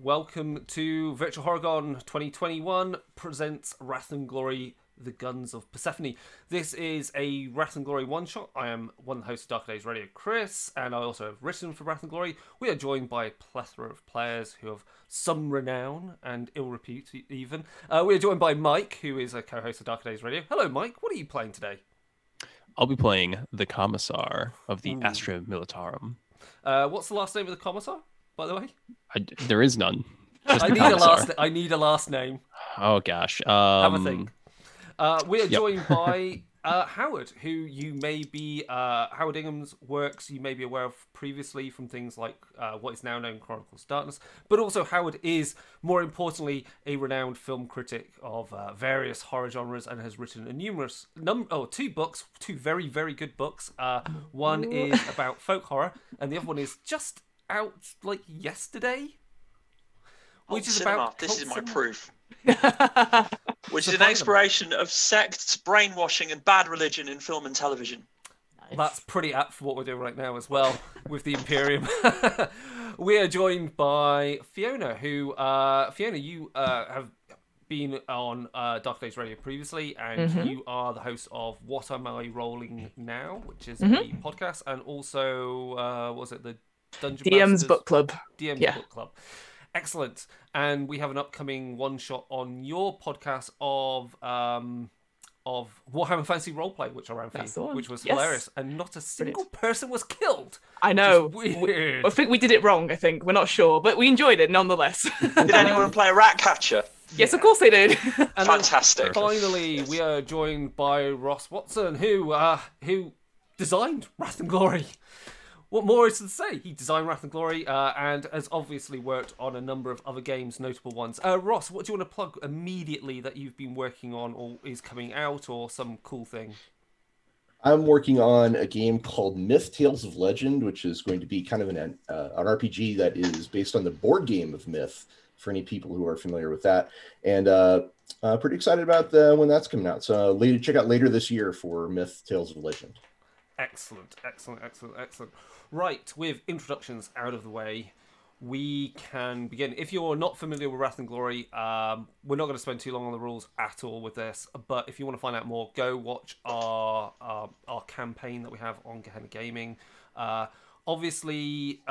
Welcome to Virtual Horagon 2021 presents Wrath and Glory, The Guns of Persephone. This is a Wrath and Glory one-shot. I am one of the hosts of Dark Days Radio, Chris, and I also have written for Wrath and Glory. We are joined by a plethora of players who have some renown and ill repute even. We are joined by Mike, who is a co-host of Dark Days Radio. Hello, Mike. What are you playing today? I'll be playing the Commissar of the Astra Militarum. What's the last name of the Commissar, by the way? There is none. I need a last name. Oh gosh. Have a think. We are joined by Howard, who you may be Howard Ingham's works you may be aware of previously from things like what is now known Chronicles of Darkness, but also Howard is, more importantly, a renowned film critic of various horror genres and has written two books, two very, very good books. One is about folk horror, and the other one is just out like yesterday. Which is about this is my proof. Which is an exploration of sects, brainwashing, and bad religion in film and television. Nice. That's pretty apt for what we're doing right now as well with the Imperium. We are joined by Fiona, who Fiona, you have been on Dark Days Radio previously, and you are the host of What Am I Rolling Now, which is a podcast, and also was it the Dungeon DM's Masters? Book Club? DM's Book Club. Excellent. And we have an upcoming one-shot on your podcast of Warhammer Fantasy Roleplay, which I ran for you, which was hilarious. And not a single person was killed. I know. Weird. I think we did it wrong, We're not sure, but we enjoyed it nonetheless. Did anyone play a rat catcher? Yes, of course they did. And fantastic. Finally, we are joined by Ross Watson, who designed Wrath and Glory. What more is to say? He designed Wrath and Glory and has obviously worked on a number of other games, notable ones. Ross, what do you want to plug immediately that you've been working on or is coming out or some cool thing? I'm working on a game called Myth Tales of Legend, which is going to be kind of an RPG that is based on the board game of Myth, for any people who are familiar with that. And pretty excited about when that's coming out. So check out later this year for Myth Tales of Legend. Excellent. Right, with introductions out of the way, we can begin. If you're not familiar with Wrath and Glory, we're not going to spend too long on the rules at all with this, but if you want to find out more, go watch our campaign that we have on Gehenna Gaming. Obviously,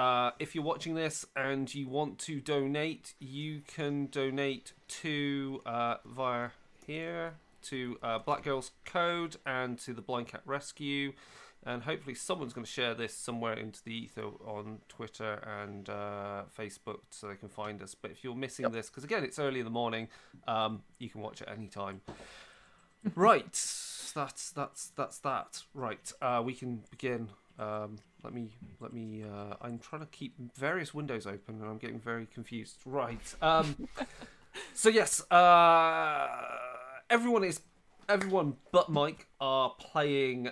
if you're watching this and you want to donate, you can donate to via here, to Black Girls Code and to the Blind Cat Rescue. And hopefully someone's going to share this somewhere into the ether on Twitter and Facebook so they can find us. But if you're missing this, because again, it's early in the morning, you can watch it any time. Right, that's that. Right, we can begin. Let me. I'm trying to keep various windows open, and I'm getting very confused. Right. So yes, everyone but Mike are playing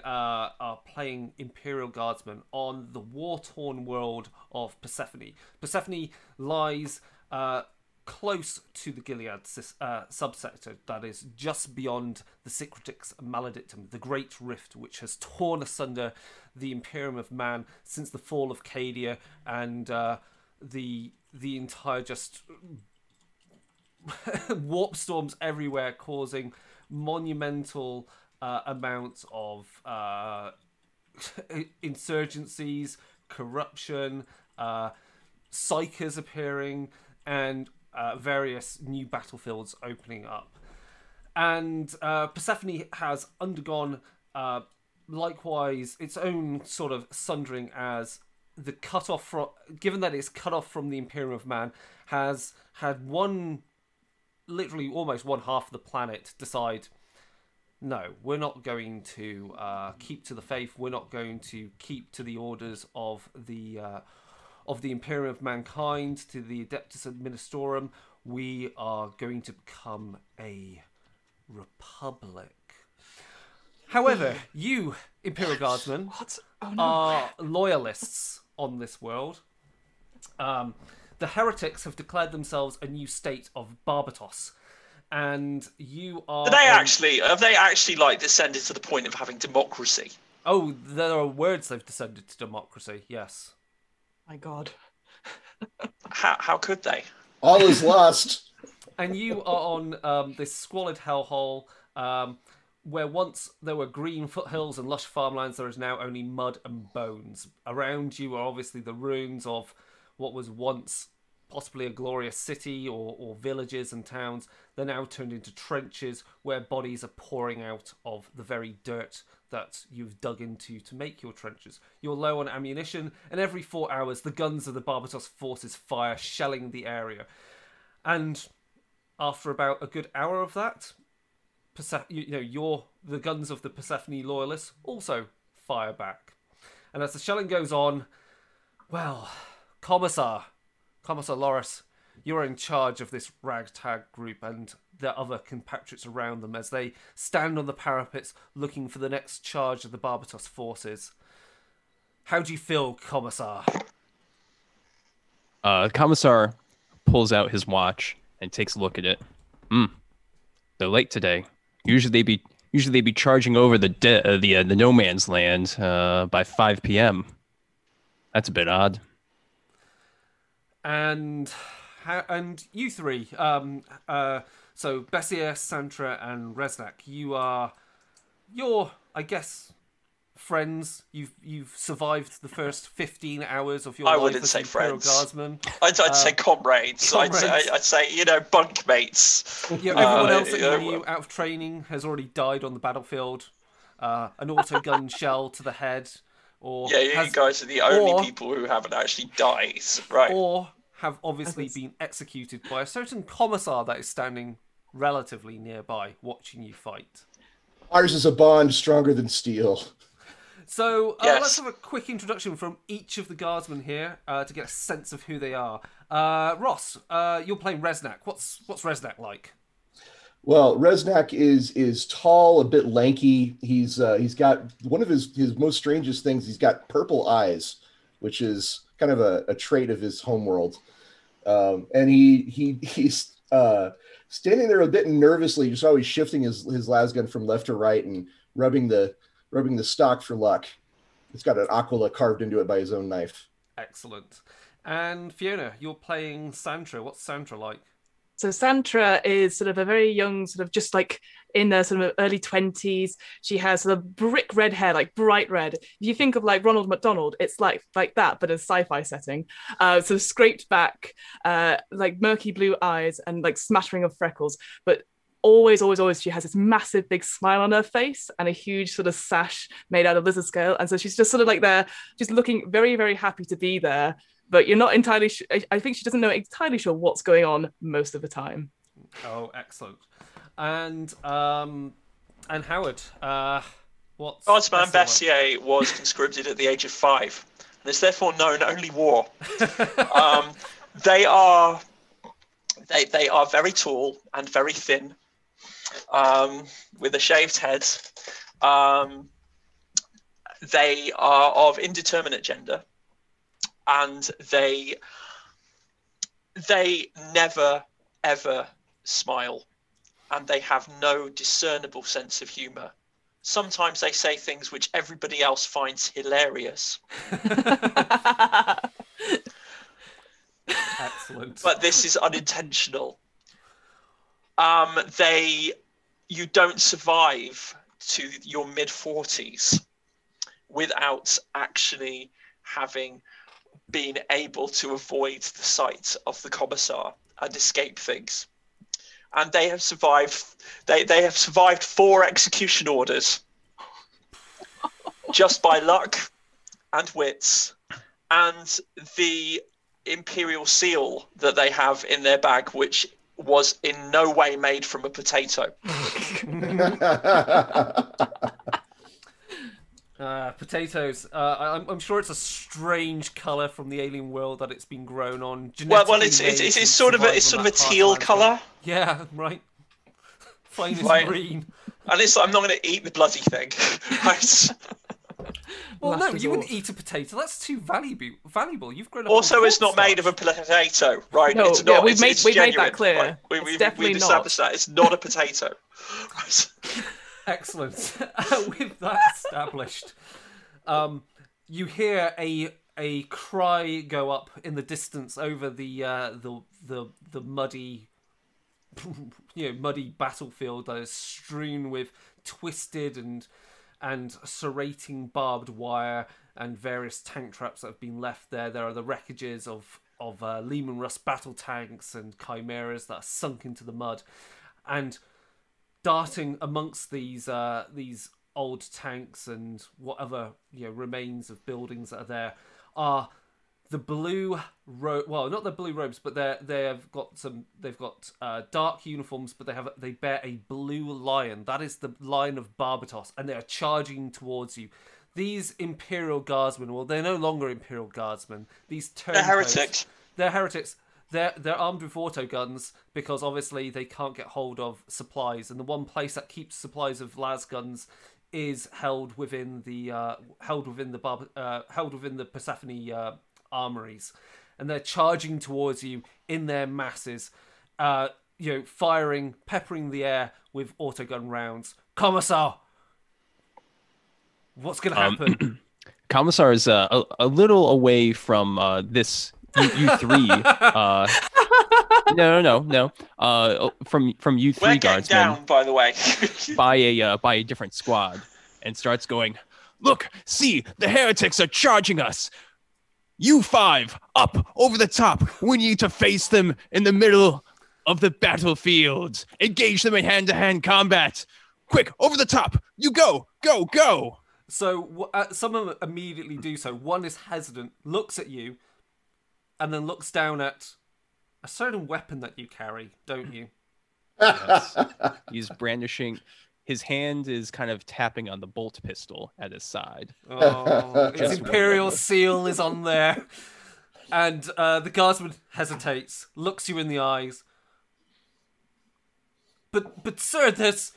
Imperial Guardsmen on the war-torn world of Persephone. Persephone lies close to the Gilead subsector that is just beyond the Cycratix Maledictum, the Great Rift, which has torn asunder the Imperium of Man since the fall of Cadia, and the entire just warp storms everywhere, causing monumental amounts of insurgencies, corruption, psychers appearing, and various new battlefields opening up. And Persephone has undergone likewise its own sort of sundering as the cut-off from, given that it's cut off from the Imperium of Man, has had literally almost one half of the planet decide, no, we're not going to keep to the faith. We're not going to keep to the orders of the Imperium of Mankind, to the Adeptus Administrorum. We are going to become a republic. However, you, Imperial Guardsmen, are loyalists on this world. The heretics have declared themselves a new state of Barbatos, and you are. Have they actually like descended to the point of having democracy? Oh, there are words they've descended to democracy. Yes. My God. How could they? All is lost. And you are on this squalid hellhole, where once there were green foothills and lush farmlands, there is now only mud and bones. Around you are obviously the ruins of what was once possibly a glorious city or villages and towns. They're now turned into trenches where bodies are pouring out of the very dirt that you've dug into to make your trenches. You're low on ammunition, and every 4 hours the guns of the Barbatos forces fire, shelling the area. And after about a good hour of that, the guns of the Persephone loyalists also fire back. And as the shelling goes on, well, Commissar Loris, you're in charge of this ragtag group and the other compatriots around them as they stand on the parapets looking for the next charge of the Barbatos forces. How do you feel, Commissar? Commissar pulls out his watch and takes a look at it. They're late today. Usually they'd be charging over the no man's land by 5 p.m. That's a bit odd. And you three, so Bessier, Santra, and Resnak, you're I guess friends. You've survived the first 15 hours of your life. I wouldn't say Imperial friends. Guardsman. I'd say comrades. I'd say bunkmates. Yeah, everyone else that you knew out of training has already died on the battlefield. An autogun shell to the head. Or you guys are the only people who haven't actually died, right? Or have obviously been executed by a certain commissar that is standing relatively nearby, watching you fight. Ours is a bond stronger than steel. So let's have a quick introduction from each of the guardsmen here to get a sense of who they are. Ross, you're playing Resnak. What's Resnak like? Well, Resnak is tall, a bit lanky. He's got one of his most strangest things. He's got purple eyes, which is kind of a trait of his homeworld. And he's standing there a bit nervously, just always shifting his lasgun from left to right and rubbing the stock for luck. It's got an aquila carved into it by his own knife. Excellent. And Fiona, you're playing Santra. What's Santra like? So Santra is sort of a very young, sort of just like in their sort of early 20s. She has sort of brick red hair, like bright red. If you think of like Ronald McDonald, it's like that, but in a sci-fi setting. Sort of scraped back, like murky blue eyes and like smattering of freckles. But always, she has this massive big smile on her face and a huge sort of sash made out of lizard scale. And so she's just sort of like there, just looking very, very happy to be there. But you're not entirely sure. I think she doesn't know entirely sure what's going on most of the time. Oh, excellent. And Howard, what's... Guardsman Bessier was conscripted at the age of 5, and is therefore known only war. They are very tall and very thin, with a shaved head. They are of indeterminate gender. And they never, ever smile. And they have no discernible sense of humour. Sometimes they say things which everybody else finds hilarious. Excellent. But this is unintentional. You don't survive to your mid-40s without actually having been able to avoid the sight of the commissar and escape things. And they have survived. They have survived 4 execution orders just by luck and wits, and the imperial seal that they have in their bag, which was in no way made from a potato. Potatoes. I'm sure it's a strange colour from the alien world that it's been grown on. Well, it's sort of a teal colour. Yeah, right. Finest green. And it's like, I'm not going to eat the bloody thing. Well, no, you wouldn't eat a potato. That's too valuable. You've grown up. Also, it's not made of a potato, right? No, it's not. We've made that clear. Right? We've established that it's not a potato. Excellent. With that established, you hear a a cry go up in the distance over the muddy, muddy battlefield that is strewn with twisted and serrating barbed wire and various tank traps that have been left there. There are the wreckages of Leman Russ battle tanks and chimeras that are sunk into the mud, and darting amongst these old tanks and whatever remains of buildings that are there are the blue well, not the blue robes, but they've got dark uniforms, but they bear a blue lion. That is the Lion of Barbatos, and they are charging towards you. These Imperial Guardsmen, well, they're no longer Imperial Guardsmen. These They're heretics. They're heretics. They're armed with autoguns because obviously they can't get hold of supplies, and the one place that keeps supplies of las guns is held within the Persephone armories, and they're charging towards you in their masses, firing, peppering the air with autogun rounds. Commissar, what's going to happen? Commissar is a little away from this U3. No. From U3 We're getting guardsmen down, by the way. by a different squad, and starts going, "Look, see, the heretics are charging us. You 5 up over the top. We need to face them in the middle of the battlefield. Engage them in hand-to-hand combat. Quick, over the top. You go. So some of them immediately do so. One is hesitant, looks at you, and then looks down at a certain weapon that you carry, don't you? Yes. He's brandishing. His hand is kind of tapping on the bolt pistol at his side. Oh, his Imperial seal is on there. And the guardsman hesitates, looks you in the eyes. But sir, there's...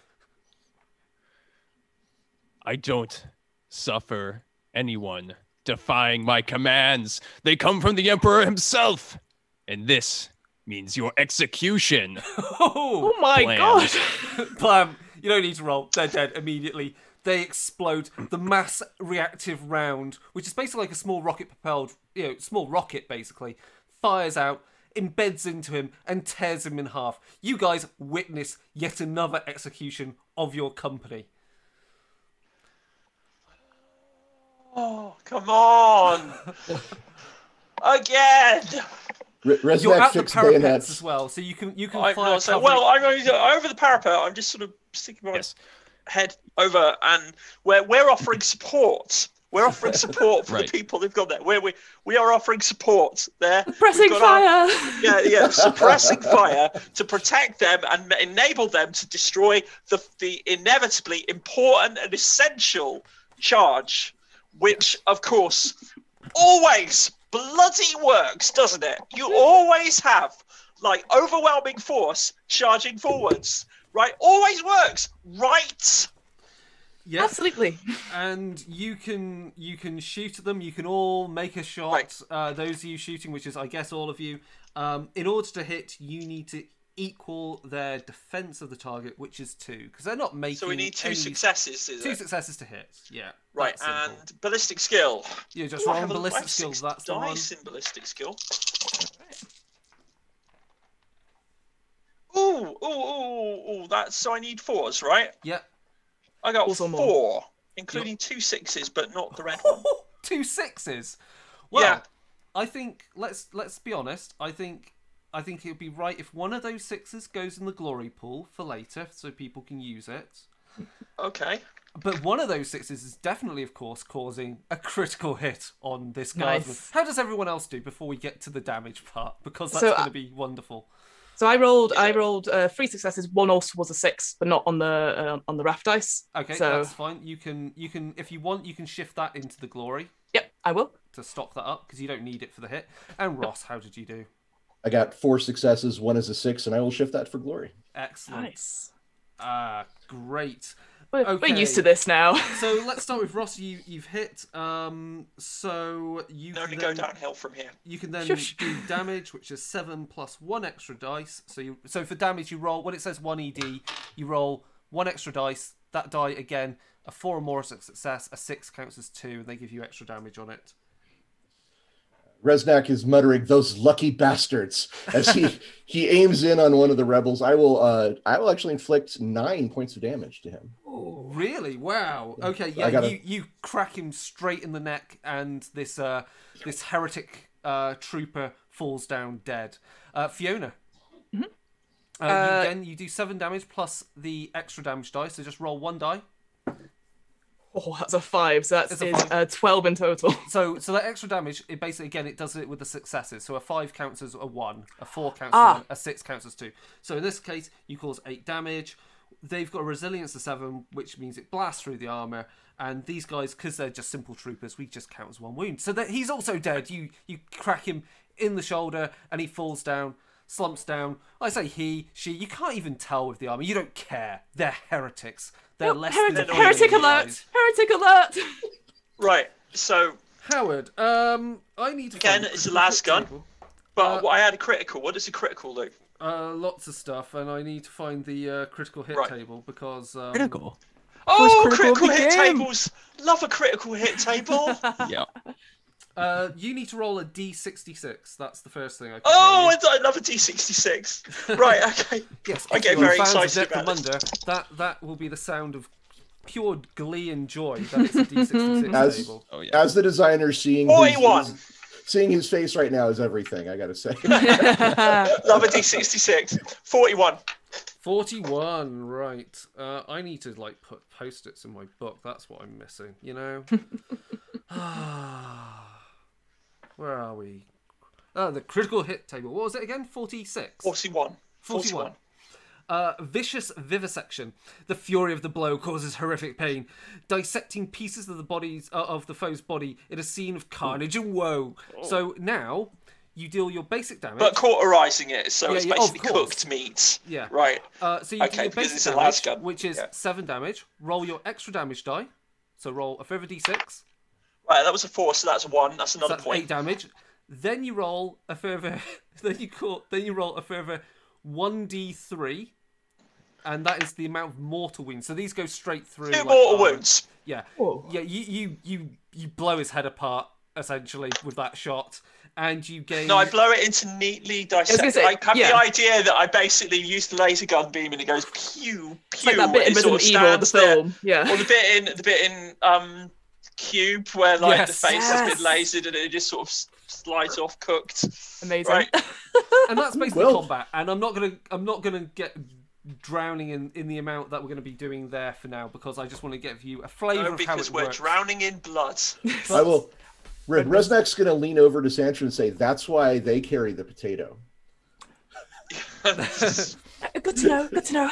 I don't suffer anyone defying my commands. They come from the Emperor himself. And this means your execution. Oh my god! Blam. You don't need to roll. They're dead immediately. They explode. The mass reactive round, which is basically like a small rocket-propelled, small rocket basically, fires out, embeds into him, and tears him in half. You guys witness yet another execution of your company. Oh, come on! Again! You're at the parapets as well, so you can I'm fire. not saying, well, I'm over the parapet. I'm just sort of sticking my head over, and we're offering support. We're offering support for the people who've got there. We are offering support there. Suppressing fire. Suppressing fire to protect them and enable them to destroy the inevitably important and essential charge, which, of course, always bloody works, doesn't it? You always have overwhelming force charging forwards, right? Always works, right? Yeah, absolutely. And you can shoot at them. You can all make a shot. Right. Those of you shooting, which is I guess all of you, in order to hit, you need to equal their defense of the target, which is 2, because they're not making. So we need 2 successes. Two successes to hit. Yeah. Right, and ballistic skill. Yeah, just roll ballistic skill. That's the one. Dice in ballistic skill. Ooh. That's so I need 4s, right? Yeah. I got 4, including 2 6s, but not the red one. 2 6s. Well, yeah. I think let's be honest. I think it would be right if one of those 6s goes in the glory pool for later, so people can use it. Okay. But one of those 6s is definitely, of course, causing a critical hit on this guardsman. Nice. How does everyone else do before we get to the damage part? Because that's going to be wonderful. So I rolled 3 successes. One also was a 6, but not on the raft dice. Okay, so that's fine. You can if you want, you can shift that into the glory. Yep, I will. To stock that up because you don't need it for the hit. And Ross, how did you do? I got 4 successes. 1 is a 6, and I will shift that for glory. Excellent. Nice. Great. We're used to this now. So let's start with Ross. You've hit. So you can only go downhill from here. You can then do damage, which is 7 plus 1 extra dice. So for damage, you roll when it says 1 ED. You roll 1 extra dice. That die again. A 4 or more is a success. A 6 counts as 2, and they give you extra damage on it. Resnak is muttering, "Those lucky bastards!" as he aims in on one of the rebels. I will actually inflict 9 points of damage to him. Really? Wow. Okay, yeah, you crack him straight in the neck, and this heretic trooper falls down dead. Fiona. You do 7 damage plus the extra damage die, so just roll 1 die. Oh, that's a 5, so that's 12 in total. So that extra damage, it basically, again, it does it with the successes. So a 5 counts as a 1, a 4 counts as 1, a 6 counts as 2. So in this case, you cause 8 damage. They've got a resilience of 7, which means it blasts through the armor. And these guys, because they're just simple troopers, we just count as 1 wound. So that he's also dead. You crack him in the shoulder, and he falls down, slumps down. I say he, she. You can't even tell with the armor. You don't care. They're heretics. They're less than heretic alert! Heretic alert! Right. So Howard, I need to again, it's a last gun, but I had a critical. What does a critical do? Lots of stuff, and I need to find the critical hit table because Critical. Oh, critical critical of the hit game. tables! Love a critical hit table. Yeah. You need to roll a D66. That's the first thing I can Oh, tell you. I love a D66. Right, okay. Yes, I get if you're very fans of excited about this. Necromunda, that will be the sound of pure glee and joy that it's a D66 table. Oh yeah. As the designer, seeing 41. seeing his face right now is everything, I gotta say. Love a D66. 41. 41, right. I need to put post-its in my book. That's what I'm missing, you know? Where are we? The critical hit table. What was it again? 46? 41. 41. Vicious vivisection. The fury of the blow causes horrific pain, dissecting pieces of the bodies of the foe's body in a scene of carnage and woe. So now you deal your basic damage, But cauterizing it, so it's yeah, of basically course. cooked meat. Yeah. Right. So you do Okay, your because basic it's a damage, last gun. which is Yeah. 7 damage. Roll your extra damage die. So roll a further d6. Right, that was a 4, so that's 1. That's So another that's point. 8 damage. Then you roll a further. Then you roll a further 1d3, and that is the amount of mortal wounds. So these go straight through. 2 mortal wounds. Yeah. Whoa. Yeah. You blow his head apart essentially with that shot, and you gain. No, I blow it into neatly dissected. say, I have yeah. the idea that I basically use the laser gun beam and it goes pew pew. It's like that bit in and it sort Resident of Evil, the stands there. film. Yeah. Or the bit in Cube where Yes. the face has been Yes. lasered and it just sort of slides off cooked. Amazing. Right. And that's basically Well- combat. And I'm not gonna get drowning in the amount that we're gonna be doing there for now, because I just want to give you a flavour No, of how because it we're works. drowning in blood. I will. Resnak's gonna lean over to Sancho and say, "That's why they carry the potato." Good to know. Good to know.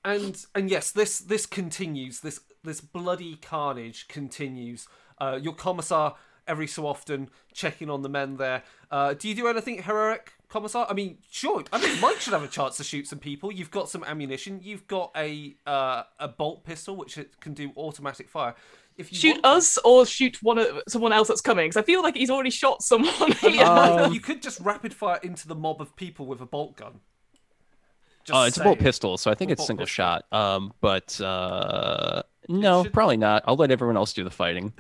And yes, this continues. This bloody carnage continues. Your commissar every so often checking on the men there. Do you do anything heroic, commissar? I mean, sure. I mean, Mike should have a chance to shoot some people. You've got some ammunition. You've got a bolt pistol which it can do automatic fire. If you Shoot want us or shoot someone else that's coming, because I feel like he's already shot someone. you could just rapid fire into the mob of people with a bolt gun. Just It's a bolt saying. pistol, so I think A it's bolt single pistol. shot. But no, should- probably not. I'll let everyone else do the fighting.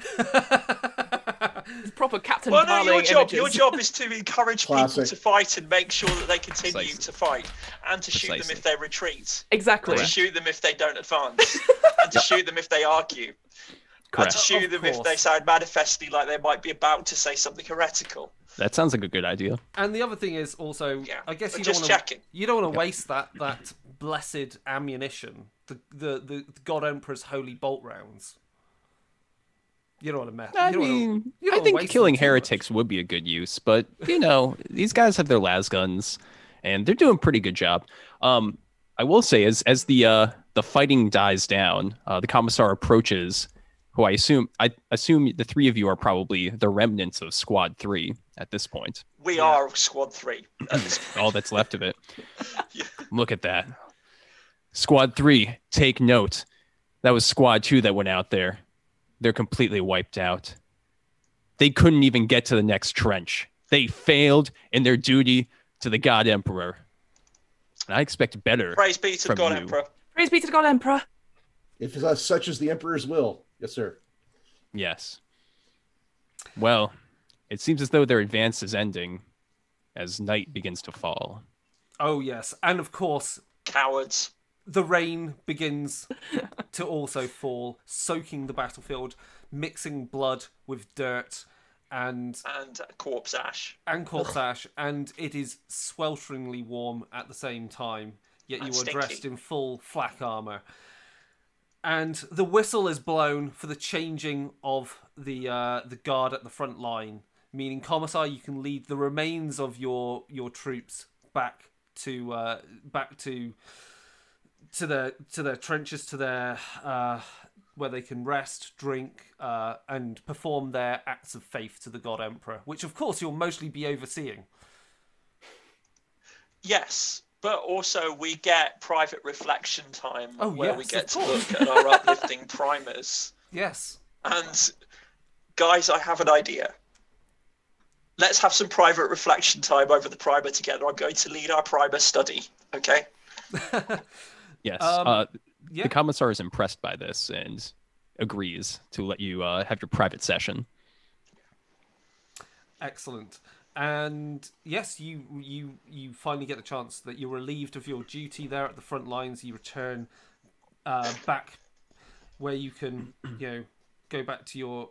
Proper Captain Well, no, Darling your images. job is to encourage people Classic. to fight and make sure that they continue Precisely. to fight, and to shoot them Precisely. if they retreat, Exactly. and to shoot them if they don't advance, and to shoot them if they argue, and Correct. to shoot Of them if course. they sound manifestly like they might be about to say something heretical. That sounds like a good idea. And the other thing is also, Yeah, I guess but you just don't want checking. to you don't want to waste that blessed ammunition, the God Emperor's holy bolt rounds. You don't want to mess. I you don't wanna- mean, you don't I wanna think waste killing them too heretics would be a good use, but these guys have their las guns, and they're doing a pretty good job. I will say, as the fighting dies down, the commissar approaches, who I assume the three of you are probably the remnants of Squad 3 at this point. We are Squad 3 at this point. All that's left of it. Yeah. Look at that. Squad 3, take note. That was Squad 2 that went out there. They're completely wiped out. They couldn't even get to the next trench. They failed in their duty to the God Emperor. And I expect better. Praise be to the from God you. Emperor. Praise be to the God Emperor. If such is the Emperor's will, yes, sir. Yes. Well, It seems as though their advance is ending as night begins to fall. Oh, yes. And of course, Cowards. the rain begins to also fall, soaking the battlefield, mixing blood with dirt and corpse ash. corpse ash, and it is swelteringly warm at the same time, yet you And are stinky. dressed in full flak armor. And the whistle is blown for the changing of the guard at the front line, meaning Commissar, you can lead the remains of your troops back to their trenches, to their where they can rest, drink, and perform their acts of faith to the God Emperor, which of course you'll mostly be overseeing. Yes, but also we get private reflection time where we yes, get of to course. look at our uplifting primers. Yes. And guys, I have an idea. Let's have some private reflection time over the primer together. I'm going to lead our primer study, okay? Yes. Yeah. The commissar is impressed by this and agrees to let you have your private session. Excellent. And yes, you finally get the chance that you're relieved of your duty there at the front lines. You return back where you can, go back to your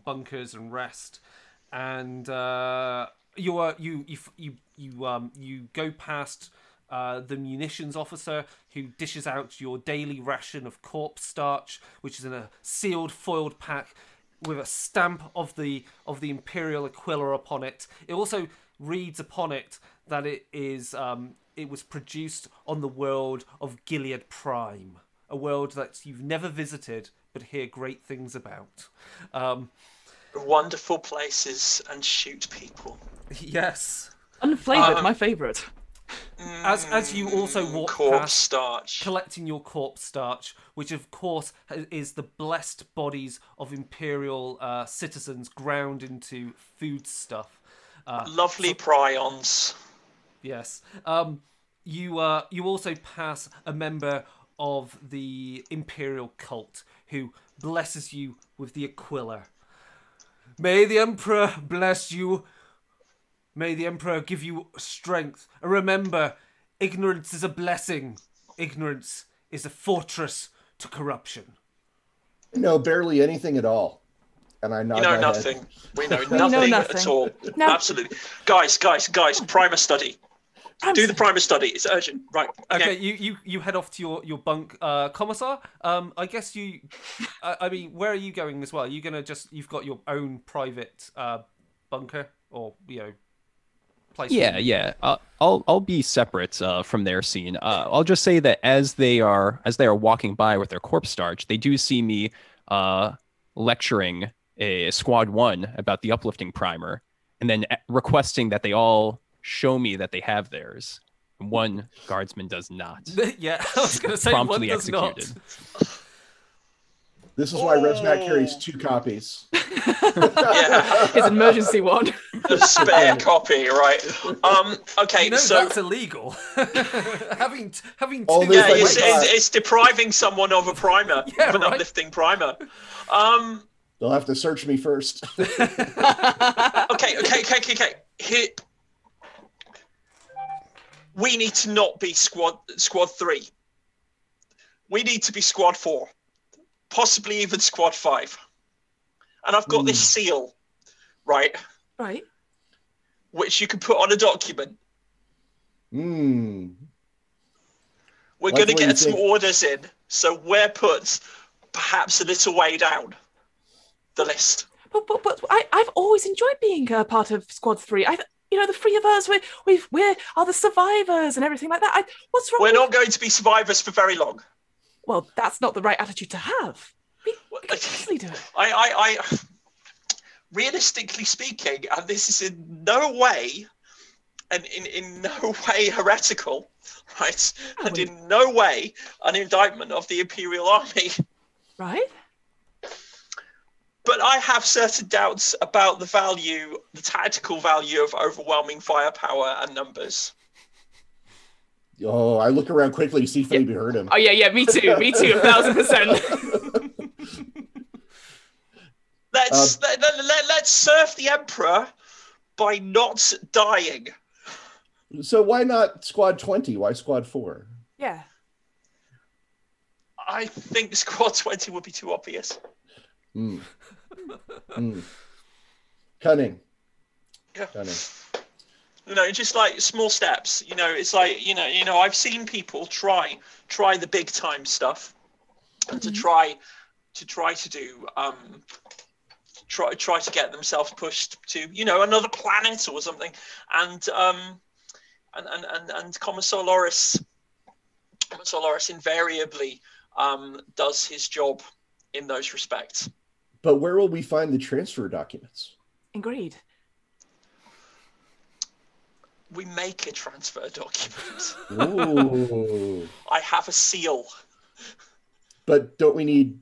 bunkers and rest. And you go past the munitions officer, who dishes out your daily ration of corpse starch, which is in a sealed foiled pack with a stamp of the Imperial Aquila upon it. It also reads upon it that it was produced on the world of Gilead Prime, a world that you've never visited but hear great things about. Wonderful places and shoot people. Yes. Unflavored, my favourite. As you also walk Corpse past, starch. collecting your corpse starch, which of course is the blessed bodies of Imperial citizens ground into food stuff. Lovely prions. Yes. You also pass a member of the Imperial cult who blesses you with the Aquila. May the Emperor bless you. May the Emperor give you strength. And remember, ignorance is a blessing. Ignorance is a fortress to corruption. No, barely anything at all. And I nod You know my nothing. head. We know know nothing nothing. at all. No. Absolutely. Guys, primer study. Do the primer study. It's urgent. Right. Okay, you head off to your bunk, Commissar. I guess you. I mean, where are you going as well? Are you gonna you've got your own private bunker, or place? Yeah. I'll be separate from their scene. I'll just say that as they are walking by with their corpse starch, they do see me lecturing a Squad 1 about the uplifting primer, and then requesting that they all show me that they have theirs. One guardsman does not. Yeah, I was gonna say Promptly one does executed. not. This is why ResMac carries 2 copies. Yeah. His emergency one. A spare copy, right? Okay, so that's illegal. having Oh, two. there's yeah, like- it's depriving someone of a primer, Yeah, of an right. uplifting primer. They'll have to search me first. Okay. Here, we need to not be squad 3. We need to be squad 4, possibly even squad 5. And I've got this seal, right, Right. which you can put on a document. Hmm. We're Like going to what you get some think. orders in, so we're put perhaps a little way down the list. But I've always enjoyed being a part of Squad 3. The 3 of us, we are the survivors and everything like that. What's wrong? We're not going to be survivors for very long. Well, that's not the right attitude to have. We could easily do it. I realistically speaking, and this is in no way, and in no way heretical, right? And in no way an indictment of the Imperial Army. Right? But I have certain doubts about the tactical value of overwhelming firepower and numbers. Oh, I look around quickly to see if anybody heard him. Oh yeah, me too, 1000%. Let's serve the Emperor by not dying. So why not Squad 20? Why Squad 4? Yeah. I think Squad 20 would be too obvious. Mm. Mm. Cunning. Yeah. Cunning. You know, just like small steps. You know, it's like you know. I've seen people try the big time stuff, and to try to do try to get themselves pushed to another planet or something, and Commissar Loris invariably does his job in those respects. But where will we find the transfer documents? Agreed. We make a transfer document. Ooh. I have a seal. But don't we need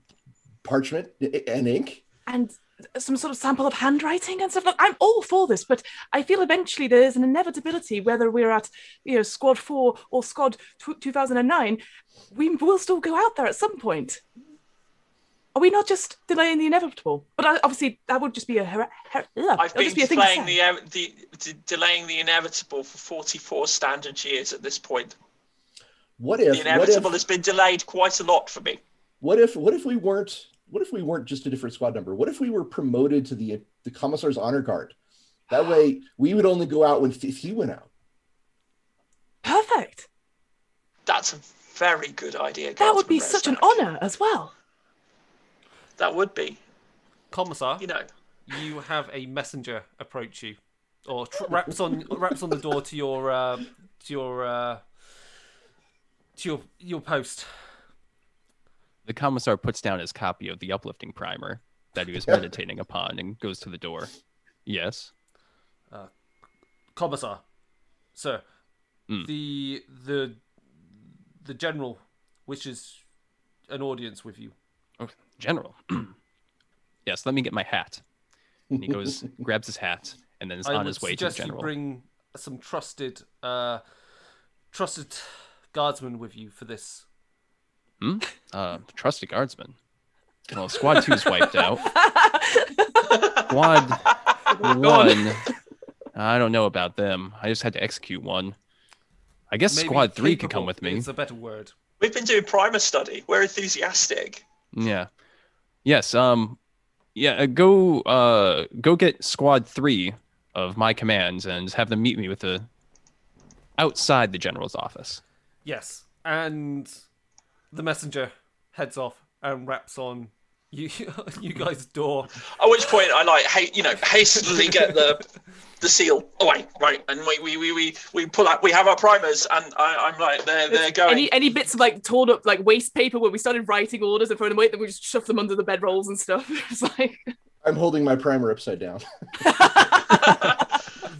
parchment and ink? And some sort of sample of handwriting and stuff. Look, I'm all for this, but I feel eventually there's an inevitability, whether we're at Squad 4 or Squad 2009, we will still go out there at some point. Are we not just delaying the inevitable? But obviously, that would just be I've been thing playing delaying the inevitable for 44 standard years at this point. What if the inevitable has been delayed quite a lot for me? What if we weren't just a different squad number? What if we were promoted to the Commissar's Honor Guard? That way, we would only go out if he went out. Perfect. That's a very good idea. That would be such an honor as well. That would be. Commissar, you have a messenger approach you, or raps on the door to your post. The commissar puts down his copy of the uplifting primer that he was meditating upon and goes to the door. Yes. Commissar, sir, the general wishes an audience with you. Oh, General. Yes, let me get my hat. And he goes, grabs his hat, and then is on his way to the general. You bring some trusted guardsmen with you for this. Trusted guardsman. Well, Squad 2's wiped out. Squad 1, I don't know about them. I just had to execute one. I guess Maybe Squad 3 could capable come with me. It's a better word. We've been doing primer study. We're enthusiastic. Yeah. Yes. Go get Squad 3 of my commands and have them meet me outside the general's office. Yes, and the messenger heads off and raps on you guys' door. At which point I hastily get the seal away, right? And we pull out. We have our primers, and I'm like, they're going. Any bits of torn up waste paper where we started writing orders and throwing them away, then we just shove them under the bedrolls and stuff. It's like I'm holding my primer upside down.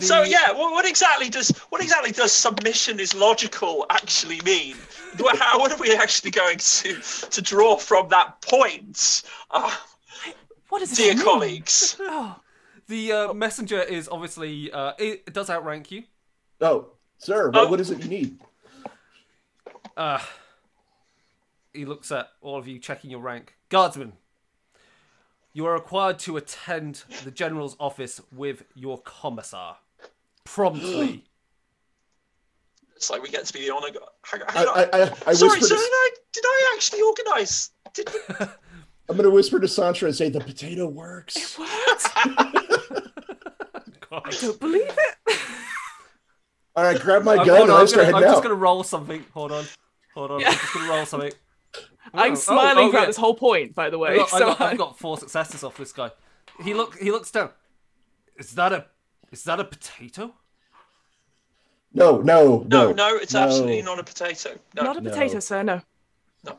So yeah, what exactly does submission is logical actually mean? What are we actually going to draw from that point? What is dear it mean? colleagues? Oh. The messenger is obviously it does outrank you. Oh, sir, what is it you need? He looks at all of you checking your rank. Guardsmen, you are required to attend the general's office with your commissar promptly. It's like we get to be the honor guard. I Sorry, whispered. sir, did I actually organise? I'm going to whisper to Santra and say the potato works. What? I don't believe it. All right, grab my gun Hold and on, I start heading I'm just out. going to roll something. Hold on. Yeah. I'm just going to roll something. I'm smiling throughout yeah. this whole point, by the way. I've got 4 successes off this guy. He looks down. Is that a potato? No, it's absolutely not a potato. No, Not a potato, sir, no. no.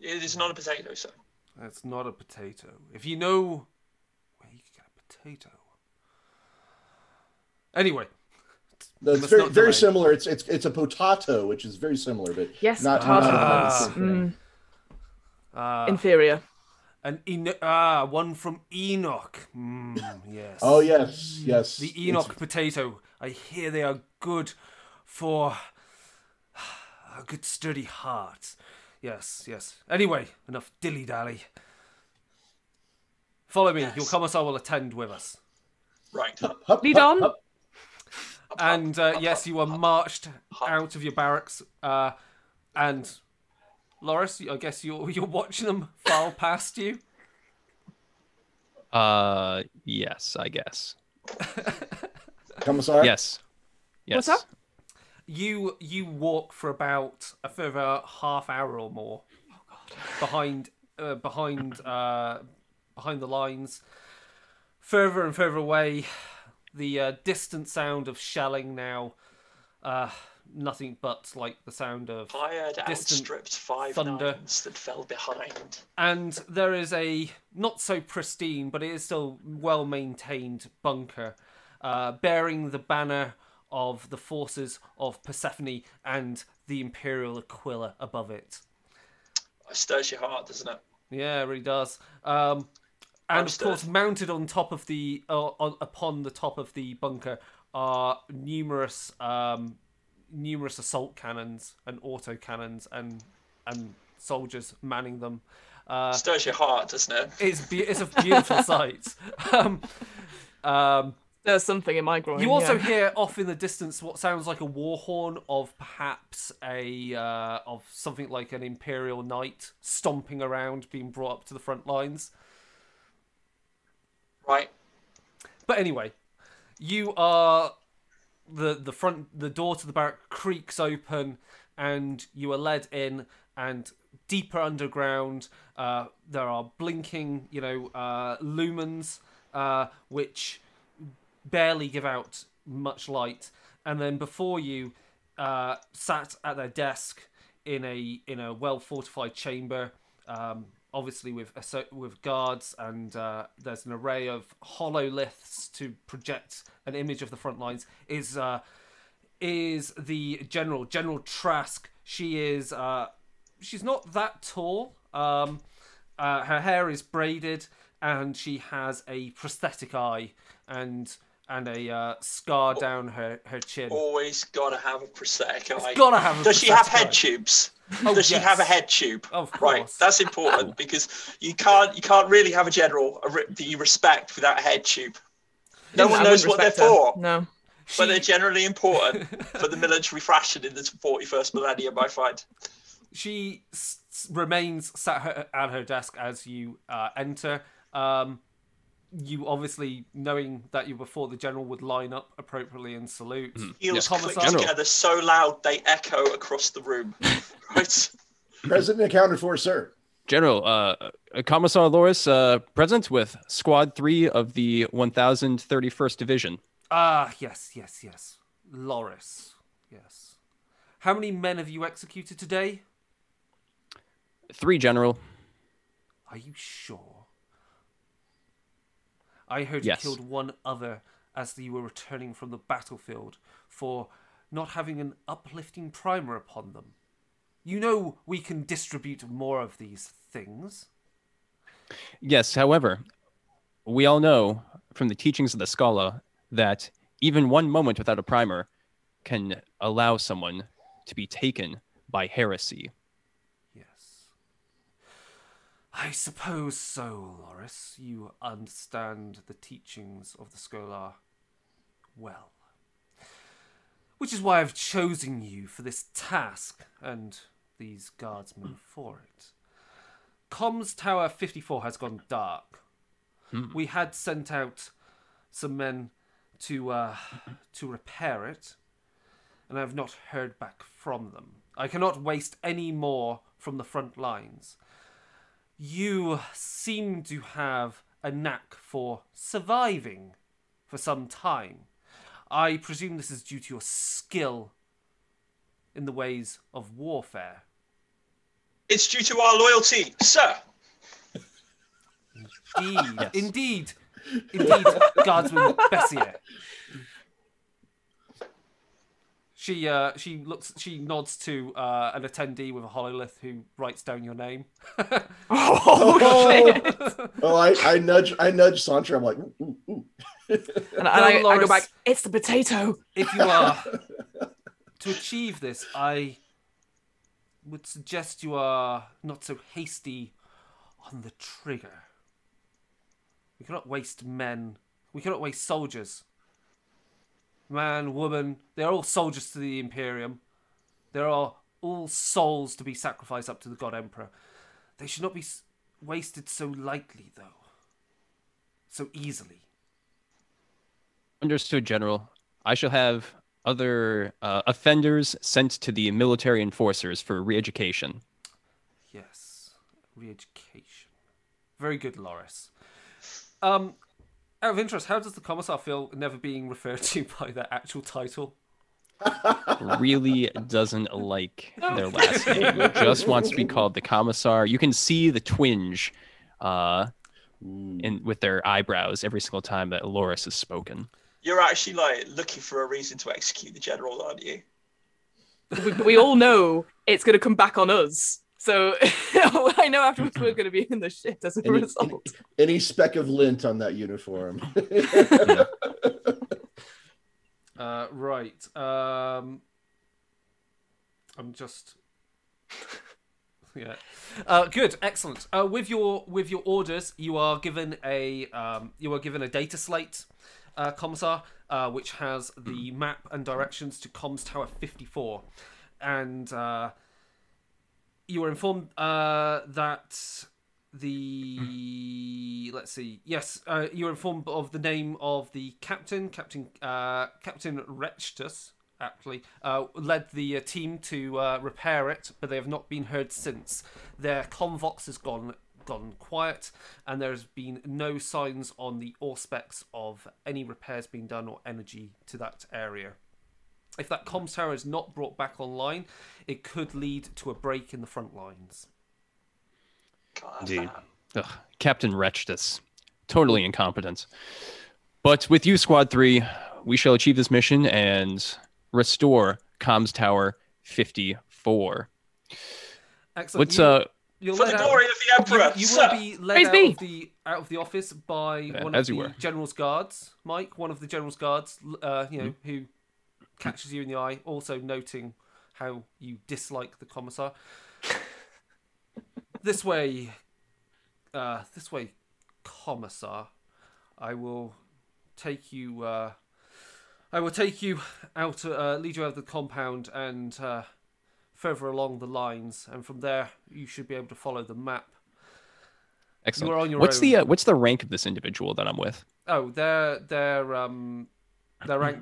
It is not a potato, sir. That's not a potato. If you know where you can get a potato. Anyway. That's very similar. It's a potato, which is very similar, but Yes, not potato. Inferior. One from Enoch. Yes. Oh yes. The Enoch potato. I hear they are good for a good sturdy heart. Yes. Anyway, enough dilly-dally. Follow me. Your commissar will attend with us. Right. Hup, Lead hup, on. hup. And yes, you are marched out of your barracks. And Loris, I guess you're watching them file past you. Yes, I guess. Commissar? Yes. Yes. What's up? You walk for about a further half hour or more behind the lines, further and further away. The distant sound of shelling now, nothing but like the sound of Tired, distant outstripped 5 thunder. nines that fell behind. And there is a not so pristine, but it is still well maintained bunker, bearing the banner of the forces of Persephone and the Imperial Aquila above it. It stirs your heart, doesn't it? Yeah, it really does. And of Understood. course, mounted on top of the upon the top of the bunker are numerous assault cannons and auto cannons and soldiers manning them. Stirs your heart, doesn't it? It's a beautiful sight. There's something in my groin. You also yeah. hear off in the distance what sounds like a war horn of perhaps of something like an Imperial knight stomping around, being brought up to the front lines. Right. But anyway, you are the door to the barrack creaks open, and you are led in, and deeper underground, there are blinking, lumens, which barely give out much light, and then before you, sat at their desk in a well fortified chamber, obviously with guards, and there's an array of hololiths to project an image of the front lines. Is the General Trask? She's not that tall. Her hair is braided, and she has a prosthetic eye and a scar down her chin. Always gotta have a prosthetic eye. Gotta have a Does she have prosthetic head eye. tubes? Oh, Does she yes. have a head tube? Of course. Right, that's important because you can't really have a general that you respect without a head tube. No one I knows wouldn't what they're respect her. for, No. but they're generally important for the military fashion in the 41st millennium, I find. She remains sat at her desk as you enter. You obviously, knowing that you're before the general, would line up appropriately and salute. Heels Yeah, click Commissar. together so loud they echo across the room. Right. President accounted for, sir. General, Commissar Loris, present with Squad 3 of the 1031st Division. Ah, yes. Loris, yes. How many men have you executed today? 3, General. Are you sure? I heard Yes. you killed one other as you were returning from the battlefield for not having an uplifting primer upon them. You know we can distribute more of these things. Yes, however, we all know from the teachings of the Scala that even one moment without a primer can allow someone to be taken by heresy. Yes. I suppose so, Loris. You understand the teachings of the Scholar well. Which is why I've chosen you for this task, and these guardsmen for it. Comms Tower 54 has gone dark. We had sent out some men to repair it, and I have not heard back from them. I cannot waste any more from the front lines. You seem to have a knack for surviving for some time. I presume this is due to your skill in the ways of warfare. It's due to our loyalty, sir. Indeed, Guardsman Bessier. She nods to an attendee with a hololith who writes down your name. I nudge Santra. I'm like, ooh. And I Loris, go back, it's the potato. If you are to achieve this, I would suggest you are not so hasty on the trigger. We cannot waste men We cannot waste soldiers. Man, woman, they're all soldiers to the Imperium. There are all souls to be sacrificed up to the God Emperor. They should not be wasted so lightly, though. So easily. Understood, General. I shall have other offenders sent to the military enforcers for re-education. Yes, re-education. Very good, Loris. Out of interest, how does the Commissar feel never being referred to by their actual title? Really doesn't like their last name. Just wants to be called the Commissar. You can see the twinge with their eyebrows every single time that Loris is spoken. You're actually like looking for a reason to execute the general, aren't you? We all know it's going to come back on us. So I know afterwards we're going to be in the shit as a result. Any speck of lint on that uniform. Right. I'm just. Yeah. Good. Excellent. With your orders, you are given a data slate, Commissar, which has the map and directions to Comms Tower 54, and you were informed that let's see. Yes, you were informed of the name of the Captain Rechtus. Aptly led the team to repair it, but they have not been heard since. Their convox has gone quiet, and there has been no signs on the Auspex of any repairs being done or energy to that area. If that comms tower is not brought back online, it could lead to a break in the front lines. Indeed. Ugh, Captain Rechtus. Totally incompetent. But with you, Squad 3, we shall achieve this mission and restore Comms Tower 54. Excellent. Let's For the glory of the Emperor. You will be led out of the office by one of the General's Guards, Mike, one of the General's Guards, who catches you in the eye, also noting how you dislike the Commissar. This way, Commissar. I will take you out, lead you out of the compound and further along the lines, and from there you should be able to follow the map. Excellent. You are on your what's own. What's the rank of this individual that I'm with? Oh, their rank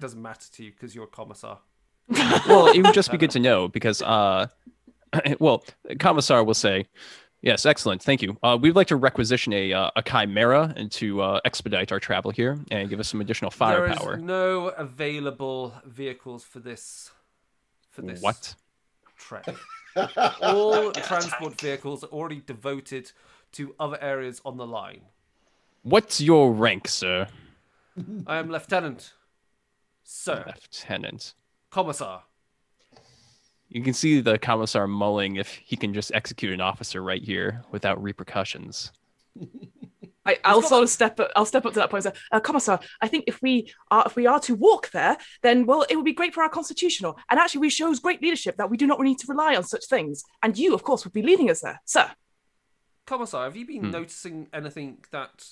doesn't matter to you because you're a Commissar. Well, it would just be good to know because, Commissar will say, yes, excellent, thank you. We'd like to requisition a Chimera and to expedite our travel here and give us some additional firepower. There is no available vehicles for this. What? Trek. All transport vehicles are already devoted to other areas on the line. What's your rank, sir? I am Lieutenant. Sir. Lieutenant. Commissar. You can see the Commissar mulling if he can just execute an officer right here without repercussions. I'll step up to that point and say, Commissar, I think if we are to walk there, then, well, it would be great for our constitutional. And actually, we shows great leadership that we do not need to rely on such things. And you, of course, would be leading us there, sir. Commissar, have you been noticing anything that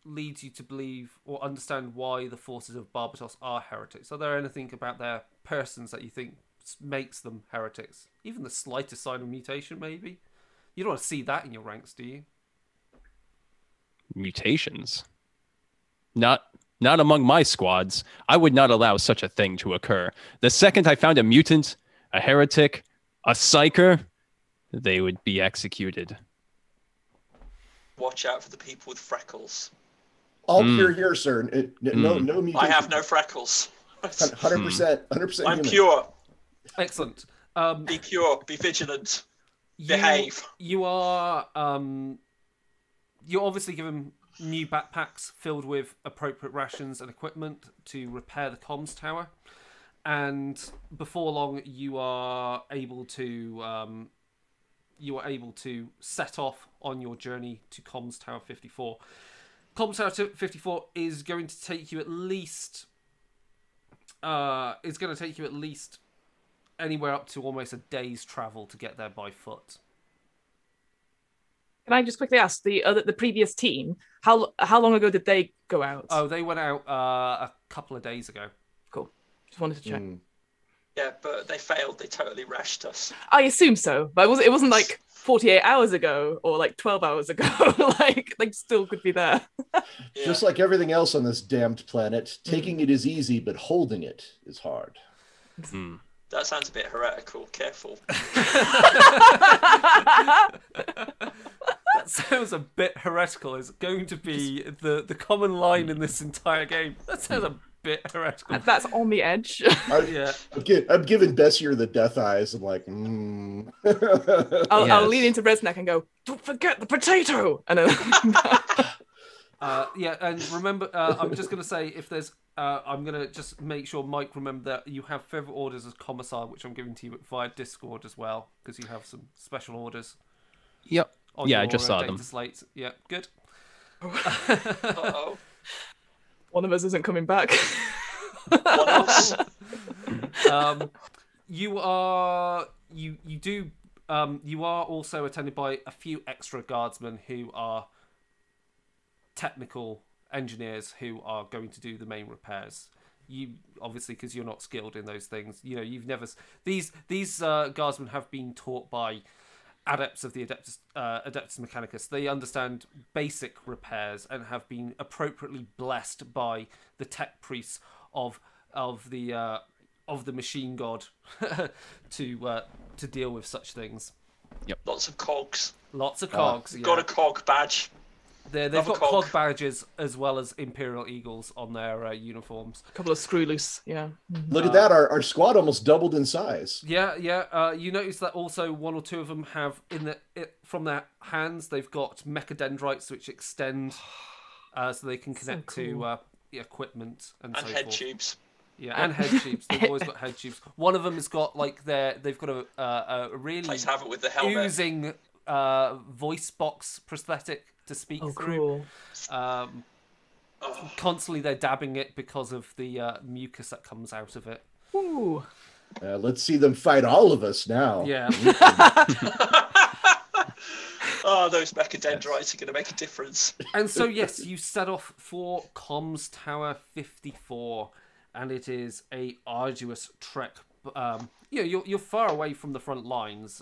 leads you to believe or understand why the forces of Barbatos are heretics? Are there anything about their persons that you think makes them heretics? Even the slightest sign of mutation, maybe? You don't want to see that in your ranks, do you? Mutations? Not among my squads. I would not allow such a thing to occur. The second I found a mutant, a heretic, a psyker, they would be executed. Watch out for the people with freckles. All here, sir. No mutation. I have no freckles. 100%. I'm human. pure. Excellent. Be pure. Be vigilant. Behave. You're obviously given new backpacks filled with appropriate rations and equipment to repair the comms tower, and before long you are able to set off on your journey to Comms Tower 54. Comms Tower 54 is going to take you at least anywhere up to almost a day's travel to get there by foot. Can I just quickly ask the previous team, how long ago did they go out? Oh, they went out a couple of days ago. Cool. Just wanted to check. Yeah, but they failed. They totally rashed us. I assume so, but it wasn't like 48 hours ago or like 12 hours ago. like still could be there. Just like everything else on this damned planet, taking it is easy, but holding it is hard. That sounds a bit heretical. Careful. That sounds a bit heretical. It's going to be the common line in this entire game. That sounds a bit heretical. That's on the edge. Yeah. I'm giving Bessier the death eyes. I'm like, I'll lean into Resnack and go, don't forget the potato! And then... yeah, and remember, I'm just going to say, if there's... I'm going to just make sure, Mike, remember that you have further orders as Commissar, which I'm giving to you via Discord as well, because you have some special orders. Yep. On Yeah, I your, just saw data them. Slate. Yeah, good. Uh-oh. One of us isn't coming back. One else? You are also attended by a few extra guardsmen who are technical engineers who are going to do the main repairs. You obviously, because you're not skilled in those things, you've never. These guardsmen have been taught by adepts of the Adeptus Mechanicus. They understand basic repairs and have been appropriately blessed by the tech priests of the machine god to deal with such things. Yep. Lots of cogs. Lots of cogs. Got a cog badge. They've Love a got cog. cog badges as well as Imperial Eagles on their uniforms. A couple of screw loose, yeah. look at that. Our squad almost doubled in size. Yeah. You notice that also one or two of them have from their hands they've got mechadendrites which extend, so they can connect to the equipment and so head forth. tubes. Yeah, and head tubes. They've always got head tubes. One of them has got they've got a really Let's have it with the helmet. oozing voice box prosthetic to speak Oh, through. cool. Constantly they're dabbing it because of the mucus that comes out of it. Ooh. Let's see them fight all of us now. Yeah. Oh, those mechadendrites are going to make a difference. And so, yes, you set off for Comms Tower 54, and it is a arduous trek. You're far away from the front lines.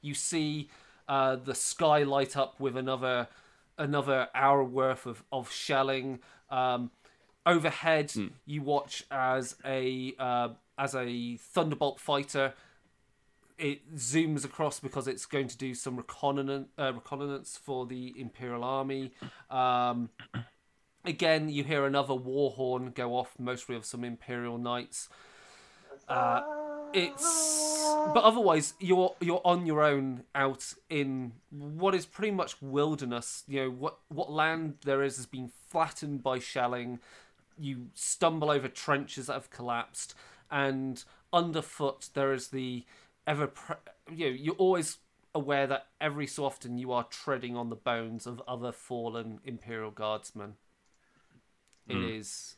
You see the sky light up with another hour worth of shelling. Overhead, you watch as a Thunderbolt fighter. It zooms across because it's going to do some reconnaissance for the Imperial Army. Again, you hear another war horn go off, mostly of some Imperial Knights. But otherwise, you're on your own out in what is pretty much wilderness. What land there is has been flattened by shelling. You stumble over trenches that have collapsed, and underfoot there is the you're always aware that every so often you are treading on the bones of other fallen Imperial Guardsmen. It is.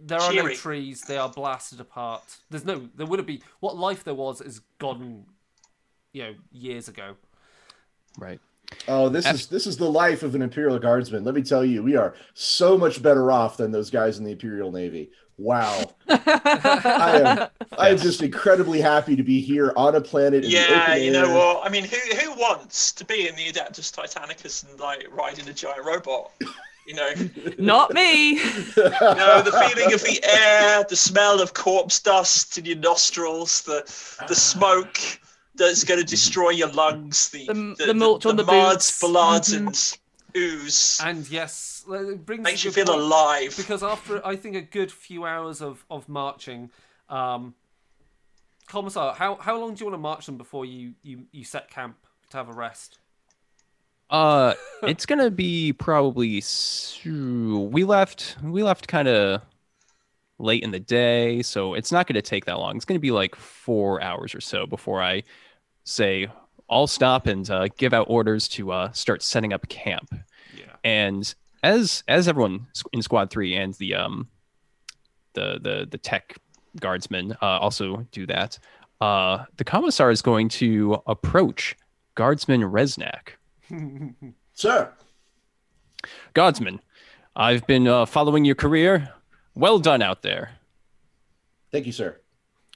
There are no Cheery. trees. They are blasted apart. There wouldn't be. What life there was is gone, years ago. Right. Oh, this is the life of an Imperial Guardsman. Let me tell you, we are so much better off than those guys in the Imperial Navy. Wow. I am just incredibly happy to be here on a planet in the Yeah, open you know air. what? I mean, who wants to be in the Adeptus Titanicus and riding a giant robot? Not me. The feeling of the air, the smell of corpse dust in your nostrils, the smoke that's going to destroy your lungs, the mulch on the muds, boots. bloods, and ooze. And yes, it brings Makes a you good feel point, alive. because after I think a good few hours of marching, Commissar, how long do you want to march them before you set camp to have a rest? It's gonna be probably we left kind of late in the day, so it's not gonna take that long. It's gonna be like 4 hours or so before I say I'll stop and give out orders to start setting up camp. Yeah. And as everyone in Squad 3 and the tech guardsmen also do that, the Commissar is going to approach Guardsman Resnack. Sir. Guardsman, I've been following your career. Well done out there. Thank you, sir.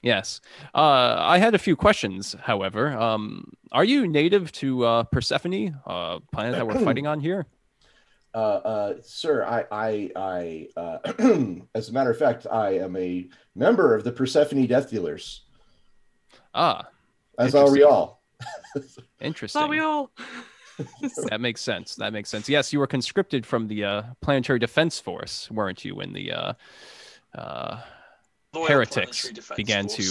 Yes. I had a few questions, however. Are you native to Persephone, planet that we're fighting on here? Sir, as a matter of fact, I am a member of the Persephone Death Dealers. Ah, As are we all. interesting. So we all. That makes sense. That makes sense. Yes, you were conscripted from the Planetary Defense Force, weren't you, when the Loyal heretics Planetary Defense began Force.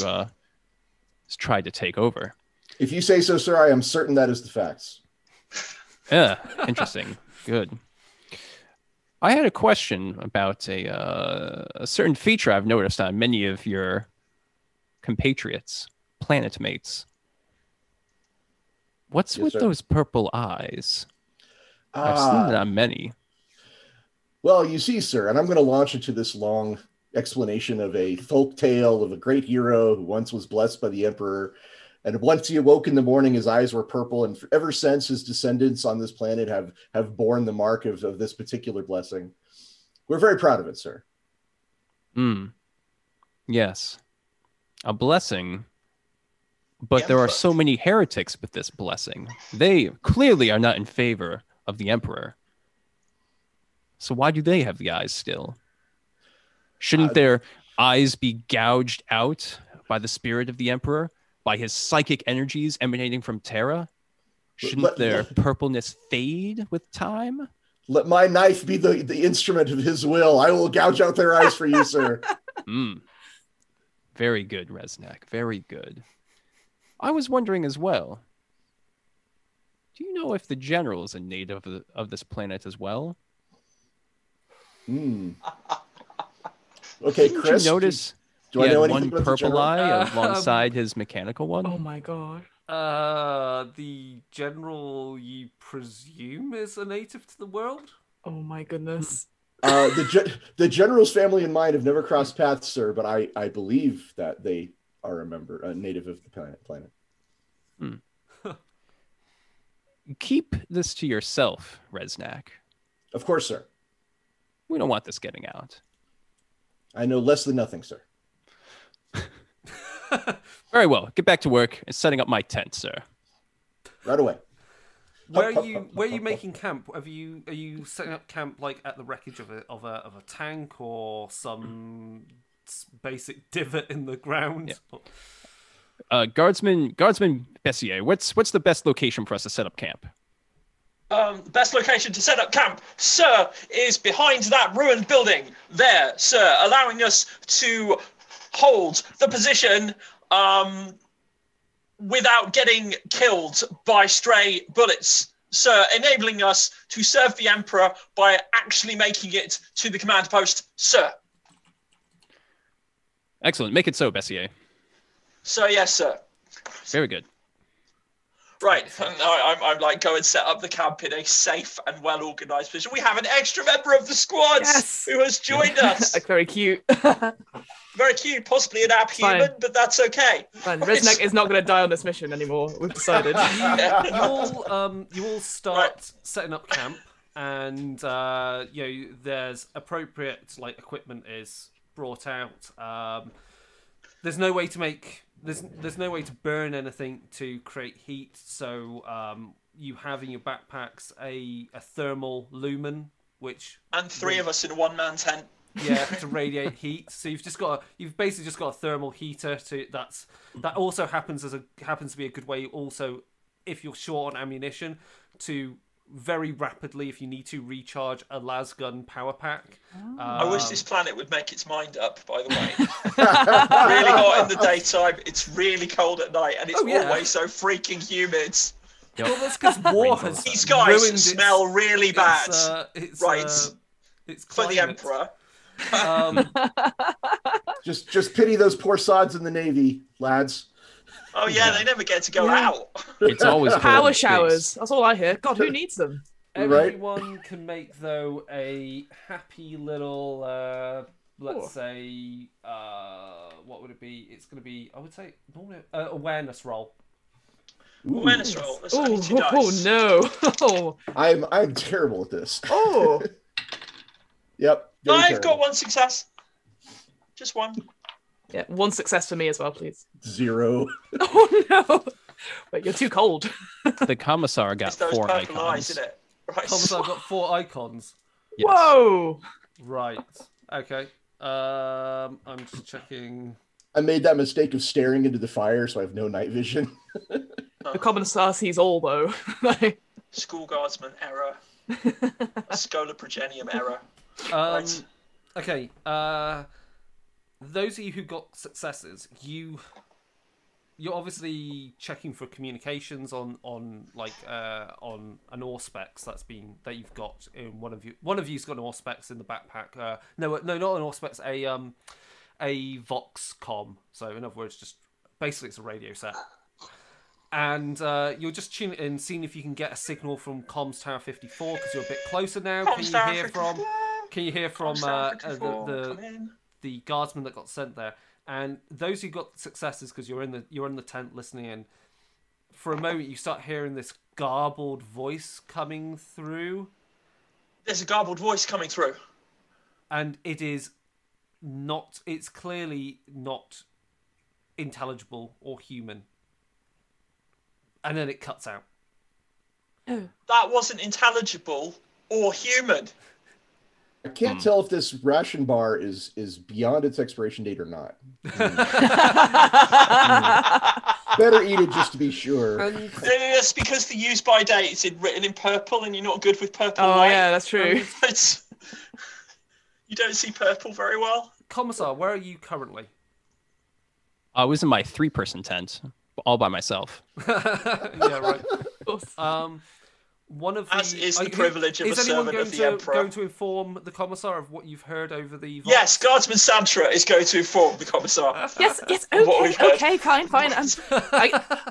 to try to take over? If you say so, sir, I am certain that is the facts. Yeah, interesting. Good. I had a question about a certain feature I've noticed on many of your compatriots, planet mates. What's Yes, with sir. those purple eyes? I've seen it on many. Well, you see, sir, and I'm going to launch into this long explanation of a folk tale of a great hero who once was blessed by the emperor. And once he awoke in the morning, his eyes were purple. And ever since, his descendants on this planet have borne the mark of this particular blessing. We're very proud of it, sir. Yes. A blessing. But Yeah, there are but- so many heretics with this blessing. They clearly are not in favor of the emperor. So why do they have the eyes still? Shouldn't their eyes be gouged out by the spirit of the emperor? By his psychic energies emanating from Terra? Shouldn't their purpleness fade with time? Let my knife be the instrument of his will. I will gouge out their eyes for you, sir. Very good, Resnack. Very good. I was wondering as well. Do you know if the general is a native of this planet as well? Okay, Didn't Chris. you notice Do he I know had anything one about the purple general? eye alongside his mechanical one? Oh my god. The general, you presume, is a native to the world? Oh my goodness. The general's family and mine have never crossed paths, sir, but I believe that they are a native of the planet. Keep this to yourself, Resnack. Of course, sir. We don't want this getting out. I know less than nothing, sir. Very well. Get back to work and setting up my tent, sir. Right away. Where are you making camp? Are you setting up camp like at the wreckage of a tank or some basic divot in the ground? Yeah. Guardsman Bessier, what's the best location for us to set up camp? The best location to set up camp, sir, is behind that ruined building there, sir, allowing us to hold the position without getting killed by stray bullets, sir, enabling us to serve the Emperor by actually making it to the command post, sir. Excellent. Make it so, Bessier. So, yes, sir. Very good. Right, I'm like, go and set up the camp in a safe and well-organised position. We have an extra member of the squad Yes! who has joined us. Like very cute. Very cute, possibly an app Fine. human, but that's okay. Fine. Resnack is not going to die on this mission anymore. We've decided. You all start setting up camp, and there's appropriate equipment is brought out. There's no way to make there's no way to burn anything to create heat, so you have in your backpacks a thermal lumen, which And three of us in a one-man tent. to radiate heat. So you've basically just got a thermal heater that also happens to be a good way also, if you're short on ammunition, to very rapidly, if you need to, recharge a lasgun power pack. I wish this planet would make its mind up, by the way. Really hot in the daytime, it's really cold at night, and it's always so freaking humid. Well, that's because war has These guys ruined smell really bad. It's For the climate. Emperor. Just pity those poor sods in the Navy, lads. Oh yeah, they never get to go Yeah. out. It's always cold Power in space. showers. That's all I hear. God, who needs them? Everyone can make, though, a happy little, let's say, what would it be? It's going to be, I would say, awareness roll. Awareness roll. That's Oh, only 2 dice. no. Oh. I'm terrible at this. Oh. Yep. very I've terrible. got 1 success. Just 1. Yeah, 1 success for me as well, please. 0. Oh no. Wait, you're too cold. The commissar got It's those 4 purple eyes, icons. isn't it? Right. Commissar got 4 icons. Yes. Whoa. Right. Okay. I'm just checking. I made that mistake of staring into the fire, so I have no night vision. The commissar sees all though. School guardsman error. A Schola Progenium error. Right. Okay. Those of you who got successes, you're obviously checking for communications on an Auspex that you've got in one of you. One of you's got an Auspex in the backpack. No, not an Auspex. A Voxcom. So in other words, just basically it's a radio set. And you're just tuning in, seeing if you can get a signal from Comms Tower 54 because you're a bit closer now. Comms Tower 54. Can you hear from Comms Tower 54, come the in. the guardsman that got sent there? And those who got successes because you're in the tent listening in. For a moment, you start hearing this garbled voice coming through, There's a garbled voice coming through. and it is not. It's clearly not intelligible or human. And then it cuts out. That wasn't intelligible or human. I can't tell if this ration bar is beyond its expiration date or not. Better eat it just to be sure. And It's because the use by date is written in purple and you're not good with purple Oh light. yeah, that's true. It's, you don't see purple very well. Commissar, where are you currently? I was in my 3-person tent, all by myself. Yeah, right. One of the, As is the privilege of is a anyone servant going of the to, Emperor. going to inform the commissar of what you've heard over the Vox? Yes, Guardsman Santra is going to inform the commissar. Yes, What okay, we've heard. okay, fine.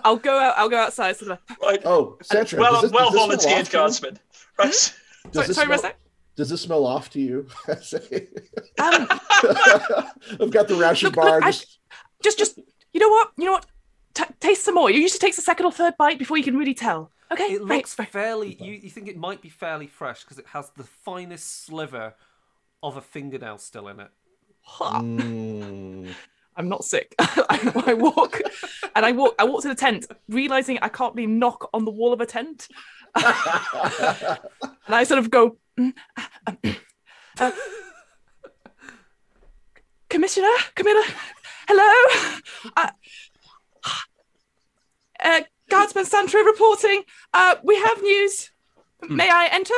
I'll go out, sort of. Right. Oh, Santra, Well does this smell volunteered, off to you? Guardsman. Right. Does this Sorry, smell- Resta? Does this smell off to you? Um, I've got the ration Look, bar. look, just you know what? Taste some more. It usually takes a second or third bite before you can really tell. Okay, It right, looks right. fairly. You think it might be fairly fresh because it has the finest sliver of a fingernail still in it. Mm. I'm not sick. I walk to the tent, realizing I can't really knock on the wall of a tent. And I sort of go, Commissioner, hello. Guardsman Santra reporting. We have news. May I enter?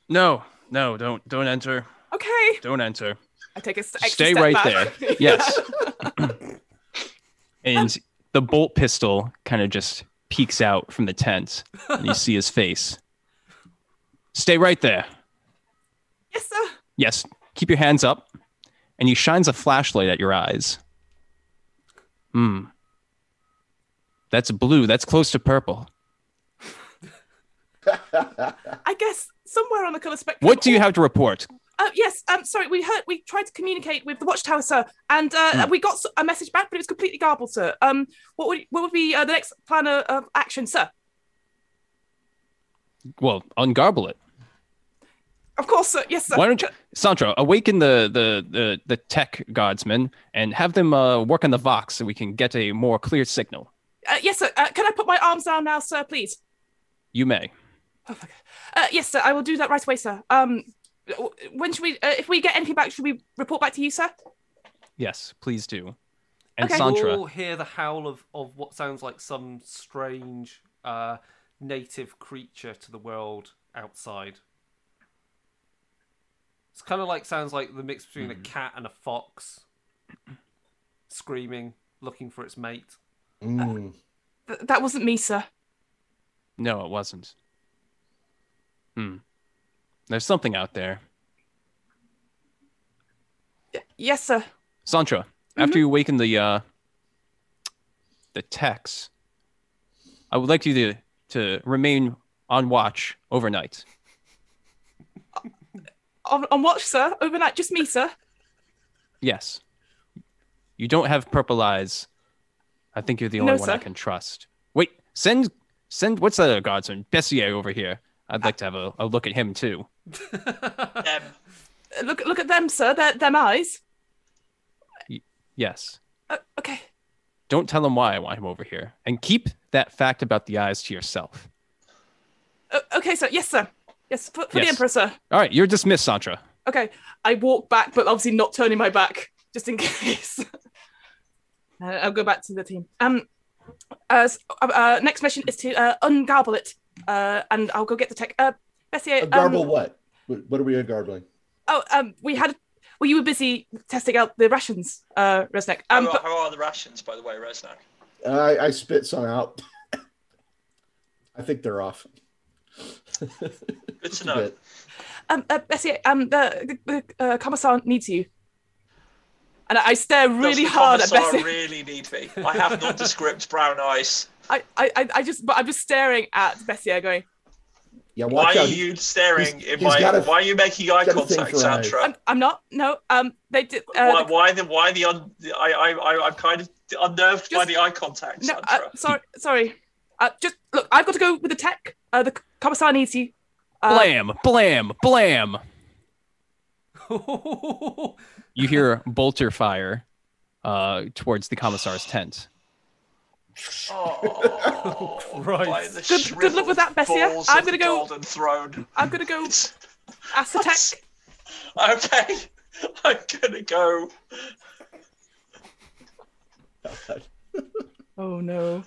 No, don't enter. Okay. Don't enter. I take a extra Stay step right back. there. Yes. And the bolt pistol kind of just peeks out from the tent, and you see his face. Stay right there. Yes, sir. Yes, keep your hands up. And he shines a flashlight at your eyes. That's blue. That's close to purple. I guess somewhere on the color spectrum. What do you have to report? Yes. Sorry. We tried to communicate with the watchtower, sir, and we got a message back, but it was completely garbled, sir. What would be the next plan of action, sir? Well, ungarble it. Of course, sir. Yes, sir. Why don't you, Sandro, awaken the tech guardsmen and have them work on the Vox so we can get a more clear signal. Yes, sir. Can I put my arms down now, sir, please? You may. Oh, yes, sir. I will do that right away, sir. When should we? If we get anything back, should we report back to you, sir? Yes, please do. And Okay. Santra, You'll hear the howl of what sounds like some strange native creature to the world outside. It's kind of like sounds like the mix between a cat and a fox, screaming, looking for its mate. Mm. That wasn't me, sir. no, it wasn't. There's something out there. Yes, sir. Santra, after you awaken the techs, I would like you to remain on watch overnight. On watch, sir. Overnight, just me, sir. Yes. You don't have purple eyes. I think you're the No, only one I sir. can trust. Wait. Send what's that other guardsman? Bessier over here. I'd like to have a look at him too. Look at them, sir. Them eyes. Yes. Okay. Don't tell him why I want him over here. And keep that fact about the eyes to yourself. Okay, sir. Yes, sir. Yes, for the Yes. Emperor, sir. All right, you're dismissed, Santra. Okay. I walk back, but obviously not turning my back, just in case. I'll go back to the team. Next mission is to ungarble it, and I'll go get the tech. Bessier. Garble what? What are we garbling? You were busy testing out the rations, Resnek. How are the rations, by the way, Resnek? I spit some out. I think they're off. Good to know. Bessier, the Commissar needs you. And I stare really Does the hard at Commissar Bessier. really need me? I have nondescript brown eyes. I'm just staring at Bessier, going. Yeah, Why watch are out. you staring in he's my? got a- Why are you making eye got a thing contact, for eyes. Santra? I'm not. No. They did. Why the I'm kind of unnerved by Just- the eye contact, No. Santra. Sorry. Just look. I've got to go with the tech. The Commissar needs you. Blam, blam, blam. You hear bolter fire towards the commissar's tent. Oh, Christ. by the Good luck with that, shriveled Bessier. balls I'm of gonna the go- Golden Throne. I'm gonna go ask the tech. Okay, I'm gonna go. Oh no.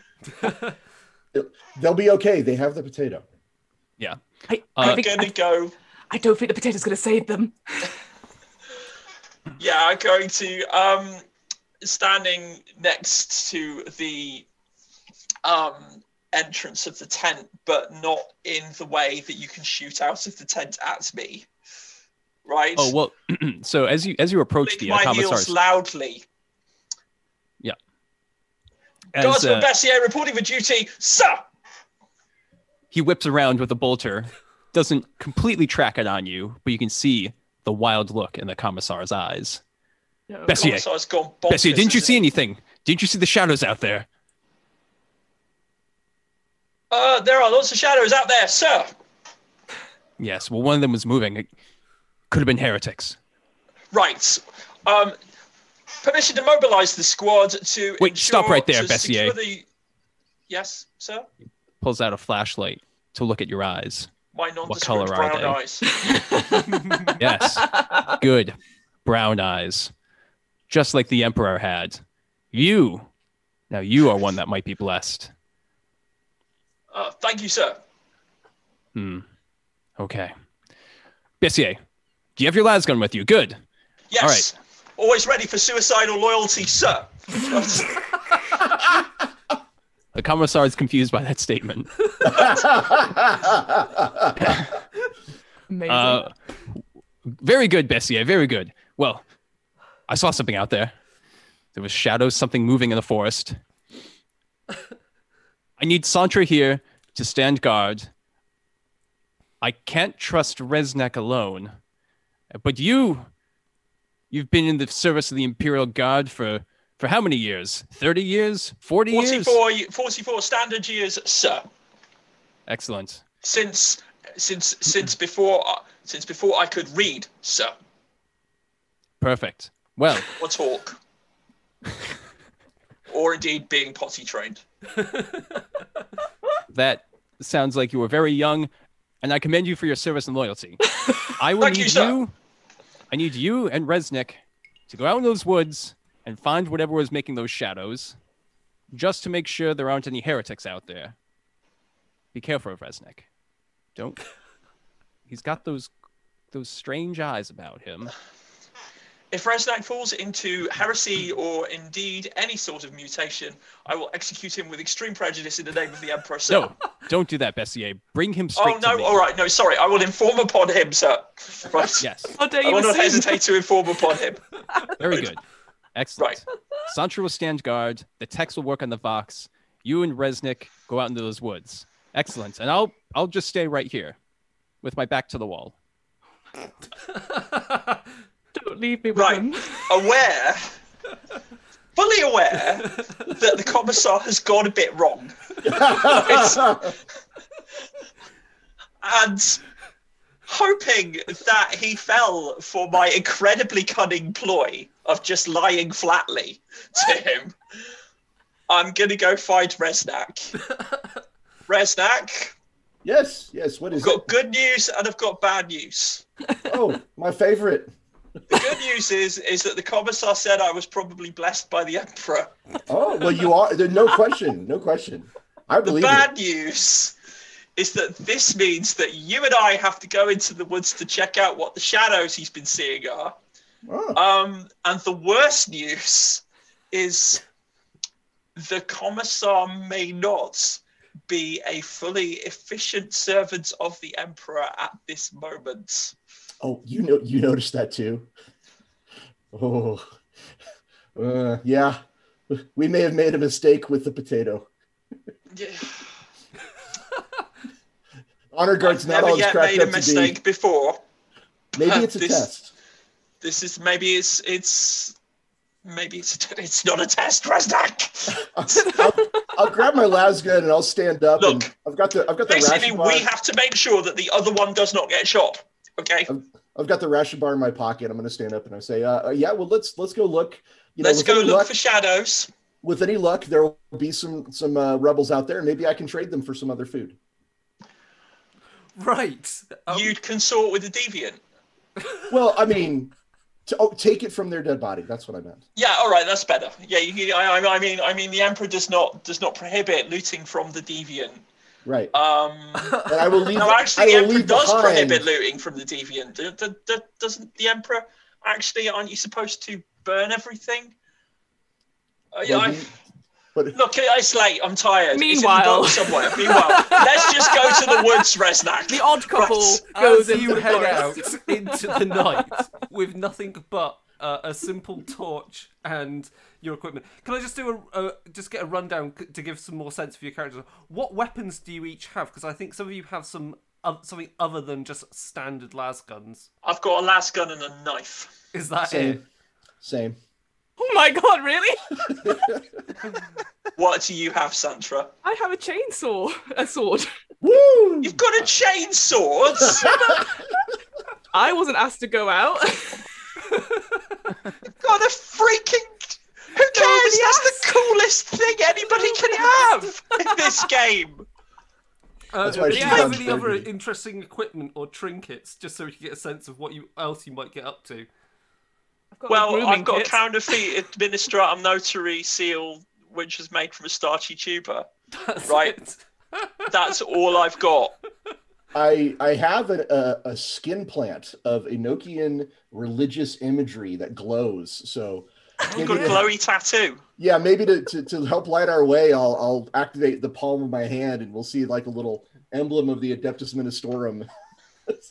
They'll be okay. They have the potato. Yeah. I I'm think gonna go. I don't think the potato's gonna save them. Yeah, I'm going to standing next to the entrance of the tent, but not in the way that you can shoot out of the tent at me. Right? Oh well. So as you approach Click the my commissar's, heels loudly. as, Guardsman Bessier reporting for duty, sir. he whips around with a bolter, doesn't completely track it on you, but you can see the wild look in the commissar's eyes. No. Bessier, Commissar's gone bonkers, Bessier, didn't you isn't see he? anything? Didn't you see the shadows out there? There are lots of shadows out there, sir. Yes. Well, one of them was moving. It could have been heretics. Right. Permission to mobilize the squad to Wait, stop ensure right there, to Bessier. secure the... Yes, sir? Pulls out a flashlight to look at your eyes. My What color nondescript are brown they? eyes. Yes. Good. Brown eyes. Just like the Emperor had. You. Now you are one that might be blessed. Thank you, sir. Okay. Bessier, do you have your lasgun with you? Good. Yes. All right. Always ready for suicidal loyalty, sir. The commissar is confused by that statement. Amazing. Very good, Bessier. Very good. Well, I saw something out there. There was shadows, something moving in the forest. I need Santra here to stand guard. I can't trust Resnek alone. But you've been in the service of the Imperial Guard for how many years? 30 years? 40 years? 44 standard years, sir. Excellent. Since before I could read, sir, Perfect. Well, or talk, or indeed being potty trained. that sounds like you were very young, and I commend you for your service and loyalty. I will Thank you, need sir. you. I need you and Resnik to go out in those woods and find whatever was making those shadows, just to make sure there aren't any heretics out there. Be careful of Resnik. Don't. He's got those strange eyes about him. If Resnak falls into heresy or indeed any sort of mutation, I will execute him with extreme prejudice in the name of the Emperor, sir. No, don't do that, Bessier. Bring him straight Oh, no, to me. all right, no, sorry, I will inform upon him, sir. Right. Yes, How dare I you will not assume? hesitate to inform upon him. very good. Excellent. Right. Santra will stand guard. The Tex will work on the Vox. You and Resnik go out into those woods. Excellent. And I'll just stay right here with my back to the wall. Don't leave me with Right. him. Aware fully aware that the commissar has gone a bit wrong. And hoping that he fell for my incredibly cunning ploy of just lying flatly to him, I'm going to go find Resnack. Resnack, Yes, what I've is got it? good news and I've got bad news. Oh, my favorite. The good news is that the commissar said I was probably blessed by the emperor. Oh, well, you are. There's no question. I The believe it. bad news is that this means that you and I have to go into the woods to check out what the shadows he's been seeing are. Oh. And the worst news is the commissar may not be a fully efficient servant of the emperor at this moment. Oh, you noticed that too. Oh, yeah. We may have made a mistake with the potato. Yeah. Honor guard's I've not never all it's yet cracked made a up to be. mistake before. Maybe it's a test. This is maybe it's not a test, Resnack. I'll grab my las gun and I'll stand up. Look, and I've got the Basically, ration bar. we have to make sure that the other one does not get shot. Okay. I've got the ration bar in my pocket. I'm going to stand up and I say, yeah, well, let's go look. Let's with go any look luck- for shadows. With any luck, there will be some rebels out there. Maybe I can trade them for some other food. Right. You'd consort with a deviant. Well, I mean, take it from their dead body. That's what I meant. Yeah, all right, that's better. Yeah, I mean, the emperor does not prohibit looting from the deviant. Right. And I will leave. No, actually, the I will emperor leave does behind- prohibit looting from the deviant. Doesn't the emperor actually? Aren't you supposed to burn everything? Well, but Look, it's late. I'm tired. Meanwhile- it's in the book somewhere. Meanwhile, let's just go to the woods, Resnack. The odd couple Right. goes As into you the head forest. out into the night with nothing but a simple torch and your equipment. Can I just do just get a rundown to give some more sense for your characters? What weapons do you each have? Because I think some of you have something other than just standard las guns. I've got a las gun and a knife. Is that Same. it? Same. Oh my god, really? What do you have, Santra? I have a chainsaw, a sword. Woo! You've got a chain sword. I wasn't asked to go out. Got a freaking. Who cares? That's the coolest thing anybody can have in this game. That's why Do she you have sounds any very other good. interesting equipment or trinkets, just so we can get a sense of what else you might get up to? I've got a Well, grooming I've got kit. a counterfeit administratum notary seal, which is made from a starchy tuber. That's Right. it. That's all I've got. I have a skin plant of Enochian religious imagery that glows. So I've got a glowy tattoo. yeah, maybe to help light our way, I'll activate the palm of my hand and we'll see like a little emblem of the Adeptus Ministorum.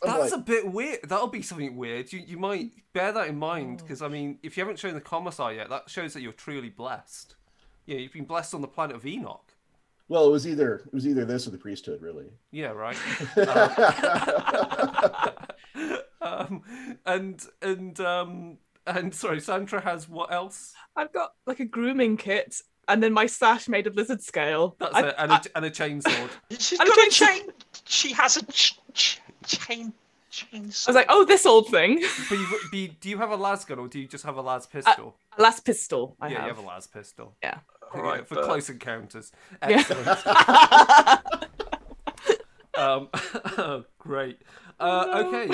That's a bit weird. That'll be something weird. You might bear that in mind, because I mean, if you haven't shown the commissar yet, that shows that you're truly blessed. Yeah, you've been blessed on the planet of Enoch. Well, it was either this or the priesthood, really. Yeah, right. And sorry, Sandra has what else? I've got like a grooming kit, and then my sash made of lizard scale. That's I- it, and a chainsword. She's I'm got a trying to- chain. She has a chain. I was like, oh, this old thing. But do you have a las gun, or do you just have a las pistol? A last pistol. I Yeah, have. you have a las pistol. Yeah. All right, for but- close encounters. Yeah. Excellent. Great. Okay,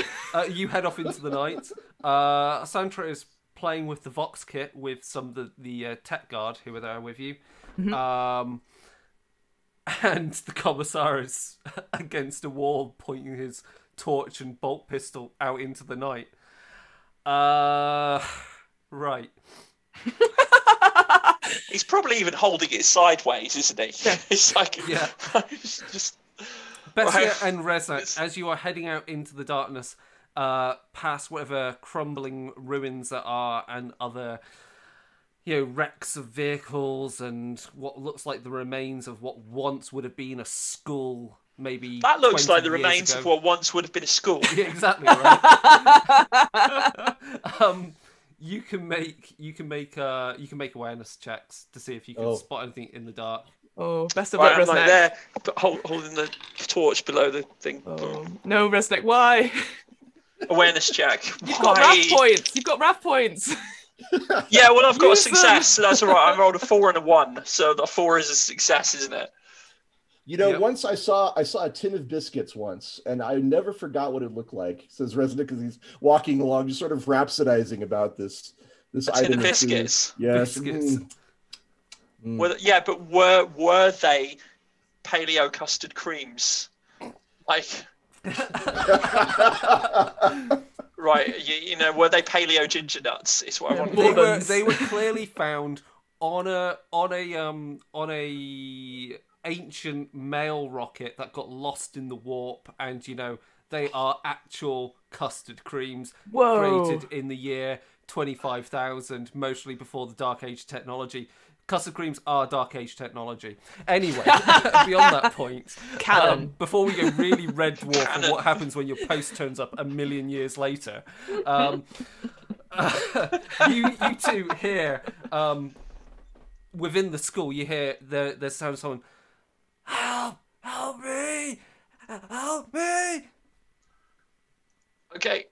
you head off into the night. Santra is playing with the Vox kit with some of the tech guard who are there with you. And the commissar is against a wall, pointing his torch and bolt pistol out into the night. Right. He's probably even holding it sideways, isn't he? Yeah. It's like, Yeah. it's just. Bessia Right. and Rezak, as you are heading out into the darkness, past whatever crumbling ruins there are and other, wrecks of vehicles and what looks like the remains of what once would have been a school, maybe That looks 20 like the years remains ago. of what once would have been a school. Yeah, exactly right. You can make awareness checks to see if you can Oh. spot anything in the dark. Oh, best of Right, luck, I'm like Resnick. there, but holding the torch below the thing. Oh, no, Resnick, why? Awareness check. You've got Why? RAF points. You've got RAF points. Yeah, well, I've got a Use them. success, so that's all right. I rolled a 4 and a 1, so the 4 is a success, isn't it? You know, Yep. once I saw a tin of biscuits once, and I never forgot what it looked like. Says Resnick because he's walking along, just sort of rhapsodizing about this A tin item of food. biscuits. Yes. Biscuits. Yeah, but were they paleo custard creams? Like, right? You know, were they paleo ginger nuts? Is what I want. They were clearly found on a ancient mail rocket that got lost in the warp, and you know they are actual custard creams Whoa. created in the year 25,000, mostly before the Dark Age technology. Custard creams are Dark Age technology. Anyway, beyond that point, Canon. before we go really Red Dwarf and Canon. what happens when your post turns up a million years later, you two hear within the school, you hear the sound of someone, help me, help me. Okay,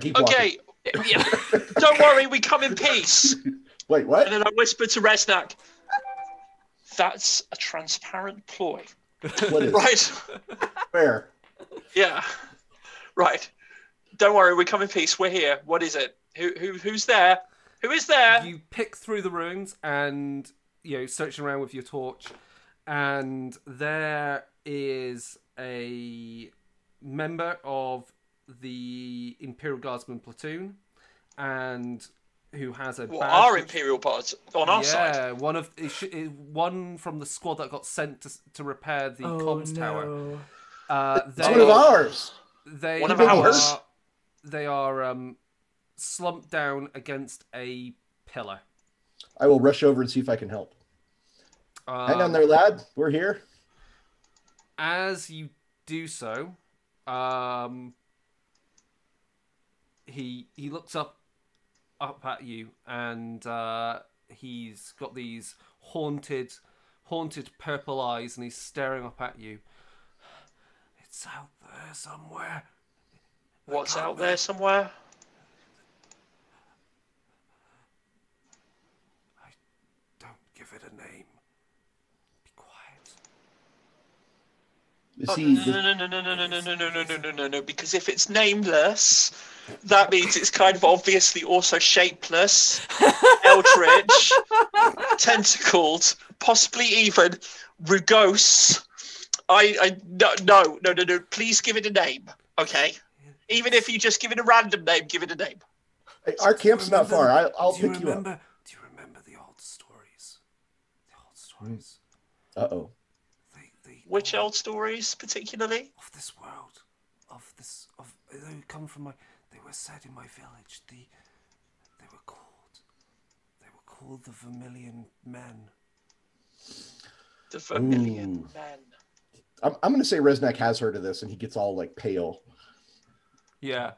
Keep walking. okay. Yeah. Don't worry, we come in peace. Wait, what? And then I whispered to Resnack, "That's a transparent ploy." What is? Right? Where? Yeah. Right. Don't worry, we come in peace. We're here. What is it? Who's there? Who is there? You pick through the ruins and searching around with your torch, and there is a member of the Imperial Guardsman platoon, and who has a Well, badge our which- Imperial pods on our side. Yeah, one from the squad that got sent to repair the comms tower. no. It's one of ours. They One of are, ours? They are slumped down against a pillar. I will rush over and see if I can help. Hang on there, lad. We're here. As you do so, he looks up at you, and he's got these haunted purple eyes, and he's staring up at you. It's out there somewhere. What's out there somewhere? Don't give it a name. Be quiet. Is Oh, he? no. Because if it's nameless, that means it's kind of obviously also shapeless, eldritch, tentacled, possibly even rugose. No. Please give it a name, okay? Even if you just give it a random name, give it a name. Hey, our camp's not far. I'll Do you pick you up. remember? Do you remember the old stories? The old stories. Uh-oh. They Which old stories, particularly? of this world, of they come from my. They were said in my village. They were called the Vermilion Men. The Vermilion Ooh. Men. I'm going to say Resnack has heard of this, and he gets all like pale. Yeah.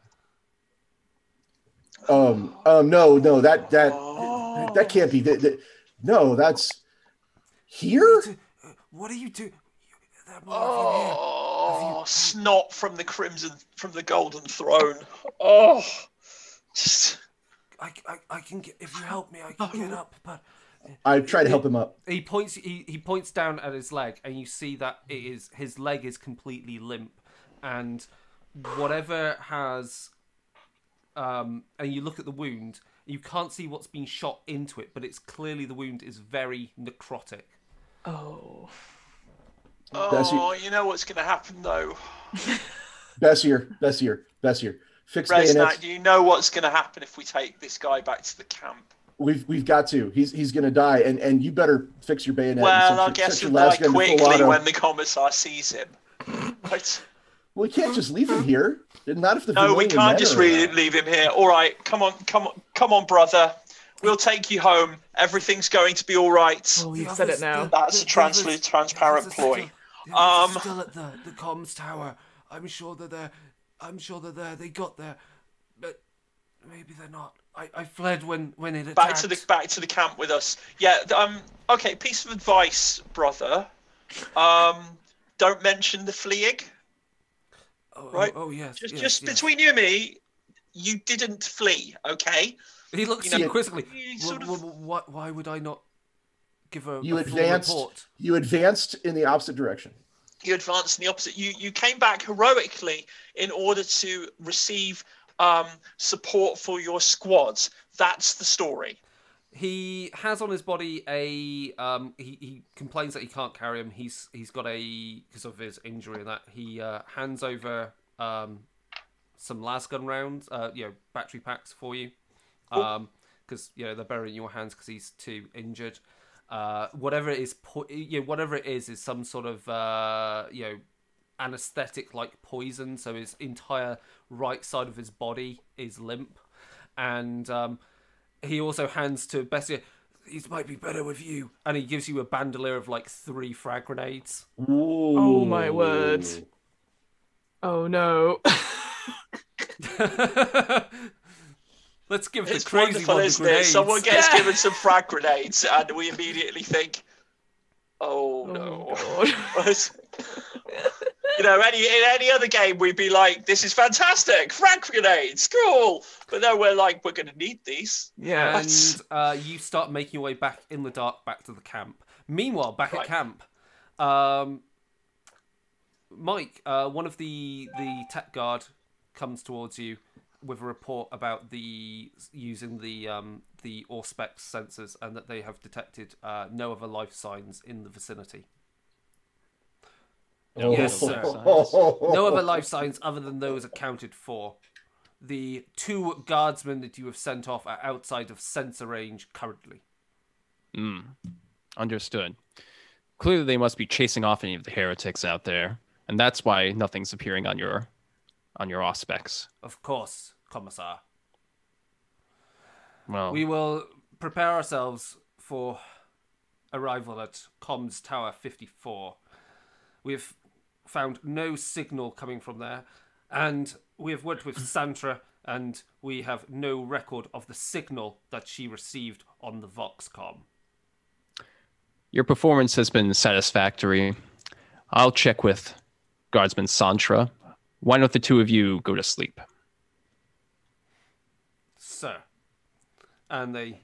No, that Oh. that can't be. No, that's here. What are you doing? Oh, snot from the golden throne. Oh, just I can get, if you help me, I can get up. But I try to help him up. he points down at his leg, and you see that his leg is completely limp, and whatever has, and you look at the wound, you can't see what's been shot into it, but it's clearly the wound is very necrotic. Oh. oh, you know what's going to happen though. Bessier. Fix bayonets. Resnack, do you know what's going to happen if we take this guy back to the camp? We've got to. He's going to die, and you better fix your bayonet. Well, and I set guess your he'll die last gun to full quickly auto. when the commissar sees him. Right? We can't just leave him here. Not if the No, we Vermilion can't Men just are really around. leave him here. All right, come on, brother. We'll take you home. Everything's going to be all right. Oh, you've said it now. That's a transparent ploy. The others are still at the comms tower. I'm sure they're there. They got there, but maybe they're not. I fled when it attacked. Back to the camp with us. Yeah. Okay. Piece of advice, brother. Don't mention the fleeing. Right. Oh yes. Just between you and me, you didn't flee. Okay. He looks You at you know, quizzically. you sort of- Why would I not give a You a full advanced. report? You advanced in the opposite direction. You advanced in the opposite. You came back heroically in order to receive support for your squads. That's the story. He has on his body a he complains that he can't carry him. He's got because of his injury and that he hands over some lasgun rounds, battery packs for you, because they're better in your hands because he's too injured. Whatever it is some sort of anesthetic like poison. So his entire right side of his body is limp, and he also hands to Bessie. These might be better with you, and he gives you a bandolier of like 3 frag grenades. Ooh. Oh my word. Oh no. Let's give the It's crazy wonderful, one the isn't it? grenades. Someone gets given some frag grenades, and we immediately think, "Oh no!" In any other game, we'd be like, "This is fantastic, frag grenades, cool." But no, we're like, "We're going to need these." Yeah. And you start making your way back in the dark back to the camp. Meanwhile, back at camp, Mike, one of the tech guard comes towards you with a report about using the Auspex sensors, and that they have detected no other life signs in the vicinity. Yes, sir. No other life signs other than those accounted for. The 2 guardsmen that you have sent off are outside of sensor range currently. Understood. Clearly, they must be chasing off any of the heretics out there, and that's why nothing's appearing on your Auspex. Of course, Commissar. Well, We will prepare ourselves for arrival at Comms Tower 54. We have found no signal coming from there, and we have worked with Santra, and we have no record of the signal that she received on the Voxcom. your performance has been satisfactory. I'll check with Guardsman Santra. Why don't the 2 of you go to sleep? Sir. And they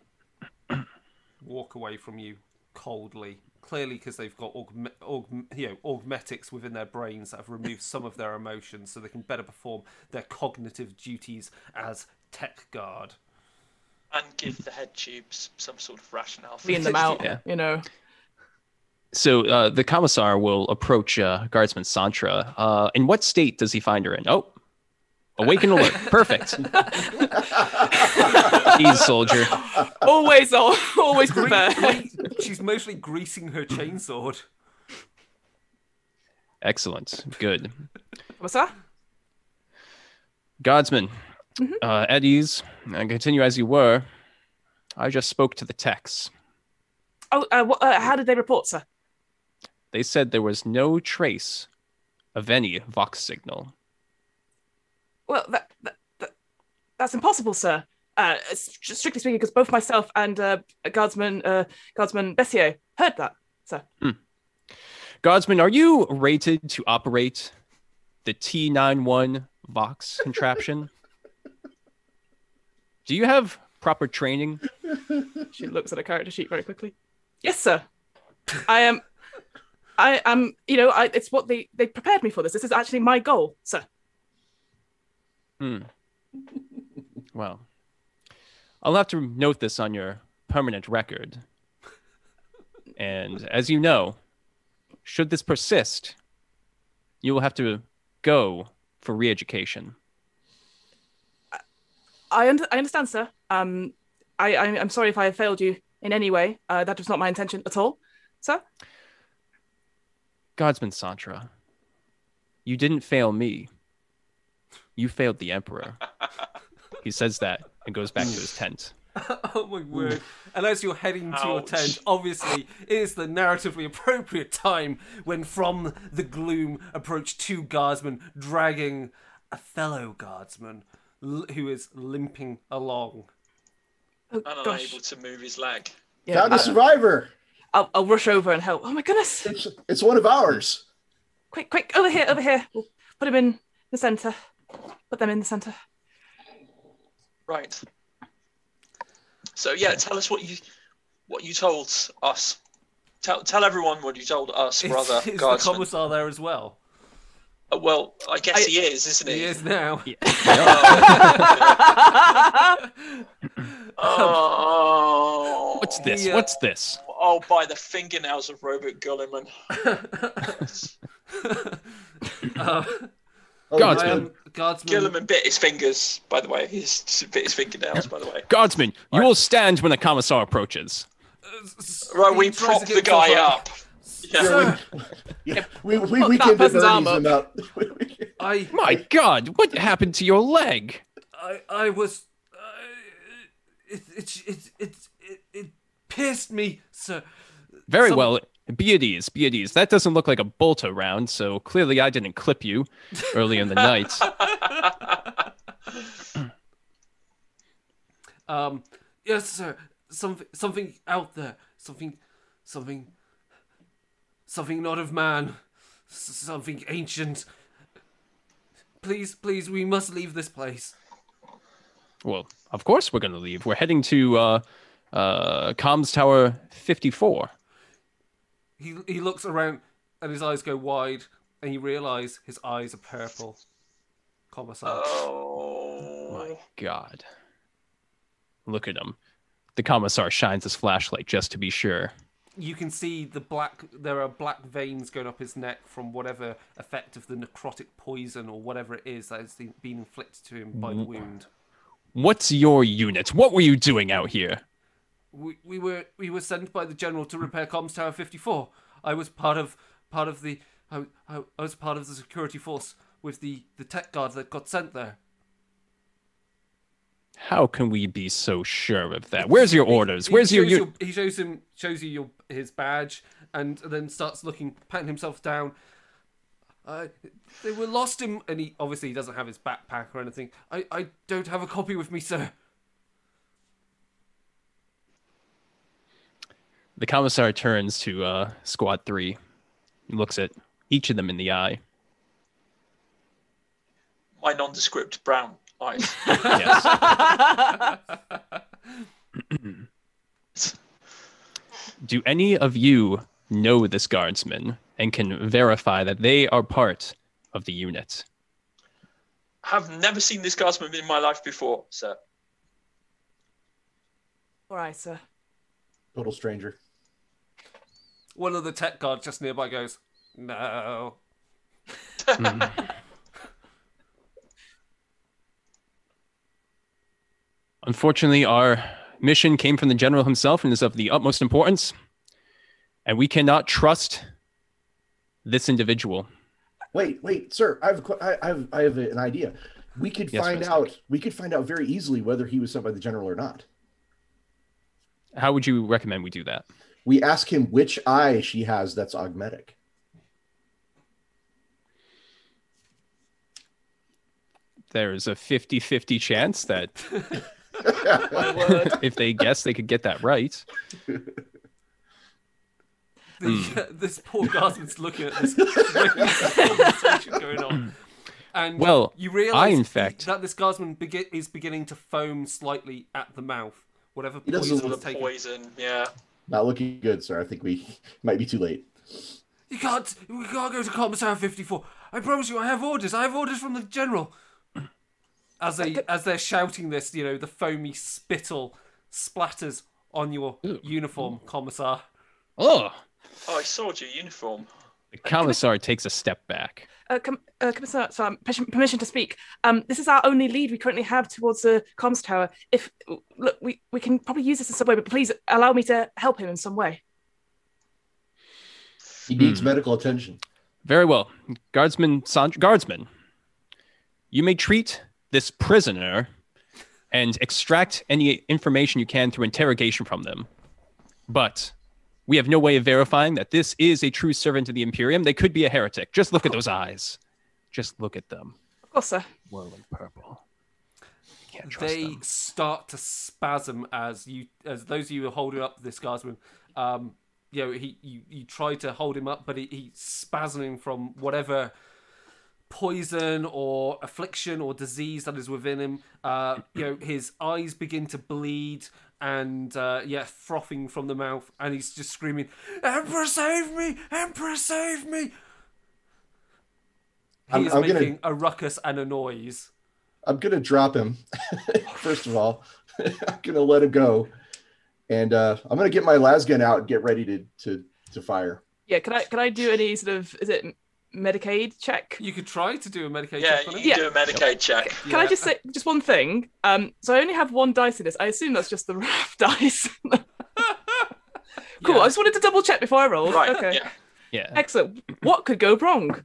walk away from you coldly. Clearly because they've got augmetics within their brains that have removed some of their emotions so they can better perform their cognitive duties as tech guard. And give the head tubes some sort of rationale. Clean them out, Yeah. So the commissar will approach Guardsman Santra. In what state does he find her in? Oh, awake and alert. Perfect. Ease, soldier. Always prepared. She's mostly greasing her chainsword. Excellent. Good. What's that? Guardsman, at ease, and continue as you were. I just spoke to the techs. Oh, how did they report, sir? They said there was no trace of any Vox signal. Well, that's impossible, sir. Strictly speaking, because both myself and Guardsman Bessier heard that, sir. Guardsman, are you rated to operate the T91 Vox contraption? Do you have proper training? She looks at a character sheet very quickly. Yes, sir. I am. It's what they prepared me for this. This is actually my goal, sir. Well, I'll have to note this on your permanent record. And as you know, should this persist, you will have to go for re-education. I understand, sir. I'm sorry if I have failed you in any way. That was not my intention at all, sir. Guardsman Santra, you didn't fail me. You failed the Emperor. He says that and goes back to his tent. Oh my word. And as you're heading to your Ouch. tent, obviously it is the narratively appropriate time when from the gloom approach 2 guardsmen dragging a fellow guardsman who is limping along. Oh, and gosh. unable to move his leg. Yeah, Found a survivor. I'll rush over and help. Oh my goodness! It's one of ours. Quick, over here. We'll put him in the center. Put them in the center. Right. So yeah, tell us what you told us. Tell everyone what you told us, brother. Is the Guardsman. commissar there as well? Well, I guess he is, isn't he? He is now. Oh. What's this? Yeah. What's this? Oh, by the fingernails of Robert Gulliman. Guardsman. Guardsman. Gilliman bit his fingers, by the way. He's bit his fingernails, by the way. Guardsman, you will stand when the commissar approaches. Right, He we tries prop to the get himself guy up. Yeah. Sir, We that weakened person's arm him up. My God, what happened to your leg? I was. It pierced me, sir. Very Some- well. Be at ease. Be at ease. That doesn't look like a bolt around, so clearly I didn't clip you early in the night. Yes, sir. Something out there. Something not of man. Something ancient. Please, we must leave this place. Well, of course we're going to leave. We're heading to Comms Tower 54. He looks around and his eyes go wide, and you realise his eyes are purple. Commissar. Oh. My God. Look at him. The commissar shines his flashlight just to be sure. You can see there are black veins going up his neck from whatever effect of the necrotic poison or whatever it is that has been inflicted to him by the wound. What's your unit? What were you doing out here? We were sent by the general to repair Comms Tower 54. I was part of the I was part of the security force with the tech guard that got sent there. How can we be so sure of that? Where's your orders? Where's your... He shows you his badge, and then starts patting himself down. They were lost him, and he obviously doesn't have his backpack or anything. I don't have a copy with me, sir. The commissar turns to Squad 3. He looks at each of them in the eye. My nondescript brown eyes. Yes. Do any of you know this guardsman and can verify that they are part of the unit? Have never seen this guardsman in my life before, sir. All right, sir. Total stranger. One of the tech guards just nearby goes, "No." Unfortunately, our mission came from the general himself and is of the utmost importance, and we cannot trust this individual. Wait, sir. I have an idea. We could Yes, find Mr. out. We could find out very easily whether he was sent by the general or not. How would you recommend we do that? We ask him which eye she has that's augmetic. There's a 50-50 chance that My word. if they guess, they could get that right. This poor guardsman's looking at this crazy conversation going on. And Well, you realise in fact- that this guardsman is beginning to foam slightly at the mouth. Whatever He doesn't poison The was taken. poison, yeah. Not looking good, sir. I think we might be too late. We can't go to Commissar 54. I promise you, I have orders. I have orders from the general. As they're shouting this, the foamy spittle splatters on your uniform, Commissar. Oh, Oh, I saw your uniform. the commissar takes a step back. Commissar, so permission to speak. This is our only lead we currently have towards the comms tower. We can probably use this in some way, but please allow me to help him in some way. He needs medical attention. Very well. Guardsman, you may treat this prisoner and extract any information you can through interrogation from them. But we have no way of verifying that this is a true servant of the Imperium. They could be a heretic. Just look at those eyes. Just look at them. Of course, sir. Whirling purple. Can't trust they them. start to spasm as those of you who are holding up this guardsman. You try to hold him up, but he's spasming from whatever poison or affliction or disease that is within him. His eyes begin to bleed and frothing from the mouth, and he's just screaming, "Emperor, save me! Emperor, save me!" He is making a ruckus and a noise. I'm gonna drop him. First of all, I'm gonna let him go, and I'm gonna get my lasgun out and get ready to fire. Yeah, can I do any sort of, is it Medicaid check? You could try to do a Medicaid Yeah, check on him. you can do a Medicaid check. Can I just say just one thing? So I only have one dice in this. I assume that's just the RAF dice. Cool. Yeah. I just wanted to double check before I rolled. Right, Okay. yeah. Yeah. Excellent. What could go wrong?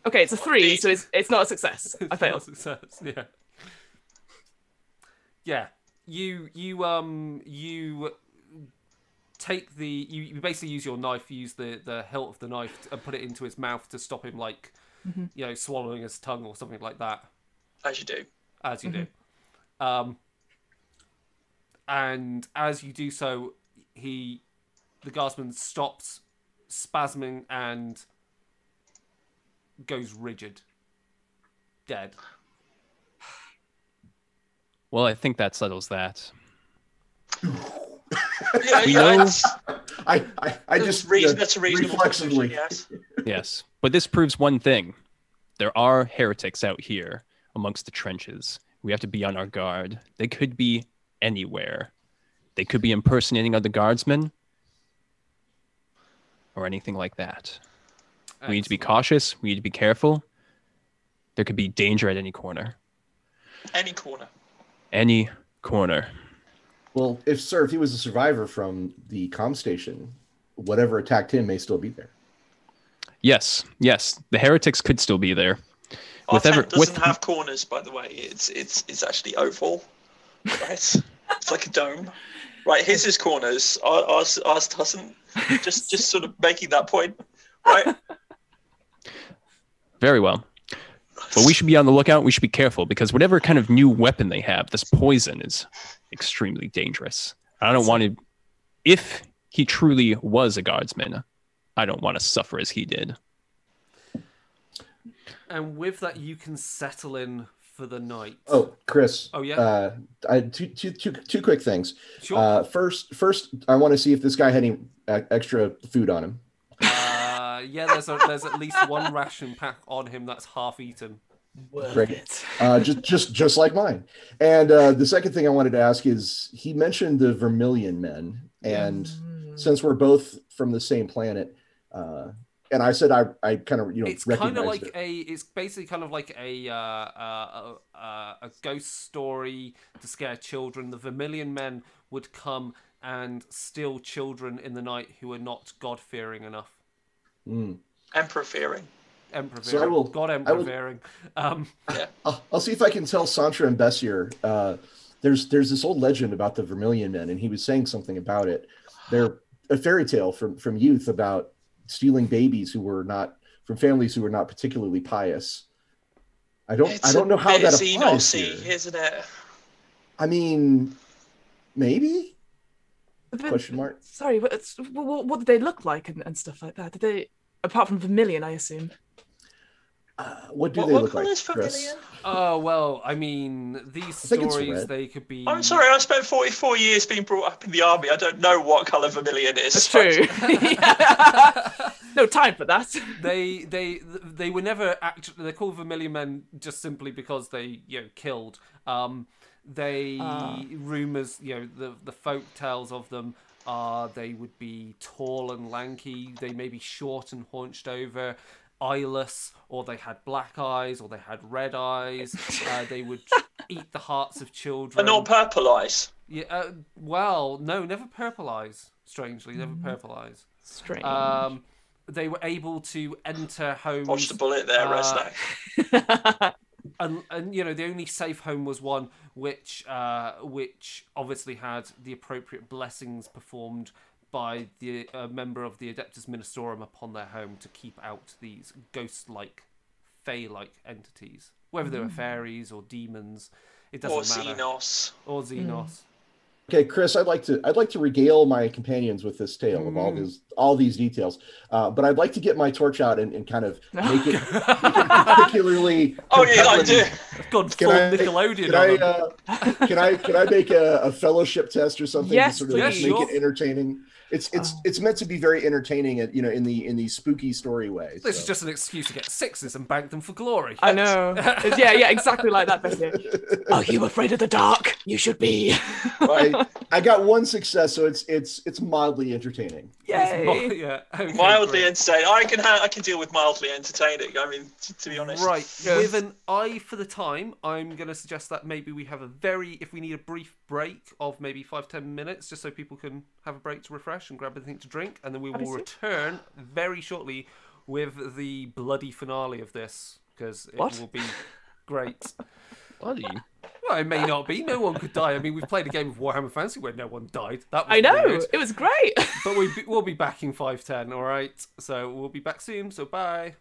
Okay, it's a 3, so it's not a success. I failed. Success. Yeah. Yeah. You take you basically use your knife, use the hilt of the knife and put it into his mouth to stop him swallowing his tongue or something like that. As you do. As you do. And as you do so, the guardsman stops spasming and goes rigid. Dead. Well, I think that settles that. Yeah, We yeah, know- it's, I just that's a reasonable reflexively. conclusion, yes. Yes. But this proves one thing. There are heretics out here amongst the trenches. We have to be on our guard. They could be anywhere. They could be impersonating other guardsmen or anything like that. We need to be cautious. We need to be careful. There could be danger at any corner. Any corner. Any corner. Well, if he was a survivor from the comm station, whatever attacked him may still be there. Yes. The heretics could still be there. Our With tent ever- doesn't with- have corners, by the way. It's actually oval. Right? It's like a dome. Right, his is corners. Ours doesn't. Just sort of making that point. Right? Very well. But we should be on the lookout. We should be careful because whatever kind of new weapon they have, this poison is extremely dangerous. I don't want to, if he truly was a guardsman, I don't want to suffer as he did. And with that, you can settle in for the night. Oh, Chris. Oh, yeah? Two quick things. Sure. First, I want to see if this guy had any extra food on him. There's at least one ration pack on him that's half eaten. Great. Just like mine. And the second thing I wanted to ask is, he mentioned the Vermilion Men, and since we're both from the same planet, and I said I kind of It's kind of recognized like it. it's basically kind of like a ghost story to scare children. The Vermilion Men would come and steal children in the night who are not God-fearing enough. Emperor fearing. Emperor So fearing. God Emperor fearing. I'll see if I can tell Santra and Bessier. There's this old legend about the Vermilion Men, and he was saying something about it. They're a fairy tale from youth about stealing babies who were not from families who were not particularly pious. I don't know how that applies here. Isn't it? I mean, maybe? Question mark. Sorry, what did they look like and stuff like that? Did they, apart from Vermilion, I assume? What do What they look colour like, is Chris? Vermilion? Oh, well, I mean, these think it's stories, red. they could be... I'm sorry, I spent 44 years being brought up in the army. I don't know what colour vermilion is. That's true. No time for that. They were never actually... They're called Vermilion Men just simply because they, killed. Rumours, the folk tales of them are they would be tall and lanky. They may be short and hunched over, eyeless, or they had black eyes, or they had red eyes. They would eat the hearts of children. And not purple eyes. Yeah. Well, no, never purple eyes. Strangely, never purple eyes. Strange. They were able to enter homes. Dodged the bullet there, Resnack. And the only safe home was one which obviously had the appropriate blessings performed by the member of the Adeptus Ministorum upon their home to keep out these ghost-like, fey-like entities, whether they were fairies or demons. It Or doesn't matter. Xenos. Or Xenos. Okay, Chris, I'd like to regale my companions with this tale of all these details, but I'd like to get my torch out and kind of make it particularly. Oh yeah, I do. Gone full Nickelodeon on them. Can I make a fellowship test or something Yes, to sort of please. make Sure. it entertaining? It's meant to be very entertaining, in the spooky story way. This so. is just an excuse to get 6s and bank them for glory. I know. Yeah, exactly like that. Bessie. Are you afraid of the dark? You should be. I got one success, so it's mildly entertaining. Yay. Yeah. Okay, Mildly great. entertaining. I can deal with mildly entertaining. I mean, to be honest. Right, Yes. with an eye for the time, I'm going to suggest that maybe we have if we need a brief break of maybe 5-10 minutes, just so people can have a break to refresh and grab anything to drink, and then we will Obviously. return very shortly with the bloody finale of this, because it What? will be great. Bloody. Well, it may not be. No one could die. I mean, we've played a game of Warhammer Fantasy where no one died. That was I know. weird. It was great. But we'll be back in 5-10, all right? So we'll be back soon, so bye.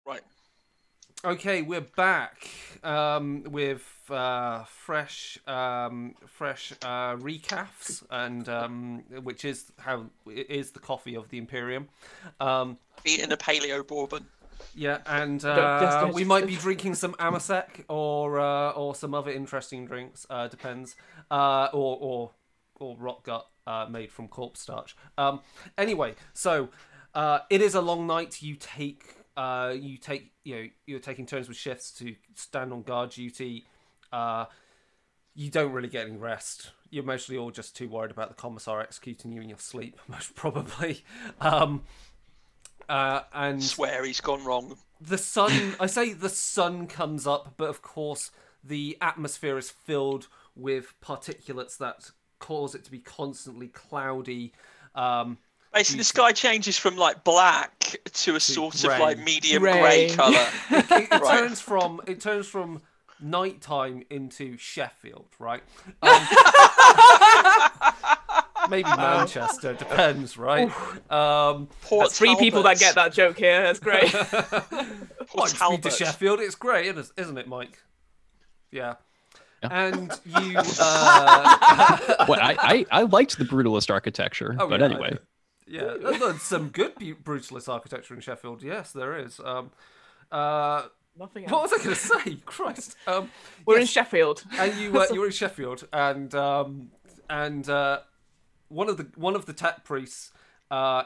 Right. Okay, we're back with fresh recaps, and which is how it is the coffee of the Imperium. Eating a paleo bourbon. Yeah, and Just- we might be drinking some Amasec or some other interesting drinks. Depends. Or rot gut made from corpse starch. Anyway, so it is a long night. You're taking turns with shifts to stand on guard duty. You don't really get any rest. You're mostly all just too worried about the commissar executing you in your sleep, most probably. And Swear he's gone wrong. the sun, I say the sun comes up, but of course the atmosphere is filled with particulates that cause it to be constantly cloudy. Basically, the sky changes from like black to a sort grey. of like medium Grey. grey colour. It Right. turns from nighttime into Sheffield, right? Maybe Manchester, depends, right? Port That's three people that Talbot. get that joke here. That's great. Like to Talbot. Sheffield, it's great, isn't it, Mike? Yeah. And you, Well, I liked the brutalist architecture, Oh, but yeah, anyway. yeah, there's some good brutalist architecture in Sheffield. Yes, there is. Nothing What else. was I going to say? Christ. We're in yes, Sheffield. and you were in Sheffield, and one of the tech priests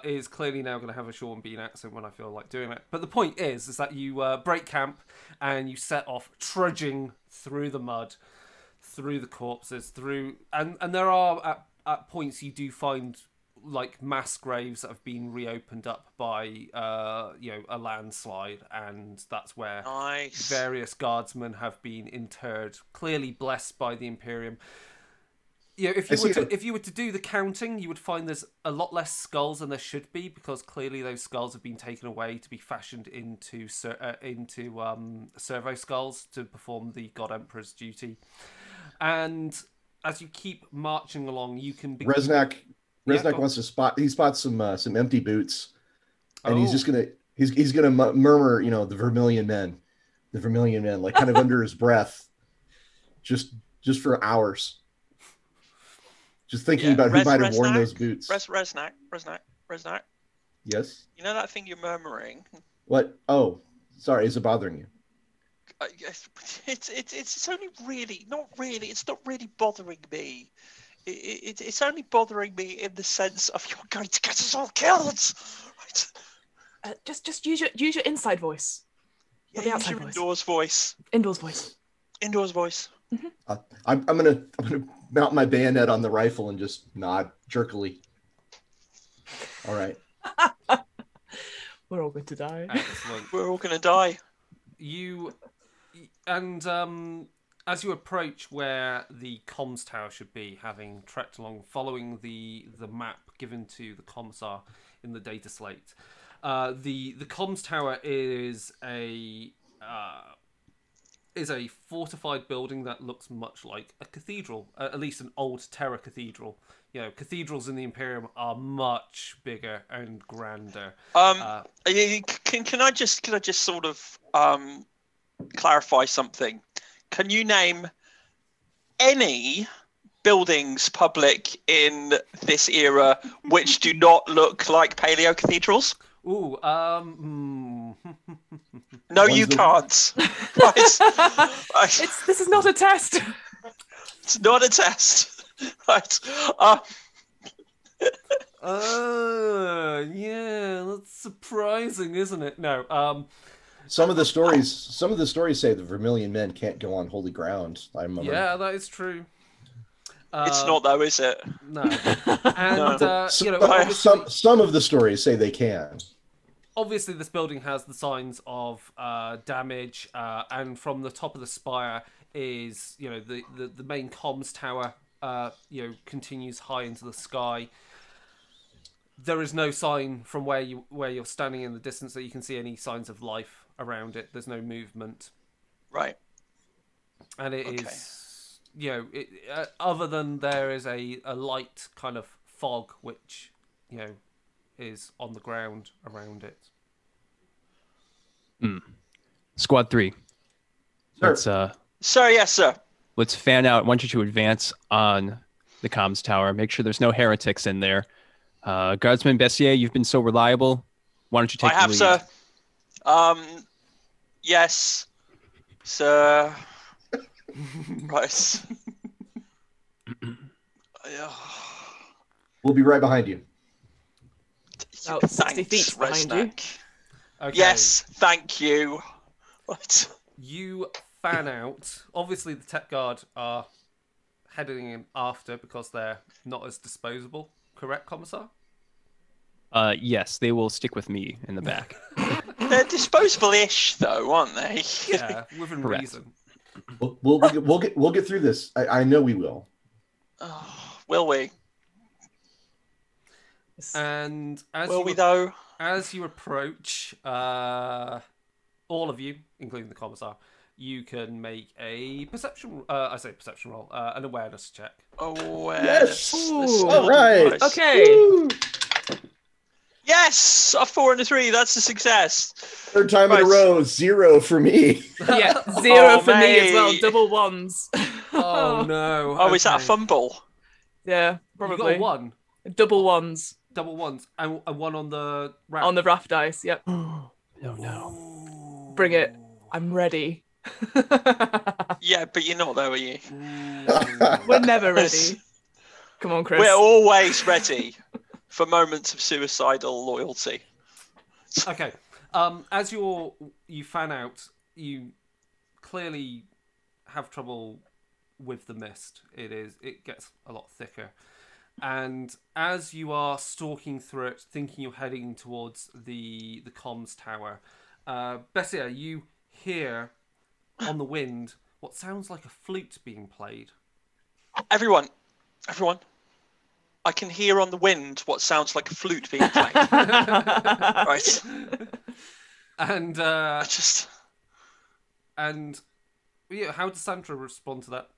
is clearly now going to have a Sean Bean accent when I feel like doing it. But the point is that you break camp and you set off trudging through the mud, through the corpses, and there are at points you do find like mass graves that have been reopened up by a landslide, and that's where Nice. various guardsmen have been interred, clearly blessed by the Imperium. You know, if you were to do the counting, you would find there's a lot less skulls than there should be, because clearly those skulls have been taken away to be fashioned into servo skulls to perform the God Emperor's duty. And as you keep marching along, you can begin... Resnack Yeah, go on. wants to spots some empty boots, and Oh. he's just gonna murmur, the Vermilion men, like kind of under his breath, just for hours, just thinking about who might have worn those boots. Resnack. Yes. You know that thing you're murmuring? What? Oh, sorry. Is it bothering you? Yes, it's only really not really. It's not really bothering me. It's only bothering me in the sense of you're going to get us all killed. Right? Just use your inside voice. Yeah, the use outside your voice. indoors voice. Indoors voice. Indoors voice. I'm gonna mount my bayonet on the rifle and just nod jerkily. All right. We're all going to die. Excellent. We're all gonna die. As you approach where the comms tower should be, having trekked along, following the map given to the commissar in the data slate, the comms tower is a fortified building that looks much like a cathedral, at least an old Terra cathedral. You know, cathedrals in the Imperium are much bigger and grander. Can I just sort of clarify something? Can you name any buildings public in this era which do not look like paleo cathedrals? Ooh, No, you can't. Right. This is not a test. It's not a test. Right. Yeah, that's surprising, isn't it? No, Some of the stories say the Vermilion men can't go on holy ground. I remember. yeah, that is true. It's not though, is it? No, and Some of the stories say they can. obviously this building has the signs of damage, and from the top of the spire is the main comms tower. Continues high into the sky. There is no sign from where you're standing in the distance that you can see any signs of life around it. There's no movement. Right. And it is, other than there is a light kind of fog which, is on the ground around it. Squad 3. Sir. Let's Sir. let's fan out. I want you to advance on the comms tower. Make sure there's no heretics in there. Guardsman Bessier, you've been so reliable. Why don't you take I the have, lead? sir. Yes, sir. Right. We'll be right behind you. About 60 feet behind you. Okay. Yes, thank you. What? You fan out. Obviously, the tech guard are heading in after because they're not as disposable. Correct, Commissar? Yes, they will stick with me in the back. They're disposable-ish, though, aren't they? Yeah, within Correct. reason. We'll get through this. I know we will. Oh, will we? And as Will you we, though? as you approach, all of you, including the Commissar, you can make a perception. I say perception roll, an awareness check. Awareness. Ooh. All right. Nice. Okay. Woo! Yes, a 4 and a 3. That's a success. Third time in a Right. row, 0 for me. Yeah, 0 Oh, for me as well. mate. Double ones. Oh no! Oh, is that a okay. fumble? Yeah, You probably. got a 1, Double ones double ones, and a 1 on the rack. on the raft dice. Yep. No. Bring it. I'm ready. Yeah, but you're not, though, are you? We're never ready. Come on, Chris. We're always ready for moments of suicidal loyalty. Okay. As you fan out, you clearly have trouble with the mist. It gets a lot thicker. And as you are stalking through it, thinking you're heading towards the comms tower, Bessier, you hear on the wind what sounds like a flute being played. Everyone, I can hear on the wind what sounds like a flute being played. Right. And I just... and yeah, how does Sandra respond to that?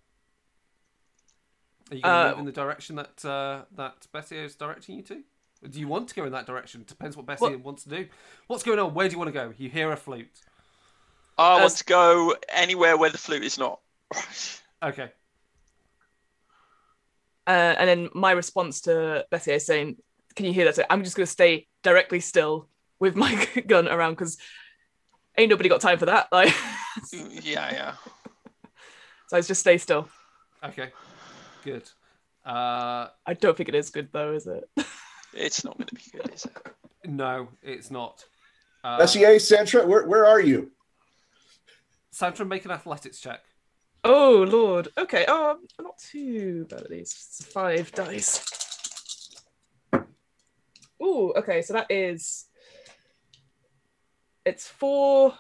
Are you going to move in the direction that that Bessier is directing you to? Do you want to go in that direction? Depends what Bessier wants to do. What's going on? Where do you want to go? You hear a flute. I want to go anywhere where the flute is not. Okay. And then my response to Bessier is saying, "Can you hear that? So I'm just going to stay directly still with my gun around because ain't nobody got time for that." Like, Yeah. so I just stay still. Okay. Good. I don't think it is good though, is it? It's not going to be good, is it? No, it's not. Bessier, Santra, where are you? Sandra, make an athletics check. Oh Lord. Okay. Oh, I'm not too bad at these. It's 5 dice. Ooh. Okay. So that is. It's 4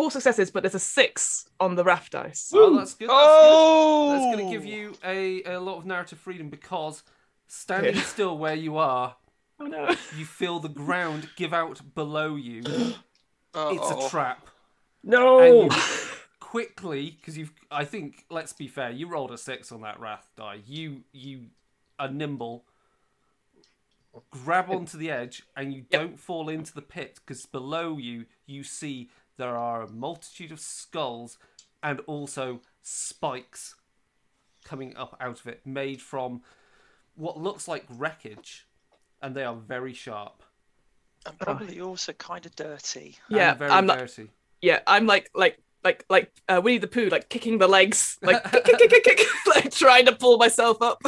successes, but there's a 6 on the raft dice. Oh, that's good. That's Oh! good. That's going to give you a lot of narrative freedom because standing still where you are, Oh no. you feel the ground give out below you. It's Uh-oh. a trap. No. And you quickly, because I think, let's be fair, you rolled a 6 on that wrath die. You are nimble, grab onto the edge, and you don't fall into the pit because below you, you see there are a multitude of skulls and also spikes coming up out of it, made from what looks like wreckage, and they are very sharp. And probably also kind of dirty. Yeah, and very I'm like, dirty. yeah, I'm like Winnie the Pooh, like kicking the legs, like kick, like trying to pull myself up.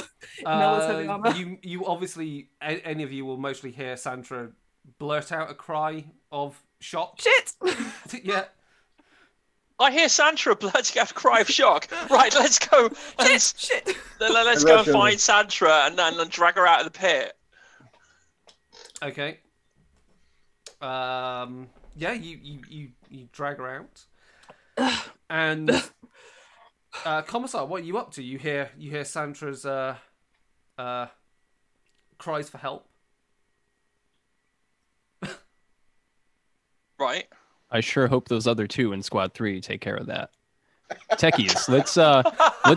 All this heavy armor. You obviously, any of you will mostly hear Sandra blurt out a cry of shock. Shit. Yeah. I hear Sandra blurting out a cry of shock. Right, let's go. Shit. Let's go and find Sandra and then drag her out of the pit. Okay. Yeah, you drag her out, and Commissar, what are you up to? You hear Sandra's cries for help. Right. I sure hope those other 2 in Squad 3 take care of that. Techies, let's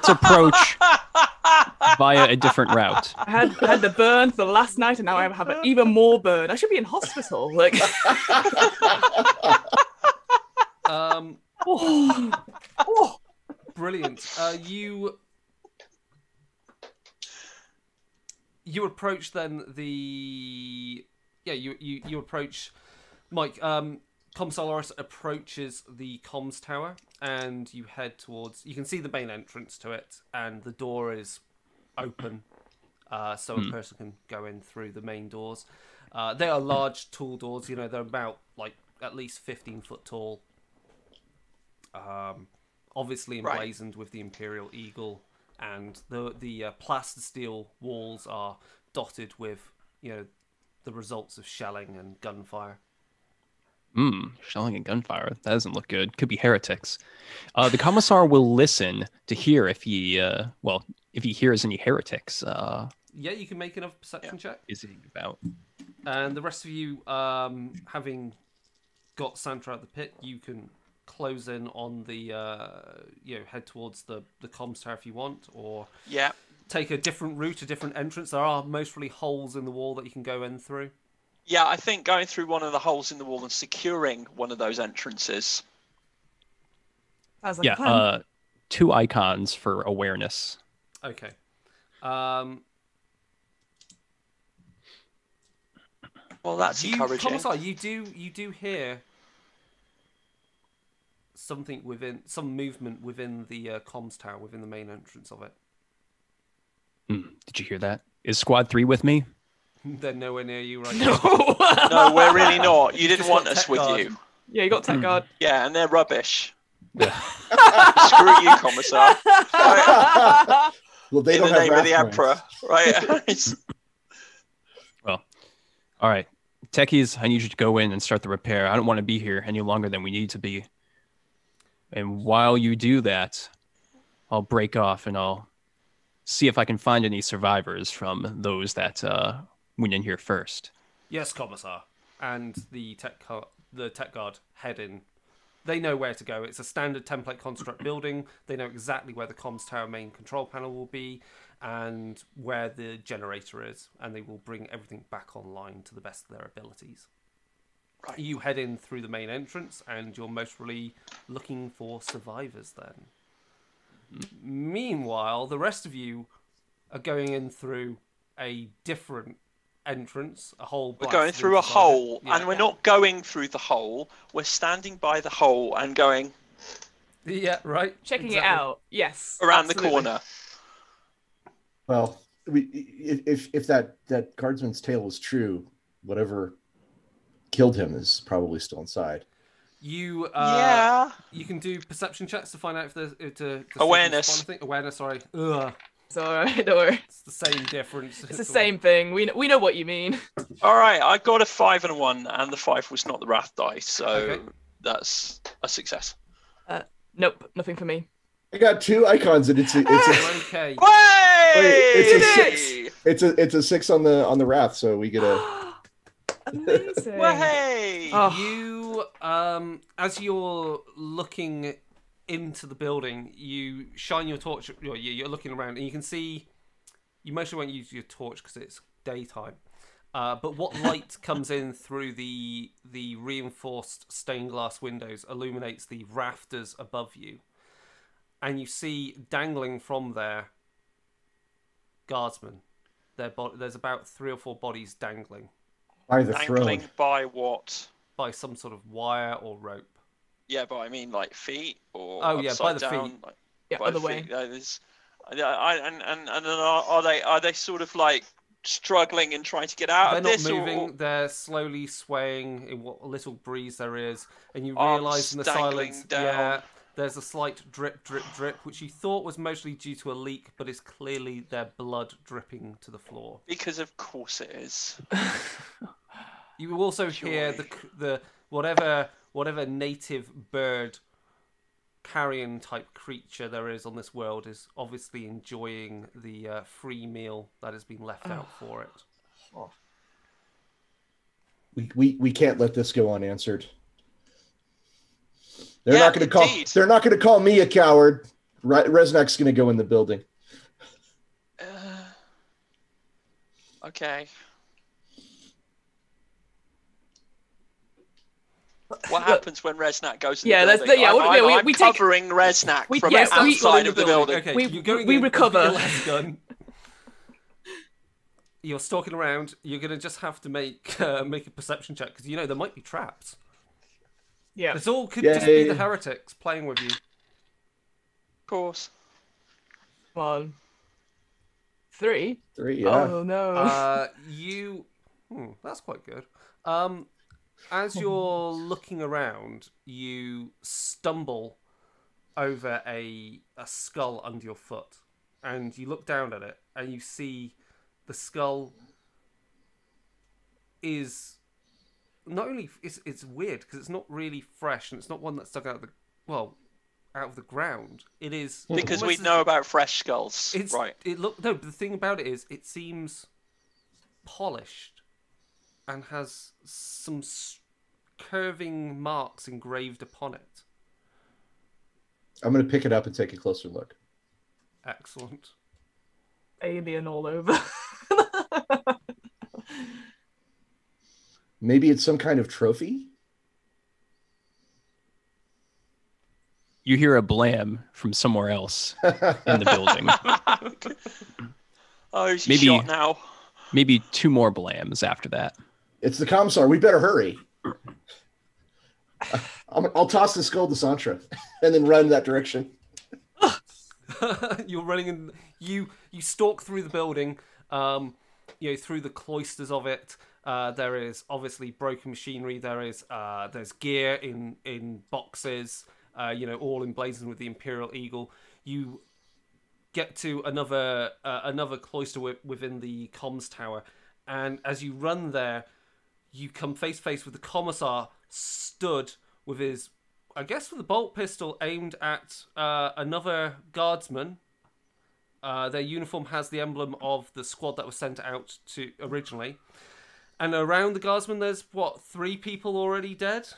approach via a different route. I had the burn for the last night, and now I have even more burn. I should be in hospital. Like, Brilliant. You approach then you approach Mike. Commissar approaches the comms tower, and you head towards. You can see the main entrance to it, and the door is open, so a person can go in through the main doors. They are large, tall doors. You know, they're about like at least 15 foot tall. Obviously emblazoned with the Imperial Eagle, and the plastisteel walls are dotted with the results of shelling and gunfire. Shelling and gunfire. That doesn't look good. Could be heretics. The commissar will listen to hear if he hears any heretics. Yeah, you can make another perception check. Is he about? And the rest of you, having got Santa out the pit, you can close in on the head towards the comms tower if you want, or take a different route, a different entrance. There are mostly holes in the wall that you can go in through. Yeah, I think going through one of the holes in the wall and securing one of those entrances. Sounds like a plan. 2 icons for awareness. Okay. Well, that's encouraging. Commissar, you do hear something some movement within the comms tower, within the main entrance of it. Did you hear that? Is Squad 3 with me? They're nowhere near you right No. now. No, we're really not. You didn't just want got us tech with guard. you. Yeah, you got tech guard. Yeah, and they're rubbish. Screw you, Commissar. Right. Well, they In don't the have name of the wrath Emperor, points. right? Well, all right. Techies, I need you to go in and start the repair. I don't want to be here any longer than we need to be. And while you do that, I'll break off and I'll see if I can find any survivors from those that went in here first. Yes, Commissar. And the tech guard head in. They know where to go. It's a standard template construct building. They know exactly where the comms tower main control panel will be and where the generator is, and they will bring everything back online to the best of their abilities. Right. You head in through the main entrance, and you're mostly looking for survivors then. Meanwhile, the rest of you are going in through a different entrance, a hole. We're going through a hole, and we're not going through the hole. We're standing by the hole and going Yeah, right. Checking it out. Yes. around absolutely. the corner. Well, if that guardsman's tale is true, whatever killed him is probably still inside. You you can do perception checks to find out if there's to Awareness. Awareness, sorry. Ugh. It's alright, don't worry. It's the same difference. It's the same thing. We know what you mean. All right, I got a 5 and a 1, and the 5 was not the wrath dice, so Okay. that's a success. Nope, nothing for me. I got 2 icons, and it's a Okay. Way! it's a 6 on the wrath, so we get a. Amazing. Way! Oh. You as you're looking into the building, you shine your torch. You're looking around, and you can see. You mostly won't use your torch because it's daytime. But what light comes in through the reinforced stained glass windows illuminates the rafters above you, and you see dangling from there guardsmen. There's about 3 or 4 bodies dangling By the Dangling throne. by what? by some sort of wire or rope. Yeah, but I mean like feet or Oh, yeah, by the upside down, feet. like, Yeah, by other the way. feet. And are they sort of like struggling and trying to get out They're of not this? moving. Or They're slowly swaying in what little breeze there is, and you Arms realise in the dangling silence, down. there's a slight drip, drip, drip, which you thought was mostly due to a leak, but is clearly their blood dripping to the floor. because of course it is. You also hear Joy. the whatever native bird carrion type creature there is on this world is obviously enjoying the free meal that has been left out for it. We can't let this go unanswered. They're Yeah, not going to call. indeed. They're not going to call me a coward. Reznak's going to go in the building. Okay. What happens when Resnack goes in Yeah, the let's- building? yeah, I'm we take- covering Resnack we- from yeah, so we- outside of the building. Okay, We- you're going we in with recover. your last gun. You're stalking around. You're gonna just have to make a perception check because there might be traps. Yeah. This all could just be Yay. the heretics playing with you. Of course. Come on. 3? 3, yeah. Oh no. That's quite good. As you're looking around, you stumble over a skull under your foot, and you look down at it, and you see the skull is not only it's weird because it's not really fresh, and it's not one that's dug out of the ground. It is Because we almost as- know about fresh skulls. It's Right. But the thing about it is, it seems polished and has some curving marks engraved upon it. I'm going to pick it up and take a closer look. Excellent. Alien all over. Maybe it's some kind of trophy? You hear a blam from somewhere else in the building. Oh, is he Maybe- shot now? Maybe 2 more blams after that. It's the commissar. We better hurry. I'll toss the skull to Santra and then run that direction. You're running and you stalk through the building, through the cloisters of it. There is obviously broken machinery. There's gear in boxes, all emblazoned with the Imperial Eagle. You get to another cloister within the comms tower, and as you run there, you come face to face with the commissar stood with his, I guess, with a bolt pistol aimed at another guardsman. Their uniform has the emblem of the squad that was sent out to originally. And around the guardsman, there's 3 people already dead,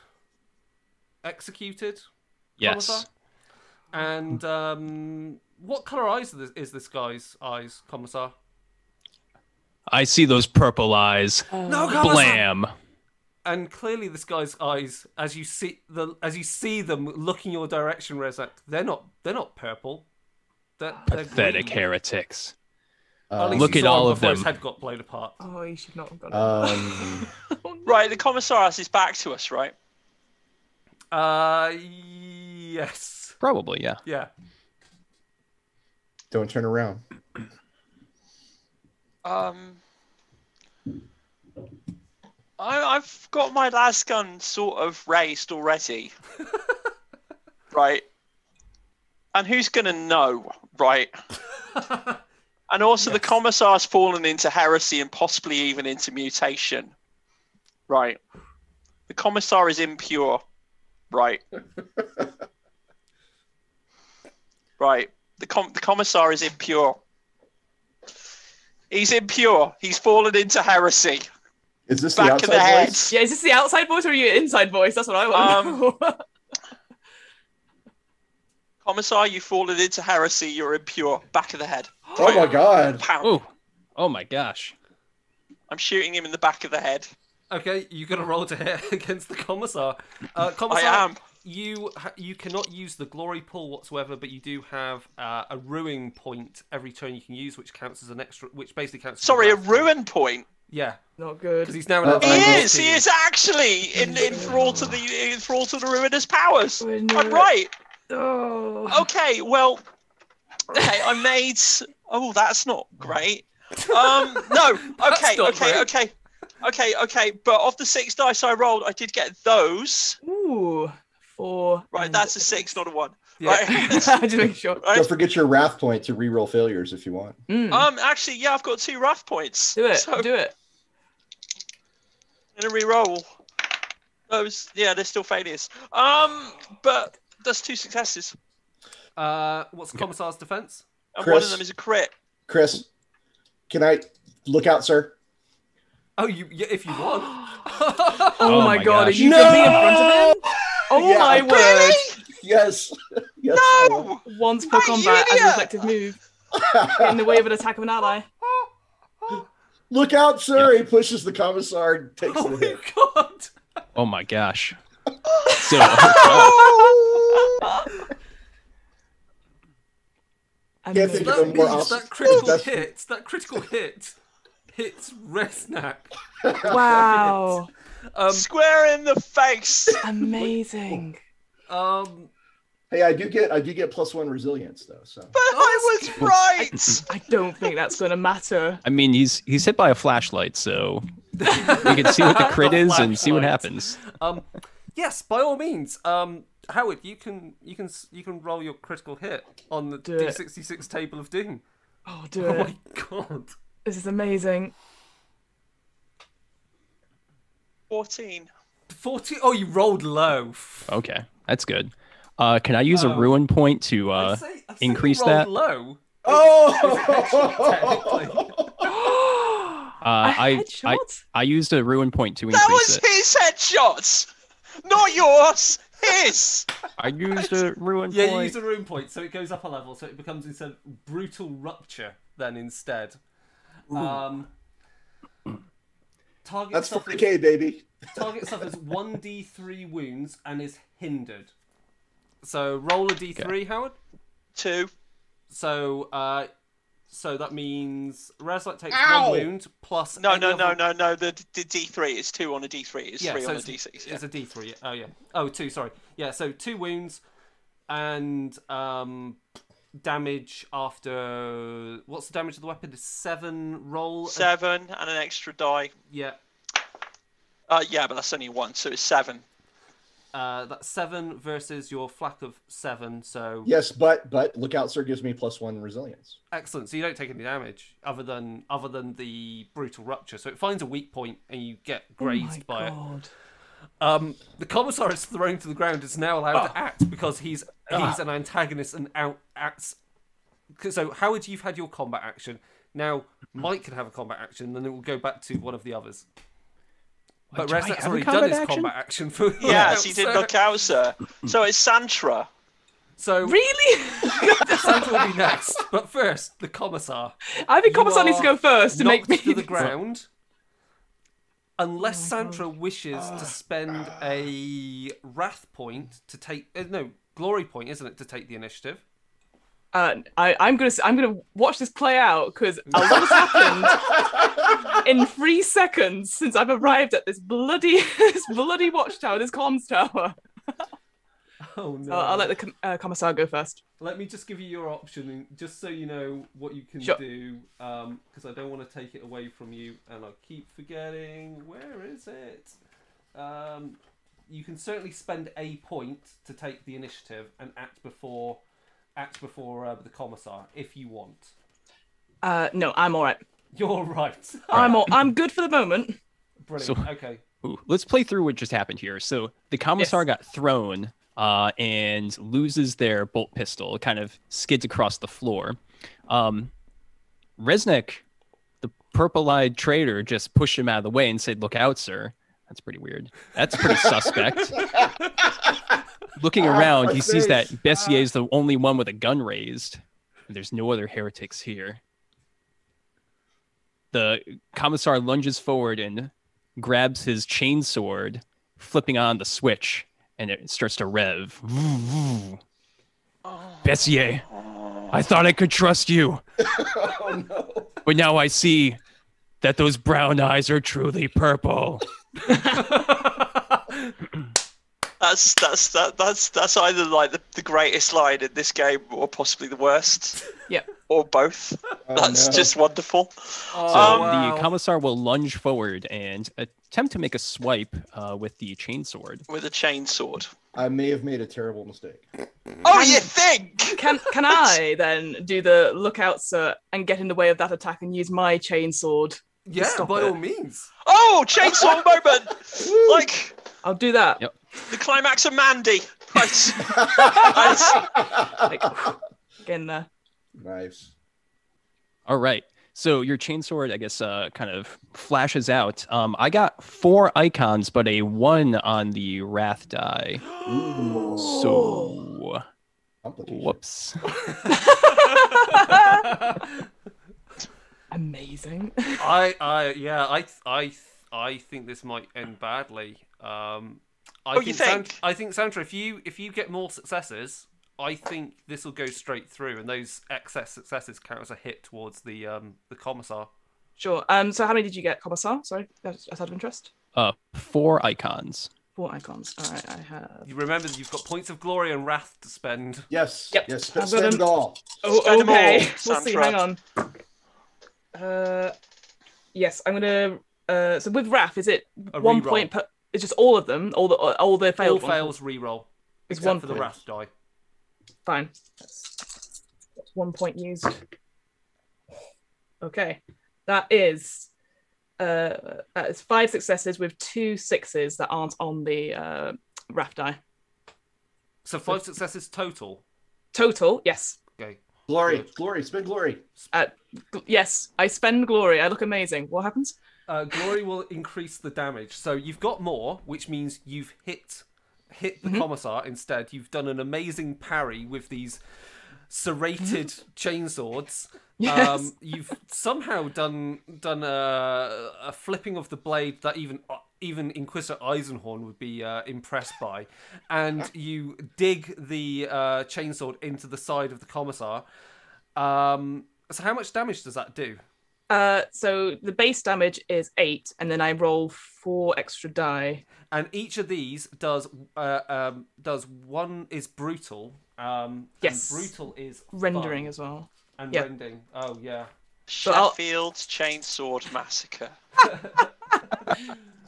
executed. Yes. Commissar? And what color eyes is this guy's eyes, Commissar? I see those purple eyes. No, Commissar! Blam. And clearly, this guy's eyes, as you see them looking your direction, Rezak, they're not purple. They're Pathetic green. heretics. At least Look you at saw all him of before His them. head got blown apart. Oh, you should not have gone. Right, the commissar has his back to us, right? Yes. Probably, yeah. Yeah. Don't turn around. I've got my las gun sort of raised already. Right. And who's going to know, right? And also the commissar's fallen into heresy and possibly even into mutation. Right. The commissar is impure. Right. Right. The commissar is impure. He's impure. He's fallen into heresy. Is this the Back of the outside head. voice? Yeah, is this the outside voice or your inside voice? That's what I want to know. Commissar, you've fallen into heresy. You're impure. Back of the head. Oh my god. Pow. Oh my gosh. I'm shooting him in the back of the head. Okay, you got to roll to hit against the commissar. Commissar, I am. You cannot use the glory pull whatsoever, but you do have a ruin point every turn you can use, which counts as an extra, which basically counts. As Sorry, a wrath. ruin point. Yeah, Not good. because he's now an He advantage is, team. He is actually in thrall to the ruinous powers. Oh, no. I'm right. Oh. Okay, well, okay, I made. Oh, that's not great. No. Okay, not okay, great. okay. But of the 6 dice I rolled, I did get those. Ooh. 4. Right, and that's a 6, not a 1. Yeah. Right. Just making sure. Don't forget your wrath point to reroll failures if you want. Actually, yeah, I've got 2 wrath points. Do it. So Do it. I'm gonna re-roll. Those, yeah, they're still failures. But that's 2 successes, What's the commissar's defense? and Chris? one of them is a crit. Chris, can I look out, sir? Oh, if you want. Oh, my my god, are gosh. you No! jumping in front of him? Oh Yeah. my word. Really? Yes. Yes. I will. No! Once per Hey, you combat as a idiot! reflective move. Get in the way of an attack of an ally. Look out, sir! He pushes the commissar and takes Oh the my hit. god! Oh my gosh. So Can't think of That a more means awesome. that critical That's- hit hits Resnack. Wow. Square in the face. Amazing. Hey, I do get +1 resilience though. So But I was right. I don't think that's going to matter. I mean, he's hit by a flashlight, so we can see what the crit is and see what happens. Yes, by all means. Howard, you can roll your critical hit on the Do it. D66 table of doom. Oh, do Oh it. my god. This is amazing. 14. 40. Oh, you rolled low. Okay, that's good. Can I use a ruin point to I say increase you rolled that? low. oh, I Headshot? I used a ruin point to That increase was it. his headshots, not yours. His. I used a ruin Yeah, you point. use a room point, so it goes up a level, so it becomes instead of brutal rupture then instead. Target that's suffers 40K, baby. target suffers 1d3 wounds and is hindered. So roll a d3, Howard. 2. So that means Razlight takes Ow! 1 wound plus No. any other- The D3 is 2 on a D3. It's 3 on a it's, D6. it's a d3. Oh yeah. Oh, 2. Sorry. Yeah. So 2 wounds and damage after. What's the damage of the weapon? Is 7 roll. 7 and an extra die. Yeah. Yeah, but that's only 1, so it's 7. That's 7 versus your flak of 7. So Yes, but Lookout Sir gives me +1 resilience. excellent. So you don't take any damage other than the brutal rupture. So it finds a weak point and you get grazed by it. The commissar is thrown to the ground. Is now allowed to act because he's an antagonist and acts. So Howard, you've had your combat action. Now Mike can have a combat action, then it will go back to one of the others. But do I Resnack's have a already combat done his action? combat action for Yes, he did look out, sir. So it's Santra. So Really? Santa will be next, but first the commissar. I think You Commissar needs to are go first to make knocked me to the ground. Unless Santra wishes to spend a wrath point to take glory point, isn't it, to take the initiative? I'm gonna watch this play out because a lot has happened in 3 seconds since I've arrived at this bloody watchtower, this comms tower. Oh no! So I'll let the commissar go first. Let me just give you your option, just so you know what you can Sure. do, because I don't want to take it away from you, and I keep forgetting. Where is it? You can certainly spend a point to take the initiative and act before the commissar if you want. No, I'm all right. You're right. I'm good for the moment. Brilliant. So- Okay. Ooh, let's play through what just happened here. So the commissar got thrown and loses their bolt pistol. It kind of skids across the floor. Resnick, the purple-eyed traitor, just pushed him out of the way and said, "Look out, sir." That's pretty weird. That's pretty suspect. Looking around, he sees that Bessier is the only one with a gun raised. There's no other heretics here. The commissar lunges forward and grabs his chainsword, flipping on the switch, and it starts to rev. Bessier, I thought I could trust you. Oh no! But now I see that those brown eyes are truly purple. That's either like the greatest line in this game or possibly the worst. Yep. Or both. Oh, That's no. just wonderful. Oh, So wow. the commissar will lunge forward and attempt to make a swipe with the chainsword. With a chainsword. I may have made a terrible mistake. Oh, you think? Can I then do the lookout, sir, and get in the way of that attack and use my chainsword? Yeah, stop by it. all means. Oh, chainsaw moment! Like I'll do that. Yep. the climax of Mandy. Right. Like, get in there. Nice. All right. So your chainsword, I guess, kind of flashes out. I got 4 icons, but a 1 on the wrath die. Ooh. So, Complication. whoops. Amazing. I think this might end badly. You think? I think Sandra, if you get more successes, I think this will go straight through, and those excess successes count as a hit towards the commissar. Sure. So how many did you get, Commissar? Sorry, that's out of interest. 4 icons. 4 icons. All right, I have. You remember that you've got points of glory and wrath to spend. Yes. Yep. Yes. I've got Spend them. it all. Oh, Spend 'em okay. all, We'll see. Sandra. Hang on. Yes, I'm gonna. So with Wrath, is it A 1 reroll. point per? It's just all of them, all the All failed ones? fails reroll. It's Except 1 for the point. wrath die. Fine. That's 1 point used. Okay, that is 5 successes with 2 6s that aren't on the Wrath die. So 5 successes total. Total, yes. Okay. Glory. Good. Glory. Spend glory. Yes, I spend glory. I look amazing. What happens? Glory will increase the damage. So you've got more, which means you've hit the commissar instead. You've done an amazing parry with these serrated chainswords. Yes. You've somehow done a flipping of the blade that even Inquisitor Eisenhorn would be impressed by, and you dig the chainsword into the side of the commissar. So how much damage does that do? So the base damage is 8, and then I roll 4 extra die. And each of these does one is brutal. Yes. And brutal is Rendering fun. as well. And Yep. rending. Oh yeah. Sheffield's Chainsword Massacre.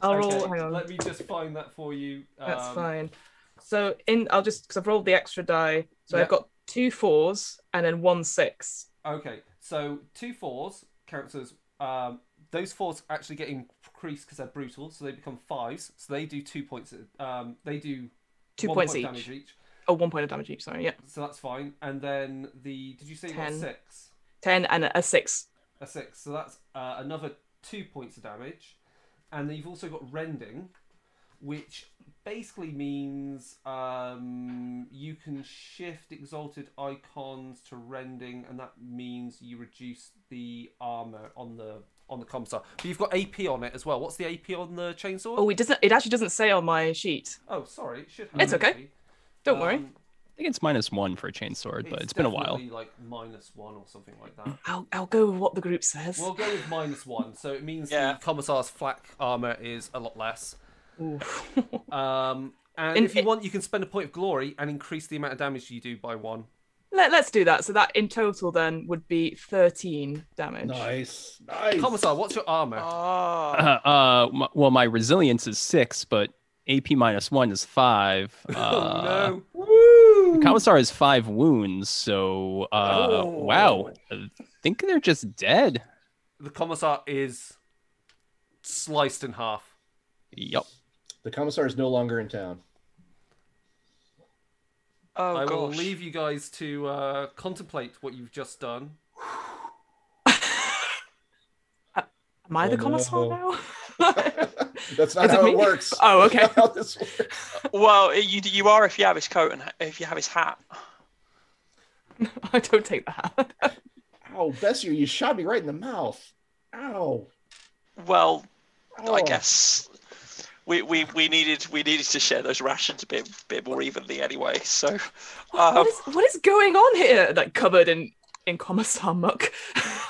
I'll roll. Okay, Hang on. let me just find that for you. That's fine. So I'll just because I've rolled the extra die. So Yeah. I've got 2 4s and then 1 6. Okay, so 2 4s counts as those 4s actually get increased because they're brutal, so they become 5s. So they do 2 points. They do 2 1 points point each. damage each. Oh, 1 point of damage each. Sorry. Yeah. So that's fine. And then did you say you got 10. 6? 10 and a 6. A 6. So that's another 2 points of damage. And then you've also got rending, which basically means you can shift exalted icons to rending, and that means you reduce the armor on the commissar. But you've got AP on it as well. What's the AP on the chainsword? Oh, it actually doesn't say on my sheet. Oh, sorry, it should have. It's okay. actually. Don't worry. I think it's -1 for a chainsword, but it's been a while. definitely like -1 or something like that. I'll go with what the group says. We'll go with -1, so it means Yeah. the commissar's flak armor is a lot less. Ooh. And if you want, you can spend a point of glory and increase the amount of damage you do by 1. Let's do that. So that in total then would be 13 damage. Nice. Nice. Commissar, what's your armor? Oh. Well, my resilience is 6, but AP -1 is 5. Oh no! Woo! Commissar has 5 wounds, so wow. I think they're just dead. The commissar is sliced in half. Yup. The commissar is no longer in town. Oh, I gosh. will leave you guys to contemplate what you've just done. Am I the Oh, commissar no. now? That's not Is it how me? it works. Oh, That's okay. not how this works. Well, you are if you have his coat and if you have his hat. I don't take that. Ow, Bessie, you shot me right in the mouth. Ow. Well, I Oh. guess we needed to share those rations a bit more evenly anyway. So, What is going on here? Like covered in commissar muck.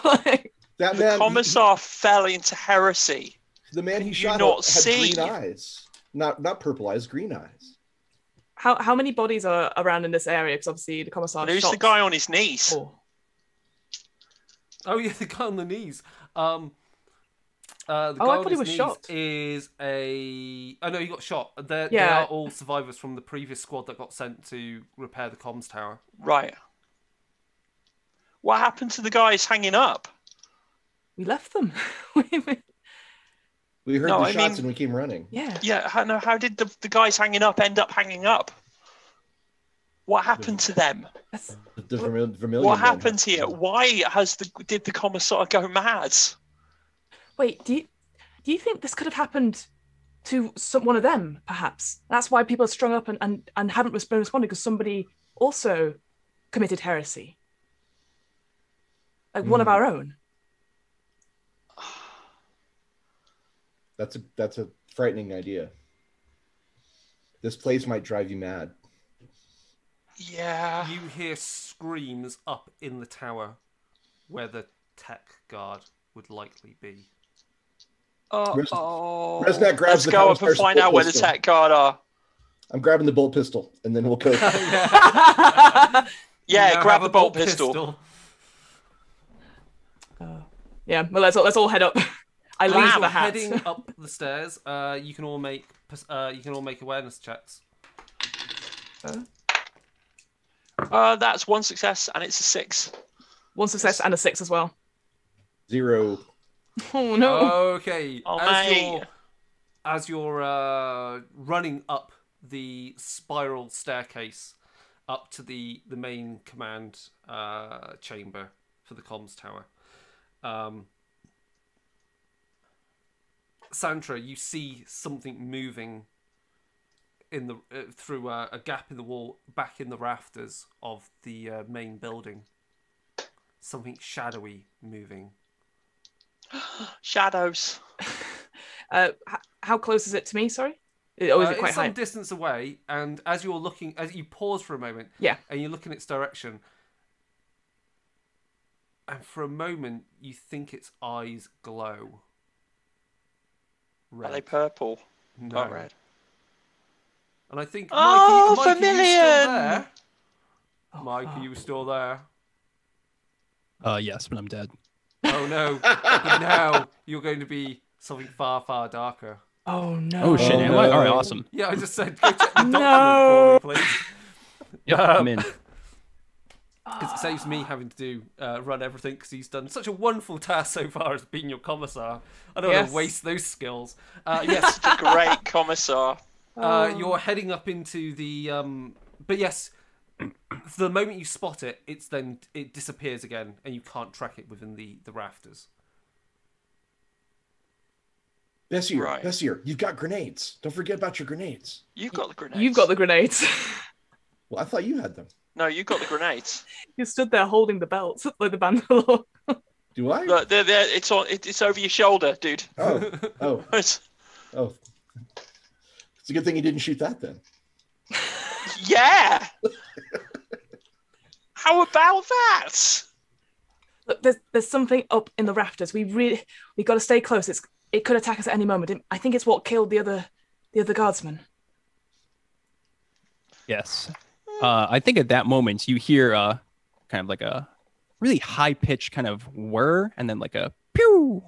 Like, That the man, commissar fell into heresy. the man he you shot not had see? green eyes. Not purple eyes, green eyes. how many bodies are around in this area? Because obviously the commissar And who's shot the guy on his knees? 4. Oh yeah, the guy on the knees. The I guy thought on he his was knees shot. is a. Oh no, he got shot. They Yeah. are all survivors from the previous squad that got sent to repair the comms tower. Right. What happened to the guys hanging up? We left them. We heard No, the I shots mean- and we came running. Yeah. Yeah, how did the guys hanging up end up hanging up? What happened to them? That's, The Vermilion What man happened had- here? Why did the commissar go mad? wait, do you think this could have happened to one of them? Perhaps that's why people are strung up and haven't responded because somebody also committed heresy, like one of our own. That's a frightening idea. This place might drive you mad. Yeah. You hear screams up in the tower where the tech guard would likely be. Oh. Resnack grabs Let's the go up and Counter's find bolt out where the pistol. tech guard are. I'm grabbing the bolt pistol, and then we'll go. Yeah, You now grab have the a bolt pistol. Yeah, well, let's all head up. I leave As the you're hat. heading up the stairs, you can all make awareness checks. That's one success, and it's a 6. One success and a 6 as well. 0. Oh no! Okay. Oh, as mate. you're running up the spiral staircase up to the main command chamber for the comms tower, Sandra, you see something moving in the through a gap in the wall, back in the rafters of the main building. Something shadowy moving. Shadows. How close is it to me? Sorry, or is it quite it's some high? distance away, and as you're looking, as you pause for a moment, Yeah. and you look in its direction, and for a moment you think its eyes glow. Are they Red. purple? No. Not red. And I think, Oh, Mike, are you still Vermilion! there? Oh, Mike, fuck. are you still there? Yes, but I'm dead. Oh no! But now you're going to be something far, far darker. Oh no! Oh shit! Oh, Am I? All right, no. awesome. Yeah, I just said go check the document No. for me, please. Yep, I'm in. Because it saves me having to do run everything, because he's done such a wonderful task so far as being your commissar. I don't want Yes. to waste those skills. Yes, The great commissar. you're heading up into the. But yes, the moment you spot it, it disappears again, and you can't track it within the rafters. Bessier, Right. Bessier, you've got grenades. Don't forget about your grenades. You got the grenades. You've got the grenades. Well, I thought you had them. No, you got the grenades. You stood there holding the belts like the Bandalore. Do I? Look, there. It's on. It's over your shoulder, dude. Oh, oh, It's- oh. It's a good thing you didn't shoot that then. yeah. How about that? Look, there's something up in the rafters. We got to stay close. It could attack us at any moment. I think it's what killed the other guardsman. Yes. I think at that moment you hear kind of like a really high pitched kind of whir and then like a pew.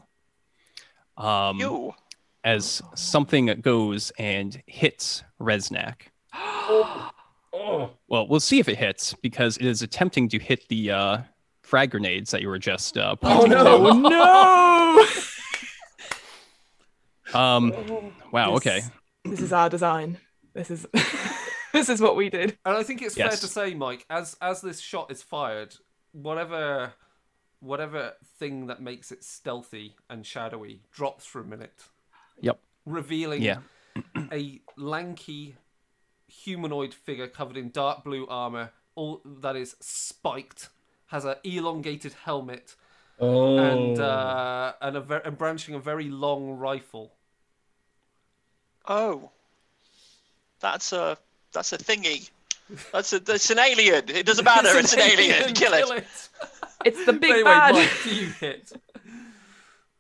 You. As something goes and hits Resnack. Oh, Well, we'll see if it hits because it is attempting to hit the frag grenades that you were just pointing no. No! Wow. Okay. This is our design. This is this is what we did. And I think it's fair Yes. to say, Mike, as this shot is fired, whatever thing that makes it stealthy and shadowy drops for a minute, Yep. revealing Yeah. a lanky humanoid figure covered in dark blue armor, all that is spiked, has an elongated helmet, oh. and brandishing a very long rifle. Oh. That's a thingy. That's an alien. It doesn't matter. It's an alien. Kill it. It's the big Anyway, bad. Mike, do you hit?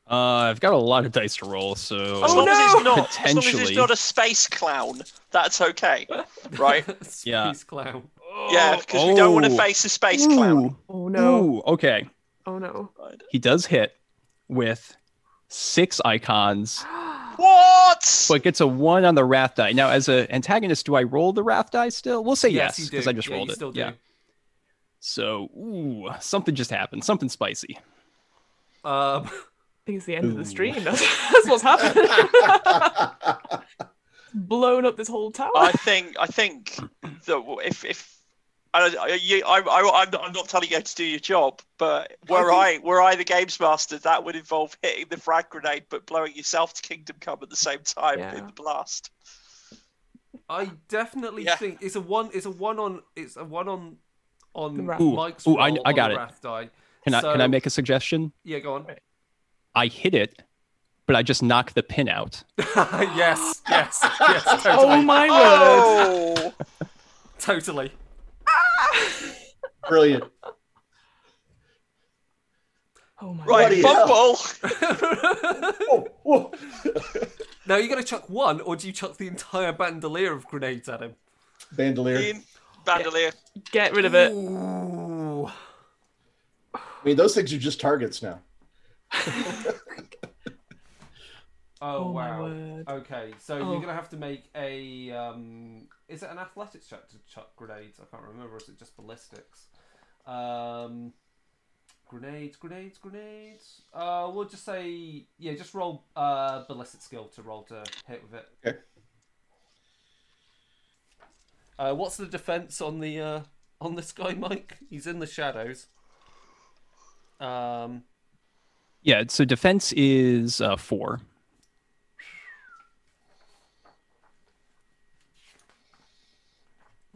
I've got a lot of dice to roll, so As Oh, long as it's no! not. As long as it's Potentially. not a space clown, that's okay, right? Space Yeah. clown. Yeah, because we don't want to Oh. face a space clown. Oh no! Ooh, okay. Oh no! He does hit with 6 icons, What? but gets a 1 on the wrath die. Now, as an antagonist, do I roll the wrath die still? We'll say yes, you do. because I just Yeah, rolled you it. still do. Yeah. So, ooh, something just happened. Something spicy. I think it's the end of the Ooh. stream. That's what's happened. Blown up this whole tower. I think that if I'm not telling you how to do your job, but were I the games master, that would involve hitting the frag grenade but blowing yourself to Kingdom Come at the same time Yeah. in the blast. I definitely Yeah. think it's a one on The wrath. Ooh, Mike's ooh, I roll on got the it. wrath die. Can I So- make a suggestion? Yeah, go on. I hit it, but I just knock the pin out. Yes, totally. Oh my word! Oh, Totally. Brilliant. Oh my right, Bloody hell. Fumble. Whoa, whoa. Now you got to chuck one, or do you chuck the entire bandolier of grenades at him? Bandolier. Ian, Bandolier. Get rid of it. Ooh. I mean, those things are just targets now. Oh, my wow. word. Okay, so Oh. you're gonna have to make a. Is it an athletics check to chuck grenades? I can't remember. Or is it just ballistics? Grenades. We'll just say just roll ballistic skill to roll to hit with it. Okay. What's the defense on the on this guy, Mike? He's in the shadows. Yeah, so defense is 4.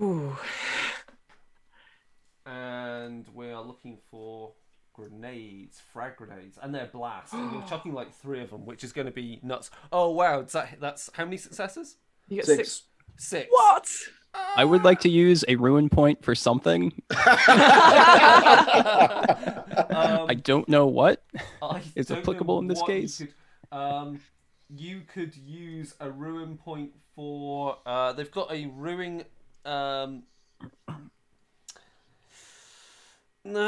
Ooh. And we are looking for grenades, frag grenades, and they're blast. And you're chucking like 3 of them, which is going to be nuts. Oh wow, that's how many successes? You get 6. 6. What? I would like to use a ruin point for something. I don't know what. I is don't know applicable in this what case. You could use a ruin point for. They've got a ruin. No,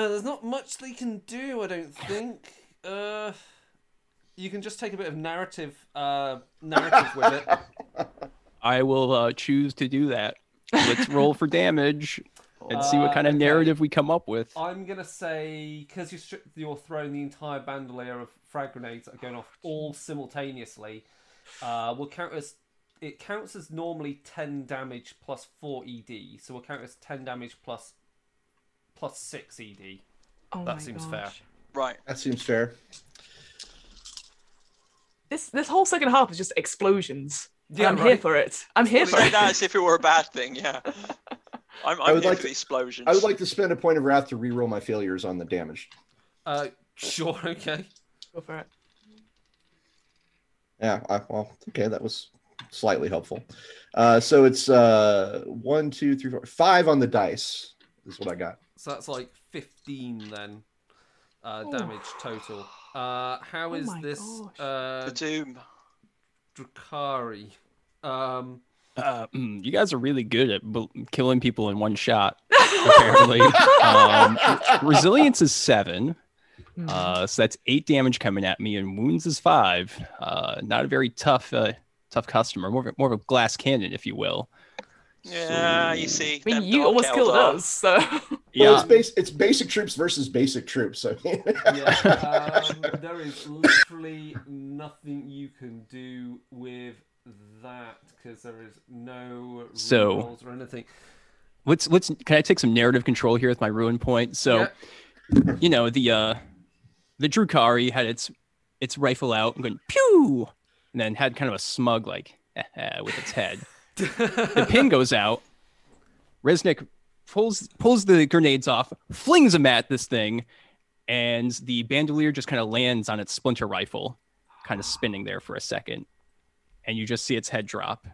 there's not much they can do. I don't think. You can just take a bit of narrative with it. I will choose to do that. Let's roll for damage and see what kind of okay. narrative we come up with. I'm gonna say because you're throwing the entire bandolier of frag grenades that are going off all simultaneously. We'll count as it counts as normally 10 damage plus 4 ED, so we'll count as 10 damage plus 6 ED. Oh That my seems gosh. fair. Right. That seems fair. This whole second half is just explosions. Yeah, I'm here right. for it. I'm here You for say it. that as if it were a bad thing, yeah. I'm would here like for to- the explosions. I would like to spend a point of wrath to reroll my failures on the damage. Sure, okay. Go for it. Yeah, okay, that was slightly helpful. So it's 1, 2, 3, 4, 5 on the dice is what I got. So that's like 15 then. Damage total. How is my this gosh. The Doom. Drakari? You guys are really good at killing people in one shot, apparently. Resilience is 7. So that's 8 damage coming at me, and wounds is 5. Not a very tough customer, more of a glass cannon, if you will. Yeah, you see. I mean, them you Dark almost killed Eldar. us, so. Well, it's basic troops versus basic troops. I mean, There is literally nothing you can do with that because there is no So- rolls or anything. Let's can I take some narrative control here with my ruin point? So, you know, the Drukari had its rifle out and going pew, and then had kind of a smug like with its head. The pin goes out. Resnick pulls the grenades off, flings them at this thing, and the bandolier just kind of lands on its splinter rifle, kind of spinning there for a second, and you just see its head drop,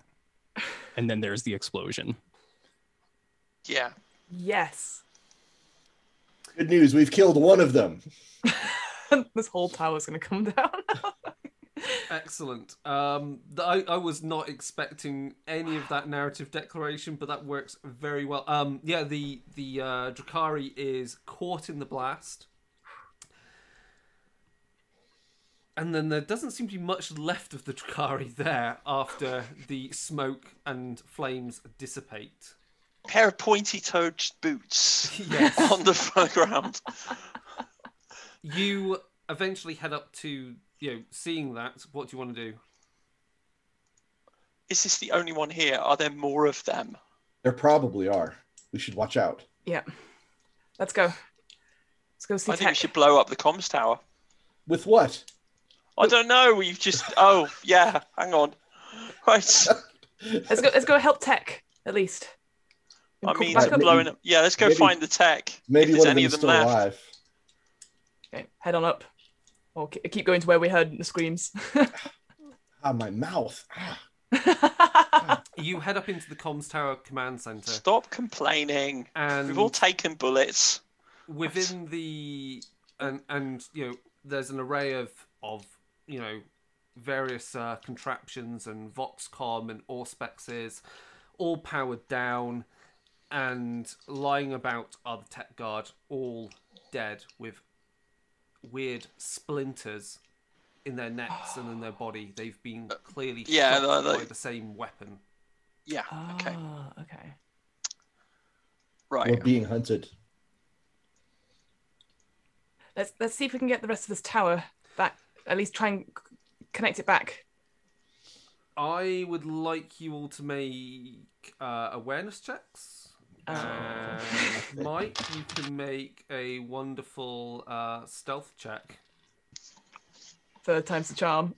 and then there's the explosion. Yeah. Yes. good news, we've killed one of them. This whole tower's going to come down. Excellent. I was not expecting any of that narrative declaration, but that works very well. The Drakari is caught in the blast, and then there doesn't seem to be much left of the Drakari there after the smoke and flames dissipate. Pair of pointy-toed boots Yes. on the ground. You eventually head up to, seeing that. What do you want to do? Is this the only one here? Are there more of them? There probably are. We should watch out. Yeah. Let's go. Let's go see I think we Tech. should blow up the comms tower. With what? I don't know. We've just. Oh, yeah. Hang on. Right. Let's go help Tech, at least. I Cool, mean, back up. blowing up. Yeah, let's go maybe- find the tech. Maybe if there's one of any them of is them still left. alive. Okay, head on up. Or keep going to where we heard the screams. Ah, my mouth. Ah. You head up into the comms tower command center, Stop complaining. and We've all taken bullets. within the and there's an array of various contraptions and Voxcom and Auspexes, all powered down, and lying about are the tech guard, all dead with weird splinters in their necks and in their body. They've been clearly shot by the same weapon. Yeah. Okay. Okay. Right. We're being hunted. Let's see if we can get the rest of this tower back. At least try and connect it back. I would like you all to make awareness checks. And Mike, you can make a wonderful stealth check. Third time's the charm.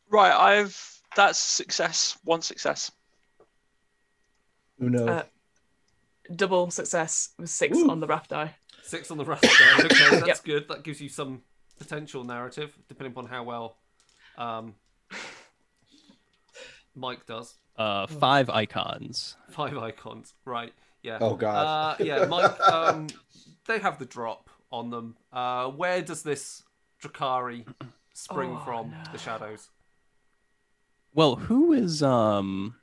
Right. That's success. One success. Uno. Double success with 6 Ooh. on the raft die. 6 on the rust die. Okay, that's Yep. good. That gives you some potential narrative, depending upon how well Mike does. 5 icons. 5 icons, right? Yeah. Oh, God. Yeah, Mike. They have the drop on them. Where does this Drakari spring from? no. The shadows. Well, who is So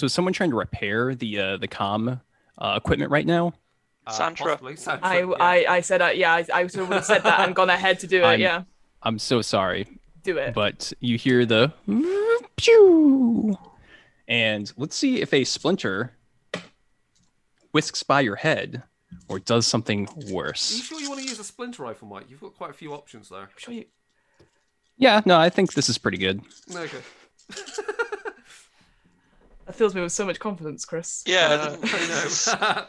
is someone trying to repair the comm equipment right now? Sandra. Possibly. Sandra, yeah. I said I sort of would have said that and gone ahead to do it. Yeah, I'm so sorry, do it. but you hear the pew, and let's see if a splinter whisks by your head or does something Are you worse. sure you want to use a splinter rifle, Mike? You've got quite a few options there. I'm sure you. Yeah, no, I think this is pretty good. Okay. That fills me with so much confidence, Chris. Yeah. I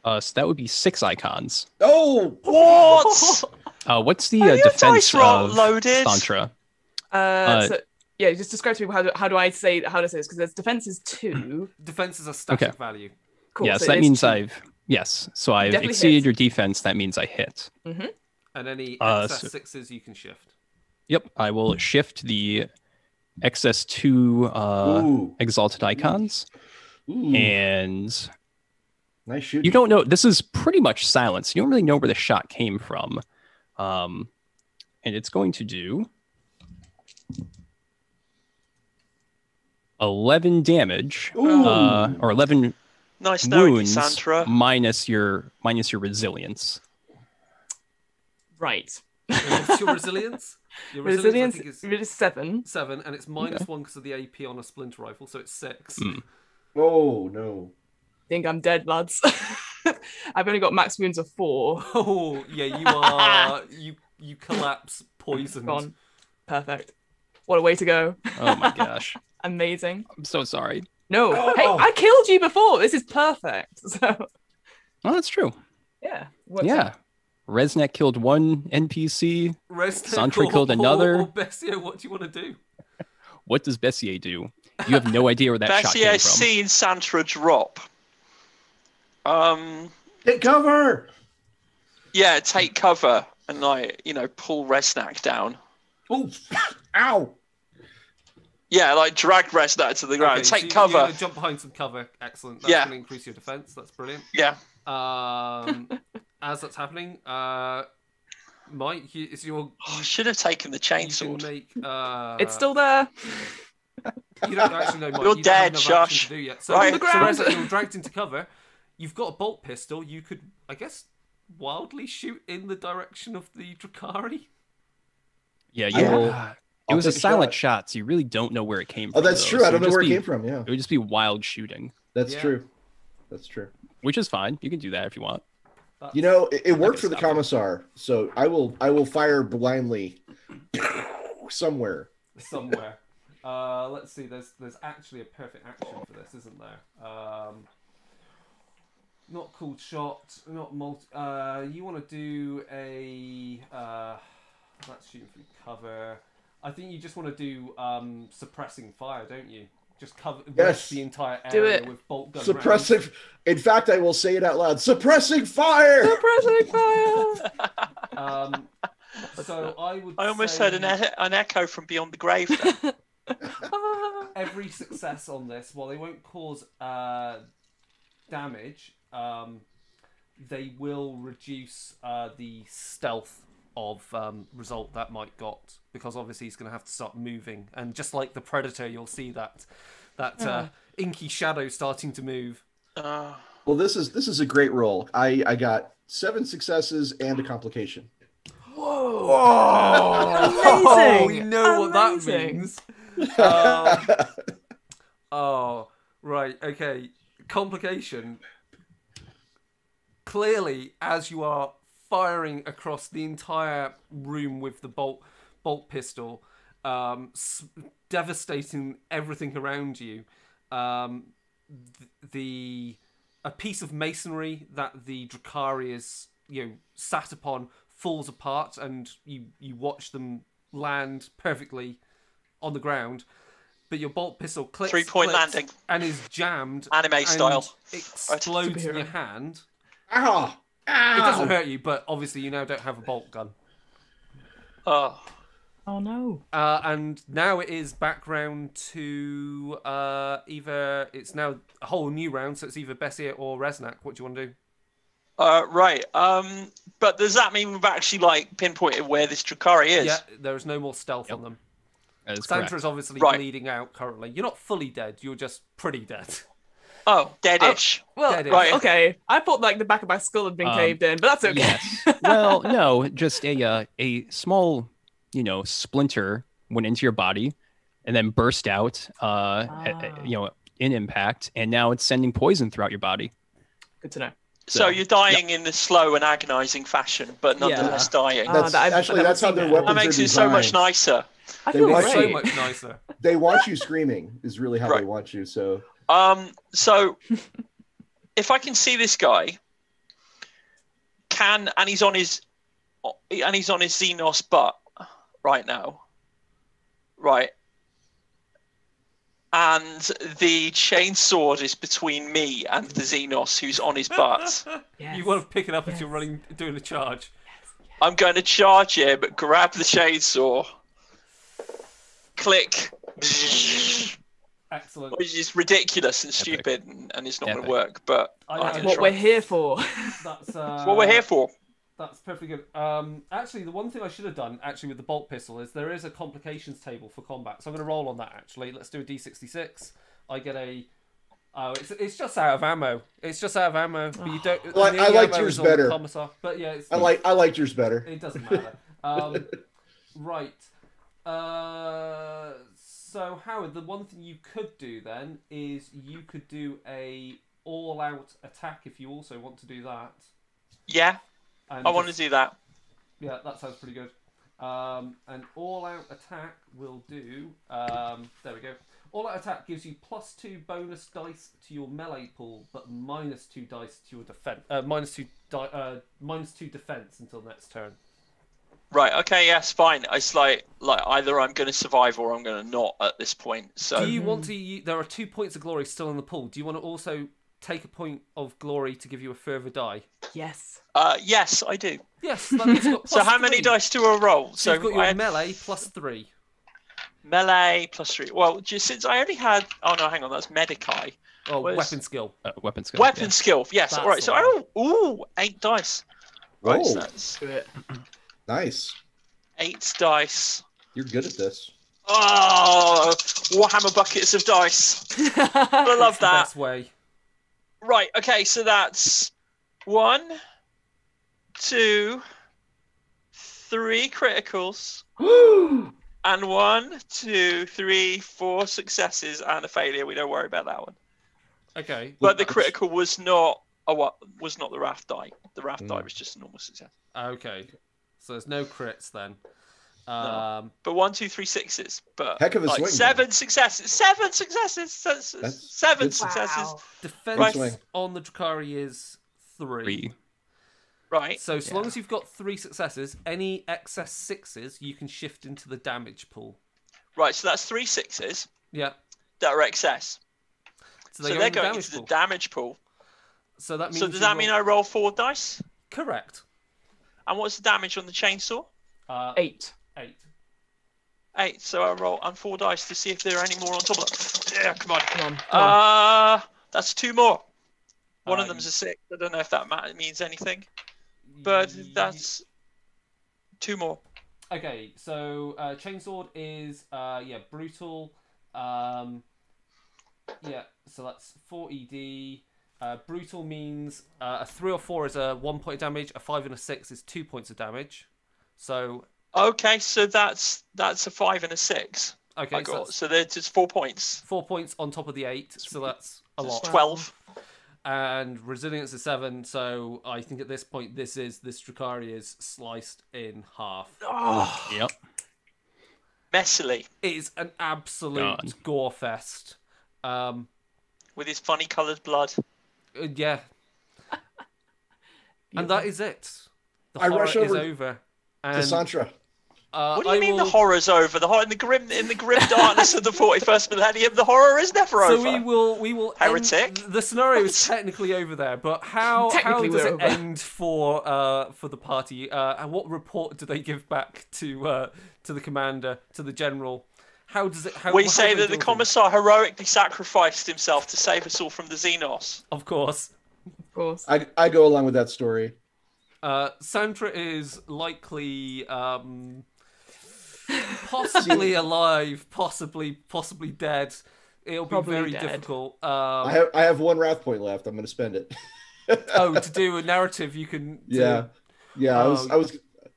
know. So that would be 6 icons. Oh! What? What's the Are your defense dice roll of loaded? Santra? So yeah, just describe to me how do I say this? Because there's defense is 2. Defense is a static Okay. value. Cool. Yes, so that it's means 2. So I've Definitely exceeded hits. your defense. That means I hit. And any So- excess 6s you can shift. Yep, I will shift the XS2 Ooh. exalted icons, Ooh. and Nice shooting. you don't know. This is pretty much silence. You don't really know where the shot came from, and it's going to do 11 damage, Ooh. or 11 Nice knowing you, wounds Sandra. minus your resilience. Right. What's your resilience? Your Resilience I think, is is 7. 7, and it's -1 because of the AP on a splinter rifle, so it's 6. Oh, no. Think I'm dead, lads. I've only got max wounds of 4. Oh, yeah, you are. you collapse, poisoned. Gone. Perfect. What a way to go. Oh my gosh, Amazing. I'm so sorry. No. Oh. Hey, I killed you before. This is perfect. So Oh, that's true. yeah. works Yeah, out. Resnet killed 1 NPC. Rest Sandra killed another. Or Bessia, what do you want to do? What does Bessier do? You have no idea where that shot came Bessier from. seen Sandra drop. Take cover! Yeah, take cover and pull Resnack down. Oh, ow! Yeah, drag Resnack to the ground. Okay, so take you're cover. gonna jump behind some cover. Excellent. That's Yeah. going to increase your defense. That's brilliant. Yeah. As that's happening, Mike, it's your. Oh, I should have taken the You can chainsaw. make. It's still there. You don't actually know, Mike. You're you don't dead, have enough action Josh. to do yet. So, Right. On the so ground. Reza, you're dragged into cover. You've got a bolt pistol. You could, I guess, wildly shoot in the direction of the Drakari. Yeah, I you will- it I'll was a take silent shot. shot, so you really don't know where it came Oh, from. that's though. true. So I don't know just where it be- came from. Yeah, It would just be wild shooting, that's Yeah. true. That's true. which is fine. You can do that if you want. That's- You know, it worked gonna for the stop it. commissar, so I will fire blindly somewhere. somewhere. Let's see. There's actually a perfect action for this, isn't there? Not called shot. Not multi. You want to do a. That's shooting from cover. I think you just want to do suppressing fire, don't you? just cover Yes. the entire Do area it. with bolt gun Suppressive. In fact, I will say it out loud. Suppressing fire. Suppressing fire. rounds. So I would. I almost say heard an echo from beyond the grave there. every success on this, while they won't cause damage, they will reduce the stealth of result that Mike got, because obviously he's going to have to start moving, and just like the Predator, you'll see that inky shadow starting to move. Well, this is a great roll. I got 7 successes and a complication. Whoa. Oh, we Amazing. know what that Amazing. means. Oh, right, okay. Complication. Clearly, as you are firing across the entire room with the bolt pistol, devastating everything around you, a piece of masonry that the Drukhari is sat upon falls apart, and you watch them land perfectly on the ground, but your bolt pistol clicks, 3-point clicks, landing. and is jammed, Anime and style. explodes in Superhero. your hand. Ow! It doesn't Ow! hurt you, but obviously you now don't have a bolt gun. Oh. Oh no. And now it is back round to either it's now a whole new round, so it's either Bessier or Resnack. What do you want to do? Right. But does that mean we've actually pinpointed where this Drukhari is? Yeah, there is no more stealth on them. That is Santa correct. is obviously Right. bleeding out currently. You're not fully dead. You're just pretty dead. Oh, deadish. Well, Dead-ish. Right. okay. I thought the back of my skull had been caved in, but that's okay. Yes. Well, no, just a small, splinter went into your body, and then burst out, in impact, and now it's sending poison throughout your body. Good to know. So you're dying in the slow and agonizing fashion, but nonetheless dying. Ah, That's I've that's how their seen that. weapons That makes are it so much designed. nicer. I They feel want So great. much nicer. They want you screaming. Is really how they Right. want you. So So if I can see this guy, and he's on his Xenos butt right now, right? And the chainsword is between me and the Xenos who's on his butt. Yes. You want to pick it up as Yes. you're doing a charge. I'm going to charge him, grab the chainsaw, click, Excellent. which is ridiculous and stupid, and it's not going to Epic. work. But I I'm know. gonna What try. we're here for. That's What we're here for. That's perfectly good. Actually, the one thing I should have done with the bolt pistol is there is a complications table for combat, so I'm going to roll on that. Actually, let's do a D66. I get a. Oh, it's just out of ammo. It's just out of ammo. But you don't. Well, the I only liked ammo yours is on the better. Commissar, but yeah, I liked yours better. It doesn't matter. Right. So Howard, the one thing you could do then is you could do a all-out attack if you also want to do that. Yeah, And I want to do that. Yeah, that sounds pretty good. An all-out attack will do. There we go. All-out attack gives you +2 bonus dice to your melee pool, but -2 dice to your defense. -2 defense until next turn. Right. Okay. Yes. Fine. It's like either I'm going to survive or I'm going to not at this point. So Do you want to? There are 2 points of glory still in the pool. Do you want to also take a point of glory to give you a further die? Yes. yes, I do. Yes. That means you've got So how many +3. dice do I roll? So you've got your I had melee +3. melee +3. Well, just since I only had. Oh no, hang on. That's Medici. Oh, Where's- weapon skill. Weapon skill. Weapon skill. Yes. That's All right. the So one. I roll 8 dice. Right. Oh. So that's Do it. Nice. 8 dice. You're good at this. Oh, Warhammer buckets of dice. I love The that. best way. Right, okay, so that's 1, 2, 3 criticals, and 1, 2, 3, 4 successes and a failure. We don't worry about that one. Okay. But the critical was not was not the raft die. The raft die was just a normal success. Okay. So there's no crits then. But 1, 2, 3 sixes. But Heck of a swing, 7 successes. 7 successes. That's 7 good. successes. Wow. Defense Swing. on the Drukhari is 3. 3. Right. So long as you've got 3 successes, any excess 6s you can shift into the damage pool. Right, so that's 3 sixes. Yeah. that are excess. So So go they're in the going damage into the pool. damage pool. So that means. So does that mean I roll 4 dice? Correct. And what's the damage on the chainsaw? 8. 8. 8. So I roll on 4 dice to see if there are any more on top of that. Yeah, come on. Come on. That's 2 more. One of Uh, them's a 6. I don't know if that means anything, but that's 2 more. Okay, so chainsword is brutal. So that's 4 ED. Brutal means a 3 or 4 is a 1 point of damage. A 5 and a 6 is 2 points of damage. So Okay, so that's a 5 and a 6. okay, I so got. that's So there's just 4 points. 4 points on top of the 8. So that's a lot. 12. And resilience is 7. So I think at this point, this Drukhari is sliced in half. Oh, Yep. messily It is an absolute God. gore fest. with his funny coloured blood. Yeah. And that is it. The I horror rush is over over. To And Santra. What do you mean the horror's over? In the grim darkness of the 41st millennium, the horror is never So over. we will Heretic. The scenario is technically over there, but how Technically does we're it over. end for the party? And what report do they give back to the commander, to the general? How does it? How, We how say do they that the deal with commissar heroically sacrificed himself to save us all from the Xenos. it? Of course. Of course. I go along with that story. Santra is likely possibly alive, possibly dead. It'll be Probably very dead. difficult. I have 1 wrath point left. I'm going to spend it. To do a narrative, you can. Yeah.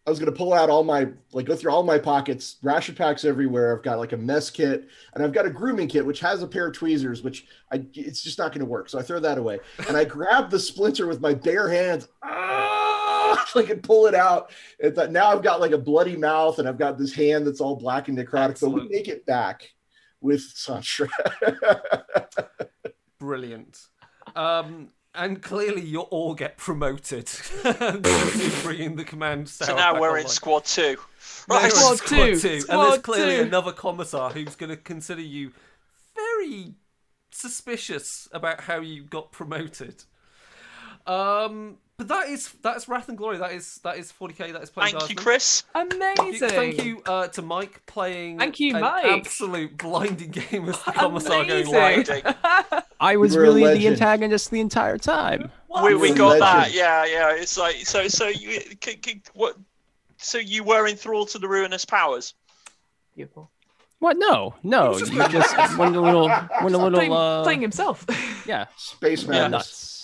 I was going to pull out go through all my pockets, ration packs everywhere. I've got like a mess kit, and I've got a grooming kit which has a pair of tweezers, which it's just not going to work. So I throw that away, and I grab the splinter with my bare hands. I can pull it out. Now I've got like a bloody mouth, and I've got this hand that's all black and necrotic. Excellent. But we make it back with Santra. Brilliant. And clearly you all get promoted. Bringing the command So tower now back we're online. in Squad 2. Now Right. you're in Squad Squad two. 2. And Squad there's clearly 2. another commissar who's going to consider you very suspicious about how you got promoted. But that's Wrath and Glory. That is 40k. That is playing Thank you, Guardsman. Chris. Amazing. Thank you to Mike playing Thank you, an Mike. absolute blinding game as the commissar going Amazing. wild. I was You were a really the legend. antagonist the entire time. We You're a got that. legend. Yeah. It's like so you what? So you were enthralled to the ruinous powers. Beautiful. What? No. You just went a little, Playing himself. yeah, Space Madness. nuts.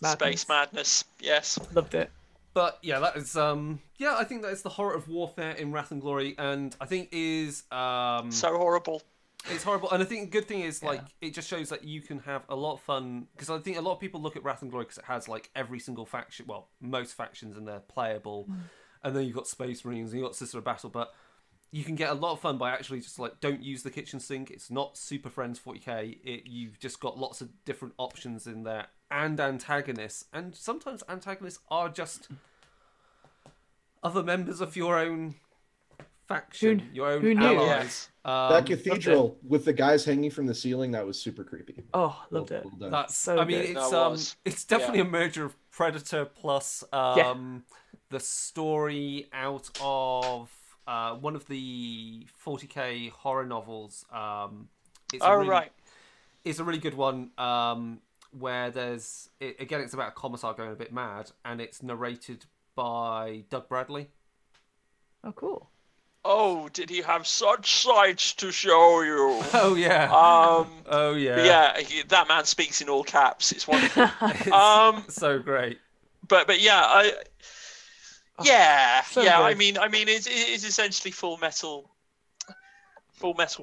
Space madness. Yes. Loved it. But yeah, that is I think that is the horror of warfare in Wrath and Glory, and I think is So horrible. it's horrible. And I think the good thing is like it just shows that you can have a lot of fun, because I think a lot of people look at Wrath and Glory because it has like every single faction, well, most factions, and they're playable, and then you've got Space Marines and you've got Sister of Battle, but you can get a lot of fun by actually just like don't use the kitchen sink. It's not Super Friends 40k. You've just got lots of different options in there, and antagonists, and sometimes antagonists are just other members of your own faction, your own who knew? allies. That cathedral with the guys hanging from the ceiling, that was super creepy. Oh, loved it. Well done. That's So I mean good. it's definitely a merger of Predator plus the story out of one of the 40k horror novels. It's it's a really good one where it's about a commissar going a bit mad, and it's narrated by Doug Bradley. Oh, cool. Oh, did he have such sights to show you? Oh yeah. Oh yeah. Yeah, that man speaks in all caps. It's wonderful. It's so great. But yeah, so I good. mean, it's essentially full metal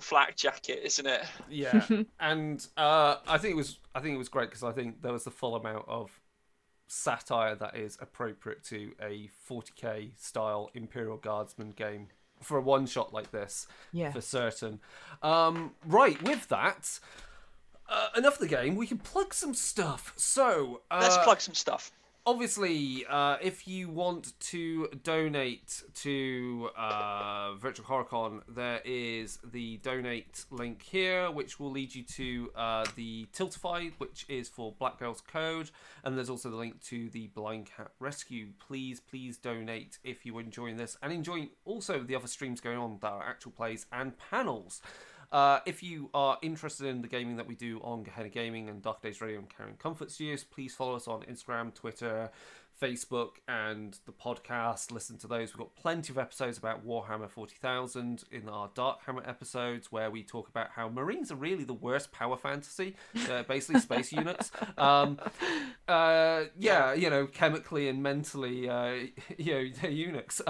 flak jacket, isn't it? Yeah, and I think it was great because I think there was the full amount of satire that is appropriate to a 40k style Imperial Guardsman game for a one shot like this, Yeah. for certain. Right, with that, enough of the game. We can plug some stuff. So Let's plug some stuff. obviously, if you want to donate to Virtual HorrorCon, there is the donate link here, which will lead you to the Tiltify, which is for Black Girls Code, and there's also the link to the Blind Cat Rescue. Please donate if you're enjoying this, and enjoying also the other streams going on that are actual plays and panels. If you are interested in the gaming that we do on Gehenna Gaming and Dark Days Radio and Carrying Comfort Studios, please follow us on Instagram, Twitter, Facebook, and the podcast. Listen to those. We've got plenty of episodes about Warhammer 40,000 in our Dark Hammer episodes, where we talk about how Marines are really the worst power fantasy, basically space units. Chemically and mentally, they're eunuchs.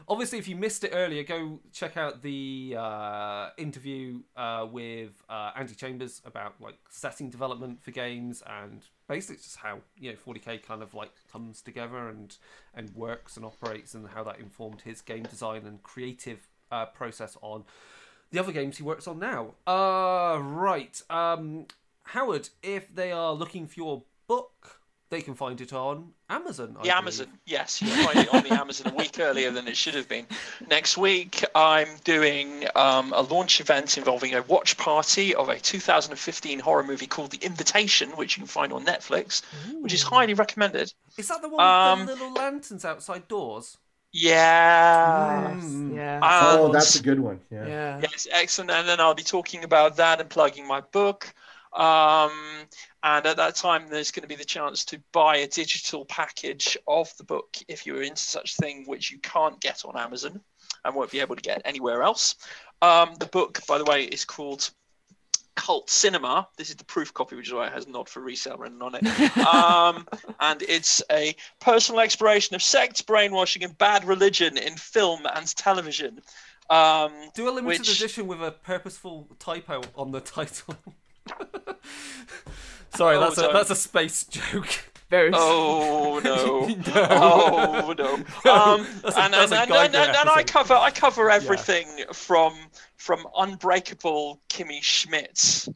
Obviously, if you missed it earlier, go check out the interview with Andy Chambers about like setting development for games, and basically just how 40k kind of like comes together and works and operates, and how that informed his game design and creative process on the other games he works on now. Right, Howard, if they are looking for your book, they can find it on Amazon. The Amazon, yes. You can find it on the Amazon a week earlier than it should have been. Next week, I'm doing a launch event involving a watch party of a 2015 horror movie called The Invitation, which you can find on Netflix, which is highly recommended. Is that the one with the little lanterns outside doors? Yeah. Yeah. That's a good one. Yeah. Yes, excellent. And then I'll be talking about that and plugging my book. And at that time, there's going to be the chance to buy a digital package of the book if you're into such thing, which you can't get on Amazon and won't be able to get anywhere else. The book, by the way, is called Cult Cinema. This is the proof copy, which is why it has not for resale written on it. And it's a personal exploration of sects, brainwashing, and bad religion in film and television. Do a limited edition with a purposeful typo on the title. Sorry, that's a space joke. Oh no! Oh no! And I cover everything from Unbreakable Kimmy Schmidt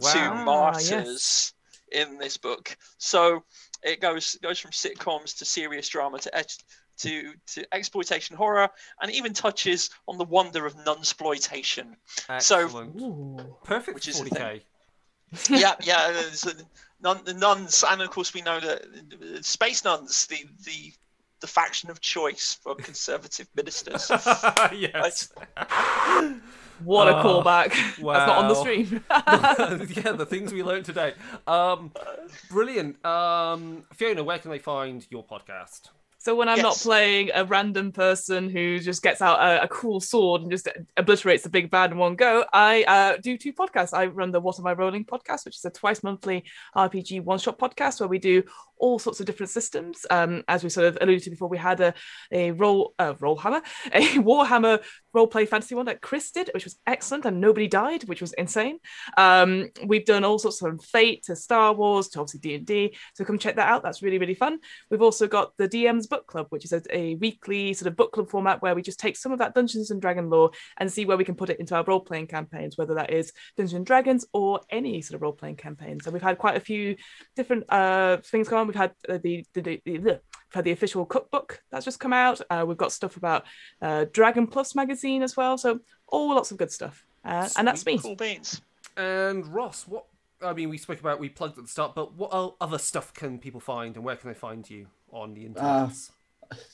to Martyrs in this book. So it goes from sitcoms to serious drama to exploitation horror, and even touches on the wonder of nunsploitation. Excellent. So perfect, which is 40k. Yeah. The nuns, and of course we know that space nuns, the faction of choice for conservative ministers. Yes. What a callback. Wow. That's not on the stream. Yeah, the things we learned today. Brilliant. Fiona, where can they find your podcast? So when I'm not playing a random person who just gets out a cool sword and just obliterates the big bad in one go, I do two podcasts. I run the What Am I Rolling podcast, which is a twice monthly RPG one-shot podcast where we do all sorts of different systems. As we sort of alluded to before, we had a Warhammer roleplay fantasy one that Chris did, which was excellent, and nobody died, which was insane. We've done all sorts from Fate to Star Wars to obviously D&D, so come check that out. That's really, really fun. We've also got the DM's Book Club, which is a weekly sort of book club format where we just take some of that Dungeons and Dragon lore and see where we can put it into our role-playing campaigns, whether that is Dungeons and Dragons or any sort of role-playing campaign. So we've had quite a few different things going on. We've had the official cookbook that's just come out. We've got stuff about Dragon Plus magazine as well. So lots of good stuff. And that's me. Cool beans. And Ross, we plugged at the start, but what other stuff can people find, and where can they find you on the internet?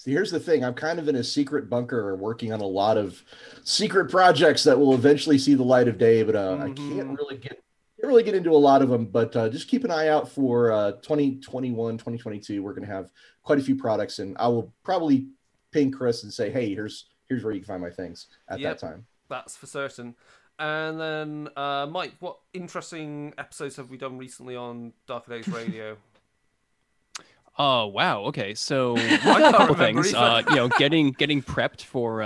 Here's the thing. I'm kind of in a secret bunker working on a lot of secret projects that will eventually see the light of day, but I can't really get into a lot of them, but just keep an eye out for 2021, 2022. We're going to have quite a few products, and I will probably ping Chris and say, hey, here's where you can find my things at that time. That's for certain. And then, Mike, what interesting episodes have we done recently on Darker Days Radio? Oh wow! Okay, so a couple things. Getting prepped for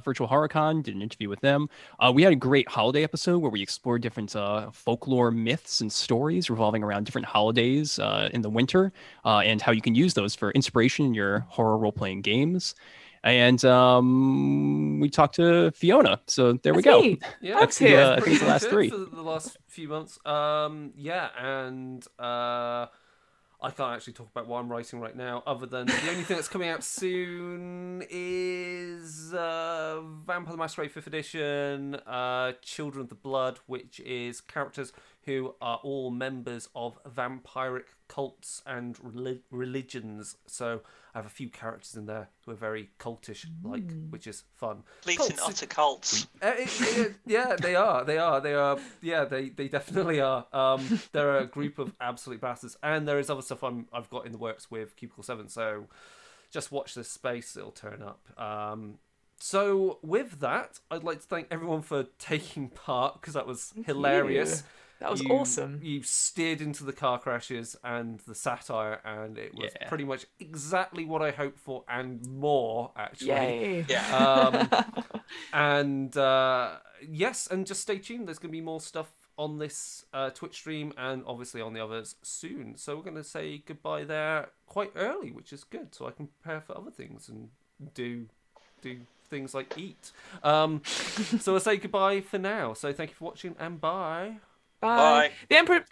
Virtual HorrorCon. Did an interview with them. We had a great holiday episode where we explored different folklore myths and stories revolving around different holidays in the winter, and how you can use those for inspiration in your horror role-playing games. And we talked to Fiona. So there we That's go. me. Yeah, That's the, here. I think pretty it's the much last it 3. for the last few months. Yeah, and I can't actually talk about what I'm writing right now, other than the only thing that's coming out soon is Vampire the Masquerade 5th Edition, Children of the Blood, which is characters who are all members of vampiric cults and religions. So I have a few characters in there who are very cultish, like, which is fun. Complete and utter cults. Yeah, they are. They are. Yeah, they definitely are. They're a group of absolute bastards, and there is other stuff I've got in the works with Cubicle 7. So just watch this space; it'll turn up. So with that, I'd like to thank everyone for taking part because that was hilarious. That was awesome. You steered into the car crashes and the satire, and it was Yeah. pretty much exactly what I hoped for and more, actually. Yay. Yeah. And yes, and just stay tuned. There's going to be more stuff on this Twitch stream and obviously on the others soon. So we're going to say goodbye there quite early, which is good, so I can prepare for other things and do things like eat. So I'll say goodbye for now. So thank you for watching and bye. Bye. Bye. The Emperor